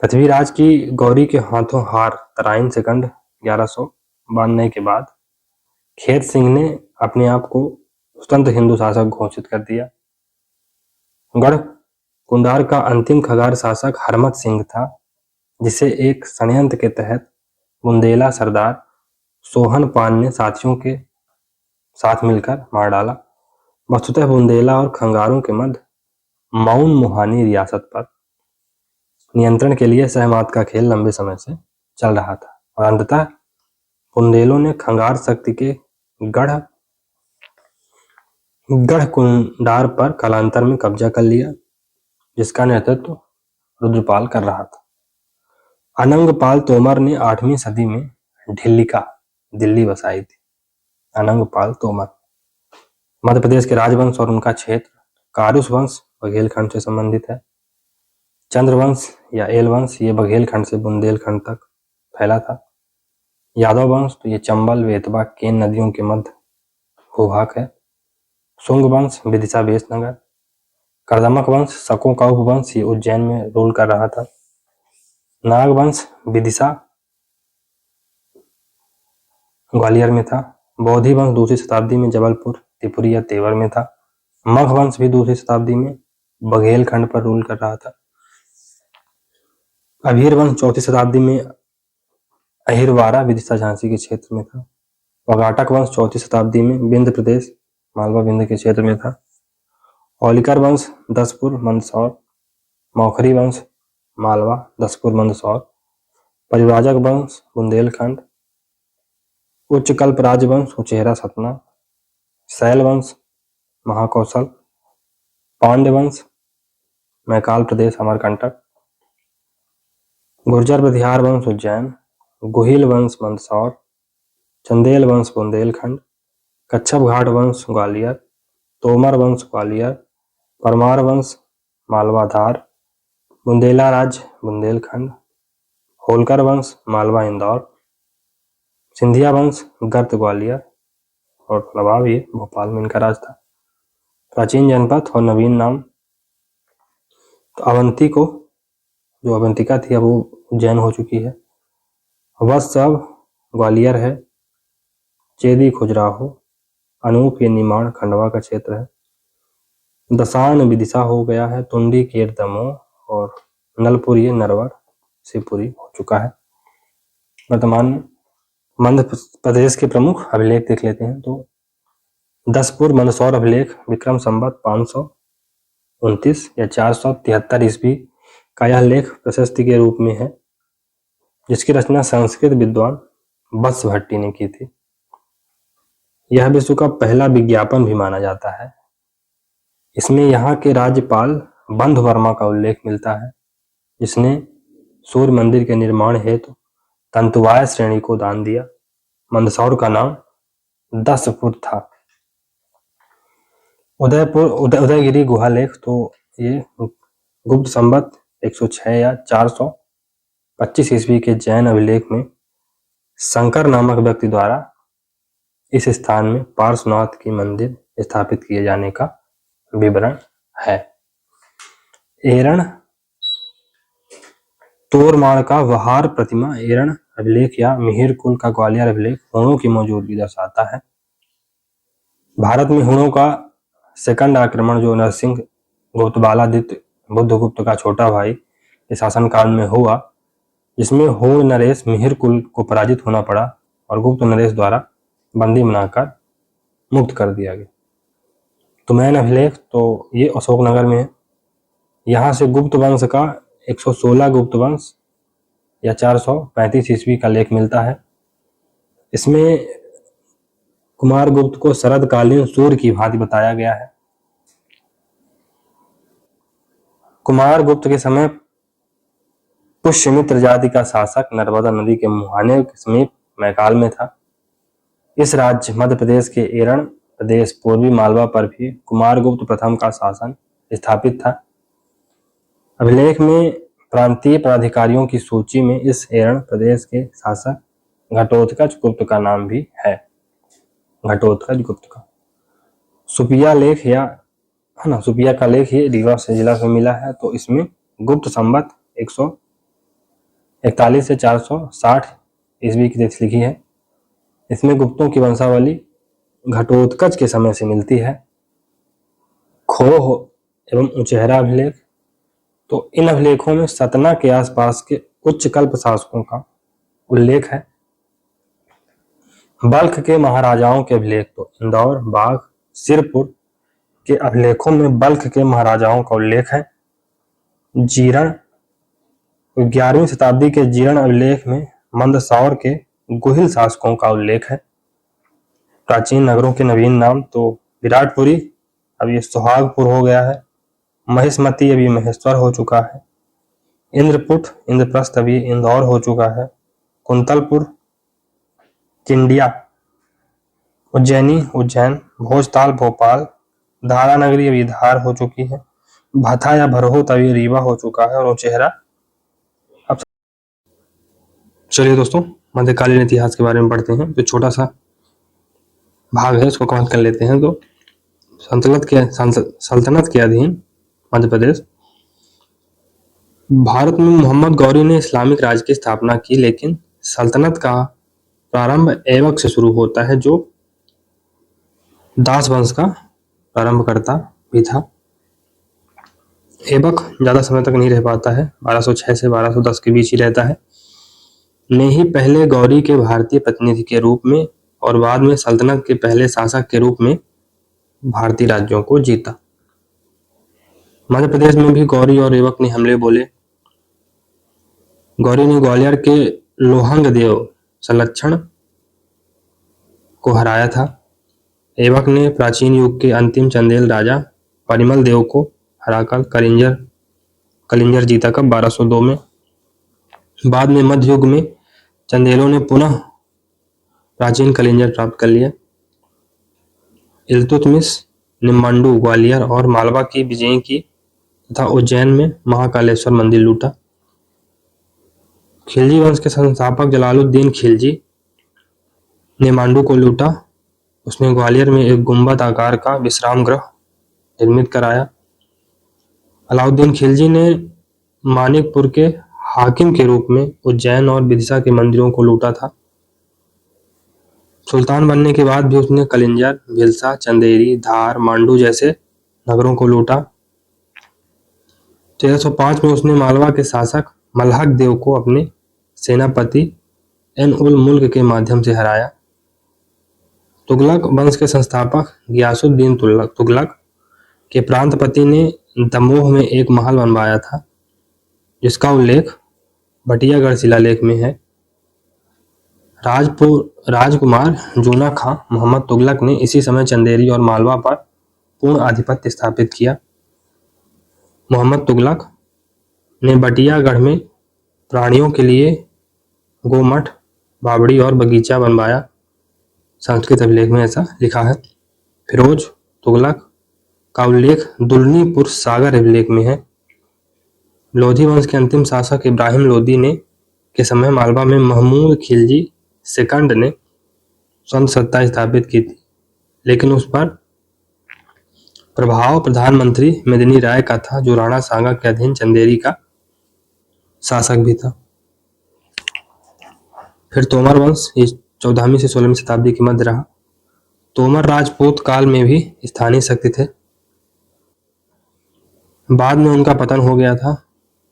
Speaker 1: पृथ्वीराज की गौरी के हाथों हार तराइन सेकंड 1100 बांधने के बाद खेत सिंह ने अपने आप को स्वतंत्र हिंदू शासक घोषित कर दिया। गढ़ कुंडार का अंतिम खगार शासक हरमत सिंह था, जिसे एक षड्यंत्र के तहत बुंदेला सरदार सोहन पान ने साथियों के साथ मिलकर मार डाला। वस्तुतः बुंदेला और खंगारों के मध्य माउन मुहानी रियासत पर नियंत्रण के लिए सहमात का खेल लंबे समय से चल रहा था और अंततः बुंदेलों ने खंगार शक्ति के गढ़कुंडार पर कालांतर में कब्जा कर लिया, जिसका नेतृत्व रुद्रपाल कर रहा था। अनंगपाल तोमर ने 8वीं सदी में ढिल्लिका दिल्ली बसाई थी। अनंगपाल तोमर मध्य प्रदेश के राजवंश और उनका क्षेत्र कारूस वंश बघेलखंड से संबंधित है। चंद्रवंश या एल वंश ये बघेलखंड से बुंदेलखंड तक फैला था। यादव वंश तो ये चंबल बेतवा केन नदियों के मध्य भूभाग है। शुंग वंश विदिशा बेसनगर। कर्दमक वंश शकों का उपवंश ये उज्जैन में रूल कर रहा था। नाग वंश विदिशा ग्वालियर में था। बौद्धि वंश 2वीं शताब्दी में जबलपुर त्रिपुरी या तेवर में था। मघ वंश भी 2वीं शताब्दी में बघेलखंड पर रूल कर रहा था। अभीर वंश 4वीं शताब्दी में अहिरवारा विदिशा झांसी के क्षेत्र में था। वगाटक वंश 4वीं शताब्दी में विंध्य प्रदेश मालवा विंध्य के क्षेत्र में था। होलिकर वंश दसपुर मंदसौर। मौखरी वंश मालवा दसपुर मंदसौर। परिव्राजक वंश बुंदेलखंड। उच्चकल्प राजवंश उचेहरा सतना। शैल वंश महाकौशल। पांड्य वंश मैकाल प्रदेश अमरकंटक। गुर्जर बिहार वंश उज्जैन। गुहिल वंश मंदसौर। चंदेल वंश बुंदेलखंड। कच्छप घाट वंश ग्वालियर। तोमर वंश ग्वालियर। परमार वंश मालवा धार। बुंदेला राज्य बुंदेलखंड। होलकर वंश मालवा इंदौर। सिंधिया वंश गर्त ग्वालियर और नवाब ये भोपाल में इनका राज था। प्राचीन जनपद और नवीन नाम तो अवंती को जो अवंतिका थी अब वो उज्जैन हो चुकी है। वत्स अब ग्वालियर है। चेदी खुजराहो। अनूप ये निमाड़ खंडवा का क्षेत्र है। दसान विदिशा हो गया है। तुंडी केर दमोह और नलपुर ये नरवर शिवपुरी हो चुका है। वर्तमान में मध्य प्रदेश के प्रमुख अभिलेख देख लेते हैं तो दसपुर मंदसौर अभिलेख विक्रम संवत 529 या 473 ईस्वी का यह लेख प्रशस्ति के रूप में है, जिसकी रचना संस्कृत विद्वान वत्स भट्टी ने की थी। यह विश्व का पहला विज्ञापन भी माना जाता है। इसमें यहाँ के राज्यपाल बंध वर्मा का उल्लेख मिलता है, जिसने सूर्य मंदिर के निर्माण हेतु तंतुवाय श्रेणी को दान दिया। मंदसौर का नाम दसपुर था। उदयगिरी गुहा लेख तो ये गुप्त संवत 106 या 425 ईस्वी के जैन अभिलेख में शंकर नामक व्यक्ति द्वारा इस स्थान में पार्श्वनाथ की मंदिर स्थापित किए जाने का विवरण है। एरण तोरमाड़ का वहार प्रतिमा एरण अभिलेख या मिहिर कुल का ग्वालियर अभिलेख हुणों की मौजूदगी दर्शाता है। भारत में हुणों का सेकंड आक्रमण जो नरसिंह गुप्त बालादित्य बुद्धगुप्त का छोटा भाई के शासनकाल में हुआ, जिसमें हुण नरेश मिहिर कुल को पराजित होना पड़ा और गुप्त नरेश द्वारा बंदी बनाकर मुक्त कर दिया गया। तुमैन अभिलेख तो ये अशोकनगर में है। यहाँ से गुप्त वंश का 116 गुप्त वंश या 435 ईस्वी का लेख मिलता है। इसमें कुमार गुप्त को शरदकालीन सूर्य की भांति बताया गया है। कुमार गुप्त के समय पुष्यमित्र जाति का शासक नर्मदा नदी के मुहाने के समीप मैकाल में था। इस राज्य मध्य प्रदेश के एरण प्रदेश पूर्वी मालवा पर भी कुमार गुप्त प्रथम का शासन स्थापित था। अभिलेख में प्रांतीय पदाधिकारियों की सूची में इस एरण प्रदेश के शासक घटोत्कच गुप्त का नाम भी है। घटोत्कच गुप्त का सुपिया लेख सुपिया का लेख ये रीवा से जिला से मिला है। तो इसमें गुप्त संवत 141 से 460 ईस्वी की तिथि लिखी है। इसमें गुप्तों की वंशावली घटोत्कच के समय से मिलती है। खोह एवं उचेहरा अभिलेख, तो इन अभिलेखों में सतना के आसपास के उच्च कल्प शासकों का उल्लेख है। बल्ख के महाराजाओं के अभिलेख, तो इंदौर, बाघ, सिरपुर के अभिलेखों में बल्ख के महाराजाओं का उल्लेख है। जीरण 11वीं शताब्दी के जीर्ण अभिलेख में मंदसौर के गुहिल शासकों का उल्लेख है। प्राचीन नगरों के नवीन नाम, तो विराटपुरी अब ये सुहागपुर हो गया है। महिष्मती अभी महेश्वर हो चुका है। इंद्रपुट इंद्रप्रस्थ अभी इंदौर हो चुका है। कुंतलपुर किंडिया उज्जैनी उज्जैन। भोजताल भोपाल। धारा नगरी अभी धार हो चुकी है। भथा या भरहोत अभी रीवा हो चुका है। और चेहरा अब चलिए दोस्तों मध्यकालीन इतिहास के बारे में पढ़ते हैं। तो छोटा सा भाग है, इसको कवर कर लेते हैं। तो सल्तनत के अधीन मध्य प्रदेश। भारत में मोहम्मद गौरी ने इस्लामिक राज्य की स्थापना की, लेकिन सल्तनत का प्रारंभ ऐबक से शुरू होता है, जो दास वंश का प्रारंभकर्ता भी था। ऐबक ज्यादा समय तक नहीं रह पाता है, 1206 से 1210 के बीच ही रहता है। ने ही पहले गौरी के भारतीय प्रतिनिधि के रूप में और बाद में सल्तनत के पहले शासक के रूप में भारतीय राज्यों को जीता। मध्य प्रदेश में भी गौरी और ऐबक ने हमले बोले। गौरी ने ग्वालियर के लोहंग देव संलक्षण को हराया था। ऐबक ने प्राचीन युग के अंतिम चंदेल राजा परिमल देव को हराकर कलिंजर जीता कब 1202 में। बाद में मध्य युग में चंदेलों ने पुनः प्राचीन कलिंजर प्राप्त कर लिया। इल्तुतमिश ने मंडू, ग्वालियर और मालवा की विजय की तथा उज्जैन में महाकालेश्वर मंदिर लूटा। खिलजी वंश के संस्थापक जलालुद्दीन खिलजी ने मांडू को लूटा। उसने ग्वालियर में एक गुंबद आकार का विश्राम गृह निर्मित कराया। अलाउद्दीन खिलजी ने मानिकपुर के हाकिम के रूप में उज्जैन और विदिशा के मंदिरों को लूटा था। सुल्तान बनने के बाद भी उसने कलिंजर, भिलसा, चंदेरी, धार, मांडू जैसे नगरों को लूटा। 1305 में उसने मालवा के शासक मल्हक देव को अपने सेनापति एन-उल मुल्क के माध्यम से हराया। तुगलक वंश के संस्थापक गियासुद्दीन तुगलक के प्रांतपति ने दमोह में एक महल बनवाया था, जिसका उल्लेख भटियागढ़ शिलालेख में है। राजकुमार जूना खां मोहम्मद तुगलक ने इसी समय चंदेरी और मालवा पर पूर्ण आधिपत्य स्थापित किया। मोहम्मद तुगलक ने भटियागढ़ में प्राणियों के लिए गोमठ, बावड़ी और बगीचा बनवाया। संस्कृत अभिलेख में ऐसा लिखा है। फिरोज तुगलक का उल्लेख दुलनीपुर सागर अभिलेख में है। लोधी वंश के अंतिम शासक इब्राहिम लोदी ने के समय मालवा में महमूद खिलजी सेकंड ने स्वतंत्र सत्ता स्थापित की थी, लेकिन उस पर प्रभाव प्रधानमंत्री मेदिनी राय का था, जो राणा सांगा के अधीन चंदेरी का शासक भी था। फिर तोमर वंश 14वीं से 16वीं शताब्दी के मध्य रहा। तोमर राजपूत काल में भी स्थानीय शक्ति थे, बाद में उनका पतन हो गया था।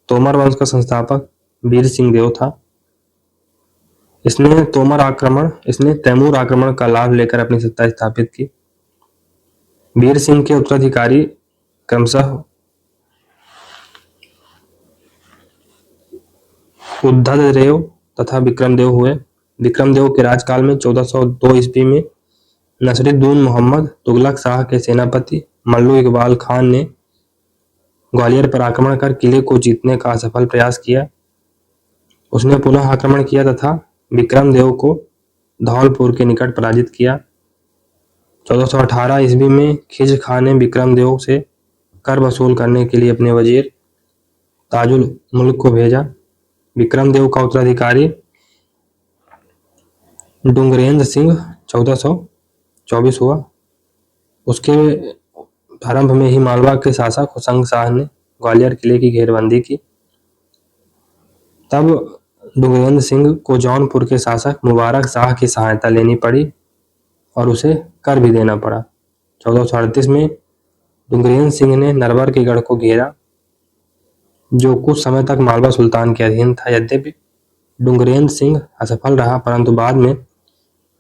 Speaker 1: तोमर वंश का संस्थापक वीर सिंह देव था। इसने तैमूर आक्रमण का लाभ लेकर अपनी सत्ता स्थापित की। वीर सिंह के उत्तराधिकारी क्रमशः उद्धवदेव तथा विक्रमदेव हुए। विक्रमदेव के राजकाल में 1402 ईस्वी में नसरुद्दीन मोहम्मद तुगलक शाह के सेनापति मल्लू इकबाल खान ने ग्वालियर पर आक्रमण कर किले को जीतने का असफल प्रयास किया। उसने पुनः आक्रमण किया तथा विक्रमदेव को धौलपुर के निकट पराजित किया। 1418 ईस्वी में खिज खां ने विक्रमदेव से कर वसूल करने के लिए अपने वजीर ताजुल मुल्क को भेजा। विक्रम देव का उत्तराधिकारी डुंगरेंद्र सिंह 1424 हुआ। उसके प्रारंभ में ही मालवा के शासक हुसंग शाह ने ग्वालियर किले की घेरबंदी की। तब डुंगरेंद्र सिंह को जौनपुर के शासक मुबारक शाह की सहायता लेनी पड़ी और उसे कर भी देना पड़ा। 1438 में डुंगरेंद्र सिंह ने नरवर के गढ़ को घेरा, जो कुछ समय तक मालवा सुल्तान के अधीन था। यद्यपि डुंगरेंद्र सिंह असफल रहा, परंतु बाद में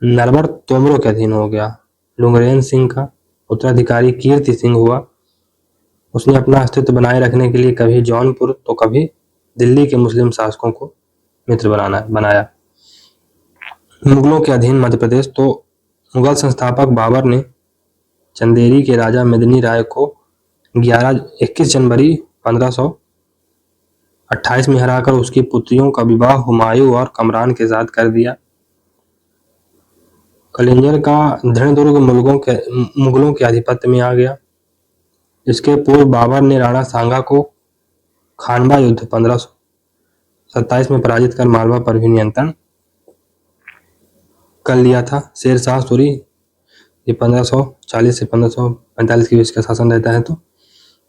Speaker 1: नरवर तोमरों के अधीन हो गया। डुंगरेंद्र सिंह का उत्तराधिकारी कीर्ति सिंह हुआ। उसने अपना अस्तित्व बनाए रखने के लिए कभी जौनपुर तो कभी दिल्ली के मुस्लिम शासकों को मित्र बनाया। मुगलों के अधीन मध्य प्रदेश तो मुगल संस्थापक बाबर ने चंदेरी के राजा मेदिनी राय को 21 जनवरी 1528 में हराकर उसकी पुत्रियों का विवाह हुमायूं और कमरान के साथ कर दिया। कलिंजर का दृढ़ दुर्ग मुगलों के आधिपत्य में आ गया। इसके पूर्व बाबर ने राणा सांगा को खानवा युद्ध 1527 में पराजित कर मालवा पर भी नियंत्रण कर लिया था। शेर शाह सूरी, ये 1540 से 1545 के बीच का शासन रहता है, तो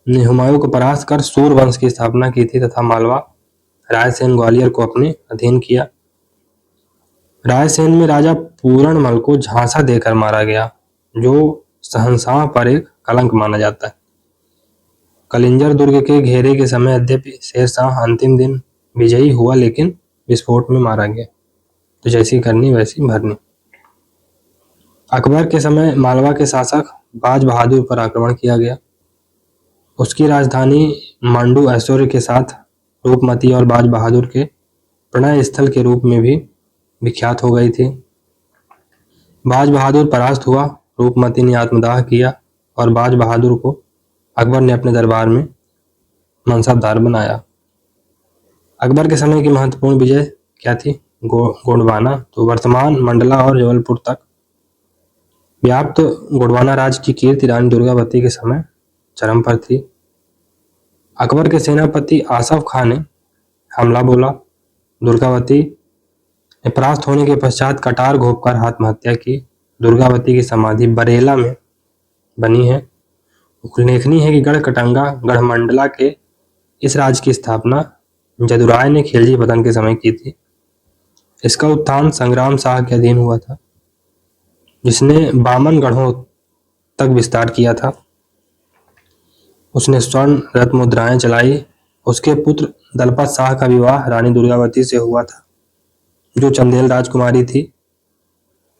Speaker 1: ने हुमायूं को परास्त कर सूर वंश की स्थापना की थी तथा मालवा रायसेन ग्वालियर को अपने अधीन किया। रायसेन में राजा पूरणमल को झांसा देकर मारा गया, जो शहंशाह पर एक कलंक माना जाता है। कलिंजर दुर्ग के घेरे के समय यद्यपि शेर शाह अंतिम दिन विजयी हुआ, लेकिन विस्फोट में मारा गया। तो जैसी करनी वैसी भरनी। अकबर के समय मालवा के शासक बाज बहादुर पर आक्रमण किया गया। उसकी राजधानी मांडू ऐश्वर्य के साथ रूपमती और बाज बहादुर के प्रणय स्थल के रूप में भी विख्यात हो गई थी। बाज बहादुर परास्त हुआ, रूपमती ने आत्मदाह किया और बाज बहादुर को अकबर ने अपने दरबार में मनसबदार बनाया। अकबर के समय की महत्वपूर्ण विजय क्या थी? गोंडवाना, तो वर्तमान मंडला और जबलपुर तक व्याप्त गोंडवाना राज्य की कीर्ति रानी दुर्गावती के समय चरम पर थी। अकबर के सेनापति आसफ खां ने हमला बोला। दुर्गावती ने परास्त होने के पश्चात कटार घोंपकर आत्महत्या की। दुर्गावती की समाधि बरेला में बनी है। उल्लेखनीय है कि गढ़कटंगा गढ़मंडला के इस राज्य की स्थापना जदुराय ने खिलजी पतन के समय की थी। इसका उत्थान संग्राम शाह के अधीन हुआ था, जिसने 52 गढ़ों तक विस्तार किया था। उसने स्वर्ण रत्न मुद्राएं चलाई। उसके पुत्र दलपत शाह का विवाह रानी दुर्गावती से हुआ था, जो चंदेल राजकुमारी थी।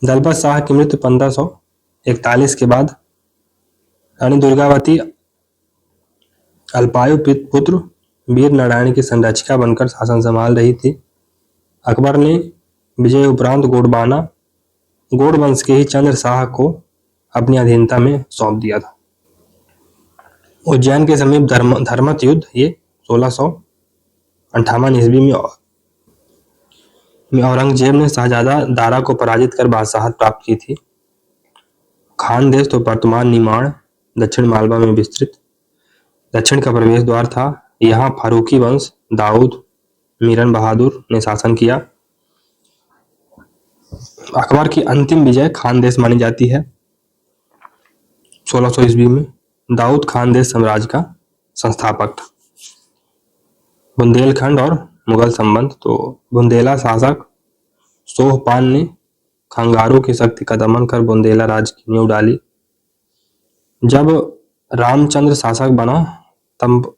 Speaker 1: दलपत शाह की मृत्यु 1541 के बाद रानी दुर्गावती अल्पायु पुत्र वीर नारायण की संरक्षिका बनकर शासन संभाल रही थी। अकबर ने विजय उपरांत गोंड वंश के ही चंद्र शाह को अपनी अधीनता में सौंप दिया था। उज्जैन के समीप धर्मत युद्ध, ये 1658 ईस्वी में औरंगजेब ने शाहजादा दारा को पराजित कर बादशाहत प्राप्त की थी। खानदेश तो वर्तमान निमाड़ दक्षिण मालवा में विस्तृत दक्षिण का प्रवेश द्वार था। यहाँ फारूकी वंश दाऊद मीरन बहादुर ने शासन किया। अकबर की अंतिम विजय खानदेश मानी जाती है। 1600 ईस्वी में दाऊद खानदेश साम्राज्य का संस्थापक था। बुंदेलखंड और मुगल संबंध, तो बुंदेला शासक सोहपान ने खंगारों की शक्ति का दमन कर बुंदेला राज्य की नींव डाली। जब रामचंद्र शासक बना, तब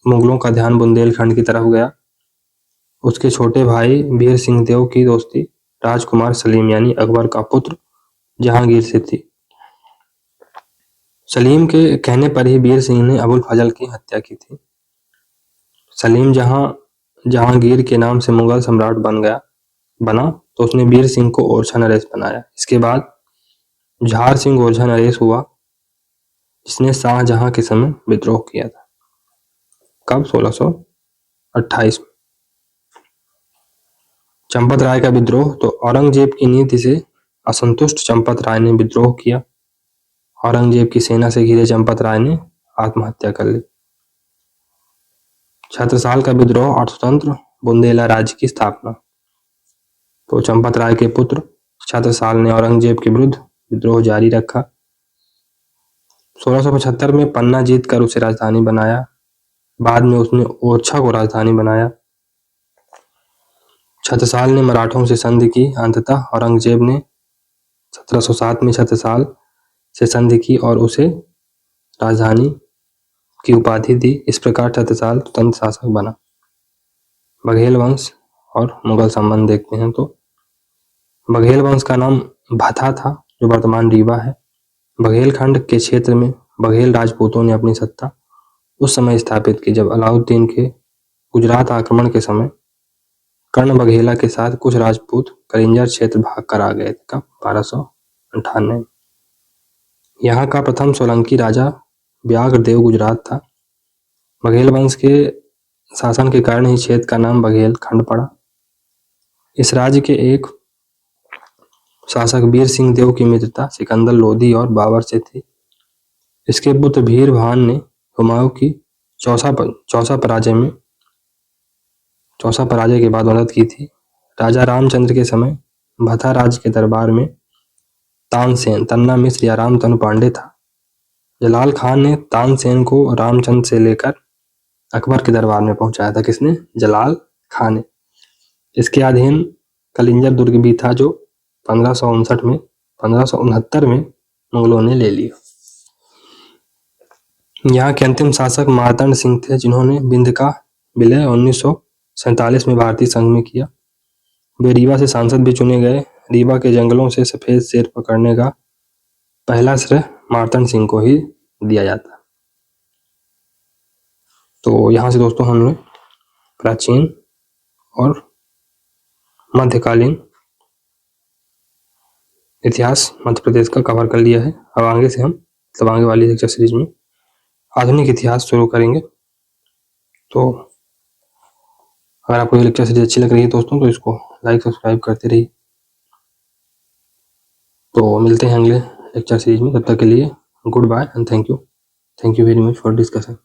Speaker 1: मुगलों का ध्यान बुंदेलखंड की तरफ गया। उसके छोटे भाई वीर सिंह देव की दोस्ती राजकुमार सलीम यानी अकबर का पुत्र जहांगीर से थी। सलीम के कहने पर ही वीर सिंह ने अबुल फजल की हत्या की थी। सलीम जहांगीर के नाम से मुगल सम्राट बना तो उसने वीर सिंह को ओरछा नरेश बनाया। इसके बाद झार सिंह ओरछा नरेश हुआ, जिसने शाहजहां के समय विद्रोह किया था। कब? 1628 में। चंपत राय का विद्रोह, तो औरंगजेब की नीति से असंतुष्ट चंपत राय ने विद्रोह किया। औरंगजेब की सेना से घिरे चंपत राय ने आत्महत्या कर ली। छत्रसाल का विद्रोह और स्वतंत्र बुंदेला राज्य की स्थापना। तो चंपत राय के पुत्र छत्रसाल ने औरंगजेब के विरुद्ध विद्रोह जारी रखा। 1675 में पन्ना जीतकर उसे राजधानी बनाया। बाद में उसने ओरछा को राजधानी बनाया। छत्रसाल ने मराठों से संधि की। अंततः औरंगजेब ने 1707 में छत्रसाल से संधि की और उसे राजधानी की उपाधि दी। इस प्रकार छत्रसाल स्वतंत्र शासक बना। बघेल वंश और मुगल संबंध देखते हैं। तो बघेल वंश का नाम भथा था, जो वर्तमान रीवा है। बघेल खंड के क्षेत्र में बघेल राजपूतों ने अपनी सत्ता उस समय स्थापित की जब अलाउद्दीन के गुजरात आक्रमण के समय कर्ण बघेला के साथ कुछ राजपूत कलिंजर क्षेत्र भाग कर आ गए थे। कब? 1298। यहाँ का प्रथम सोलंकी राजा व्याघ्रदेव गुजरात था। बघेल वंश के शासन के कारण ही क्षेत्र का नाम बघेल खंड पड़ा। इस राज्य के एक शासक वीर सिंह देव की मित्रता सिकंदर लोधी और बाबर से थी। इसके पुत्र भीर भान ने हुमायूं की चौसा पराजय के बाद मदद की थी। राजा रामचंद्र के समय भथा राज्य के दरबार में तानसेन, तन्ना मिश्र या रामतनु पांडे था। जलाल खान ने तानसेन को रामचंद्र से लेकर अकबर के दरबार में पहुंचाया था। किसने? जलाल खान ने। इसके अधीन कलिंजर दुर्ग भी था, जो 1569 में मुगलों ने ले लिया। यहाँ के अंतिम शासक मार्तंड सिंह थे, जिन्होंने विंध्य का विलय 1947 में भारतीय संघ में किया। वे रीवा से सांसद भी चुने गए। रीवा के जंगलों से सफेद शेर पकड़ने का पहला श्रेय मार्तंड सिंह को ही दिया जाता। तो यहाँ से दोस्तों हमने प्राचीन और मध्यकालीन इतिहास मध्य प्रदेश का कवर कर लिया है। अब आगे से हम आगे वाली लेक्चर सीरीज में आधुनिक इतिहास शुरू करेंगे। तो अगर आपको ये लेक्चर सीरीज अच्छी लग रही है दोस्तों, तो इसको लाइक सब्सक्राइब करते रहिए। तो मिलते हैं अगले लेक्चर सीरीज में। तब तक के लिए goodbye and thank you very much for discussion.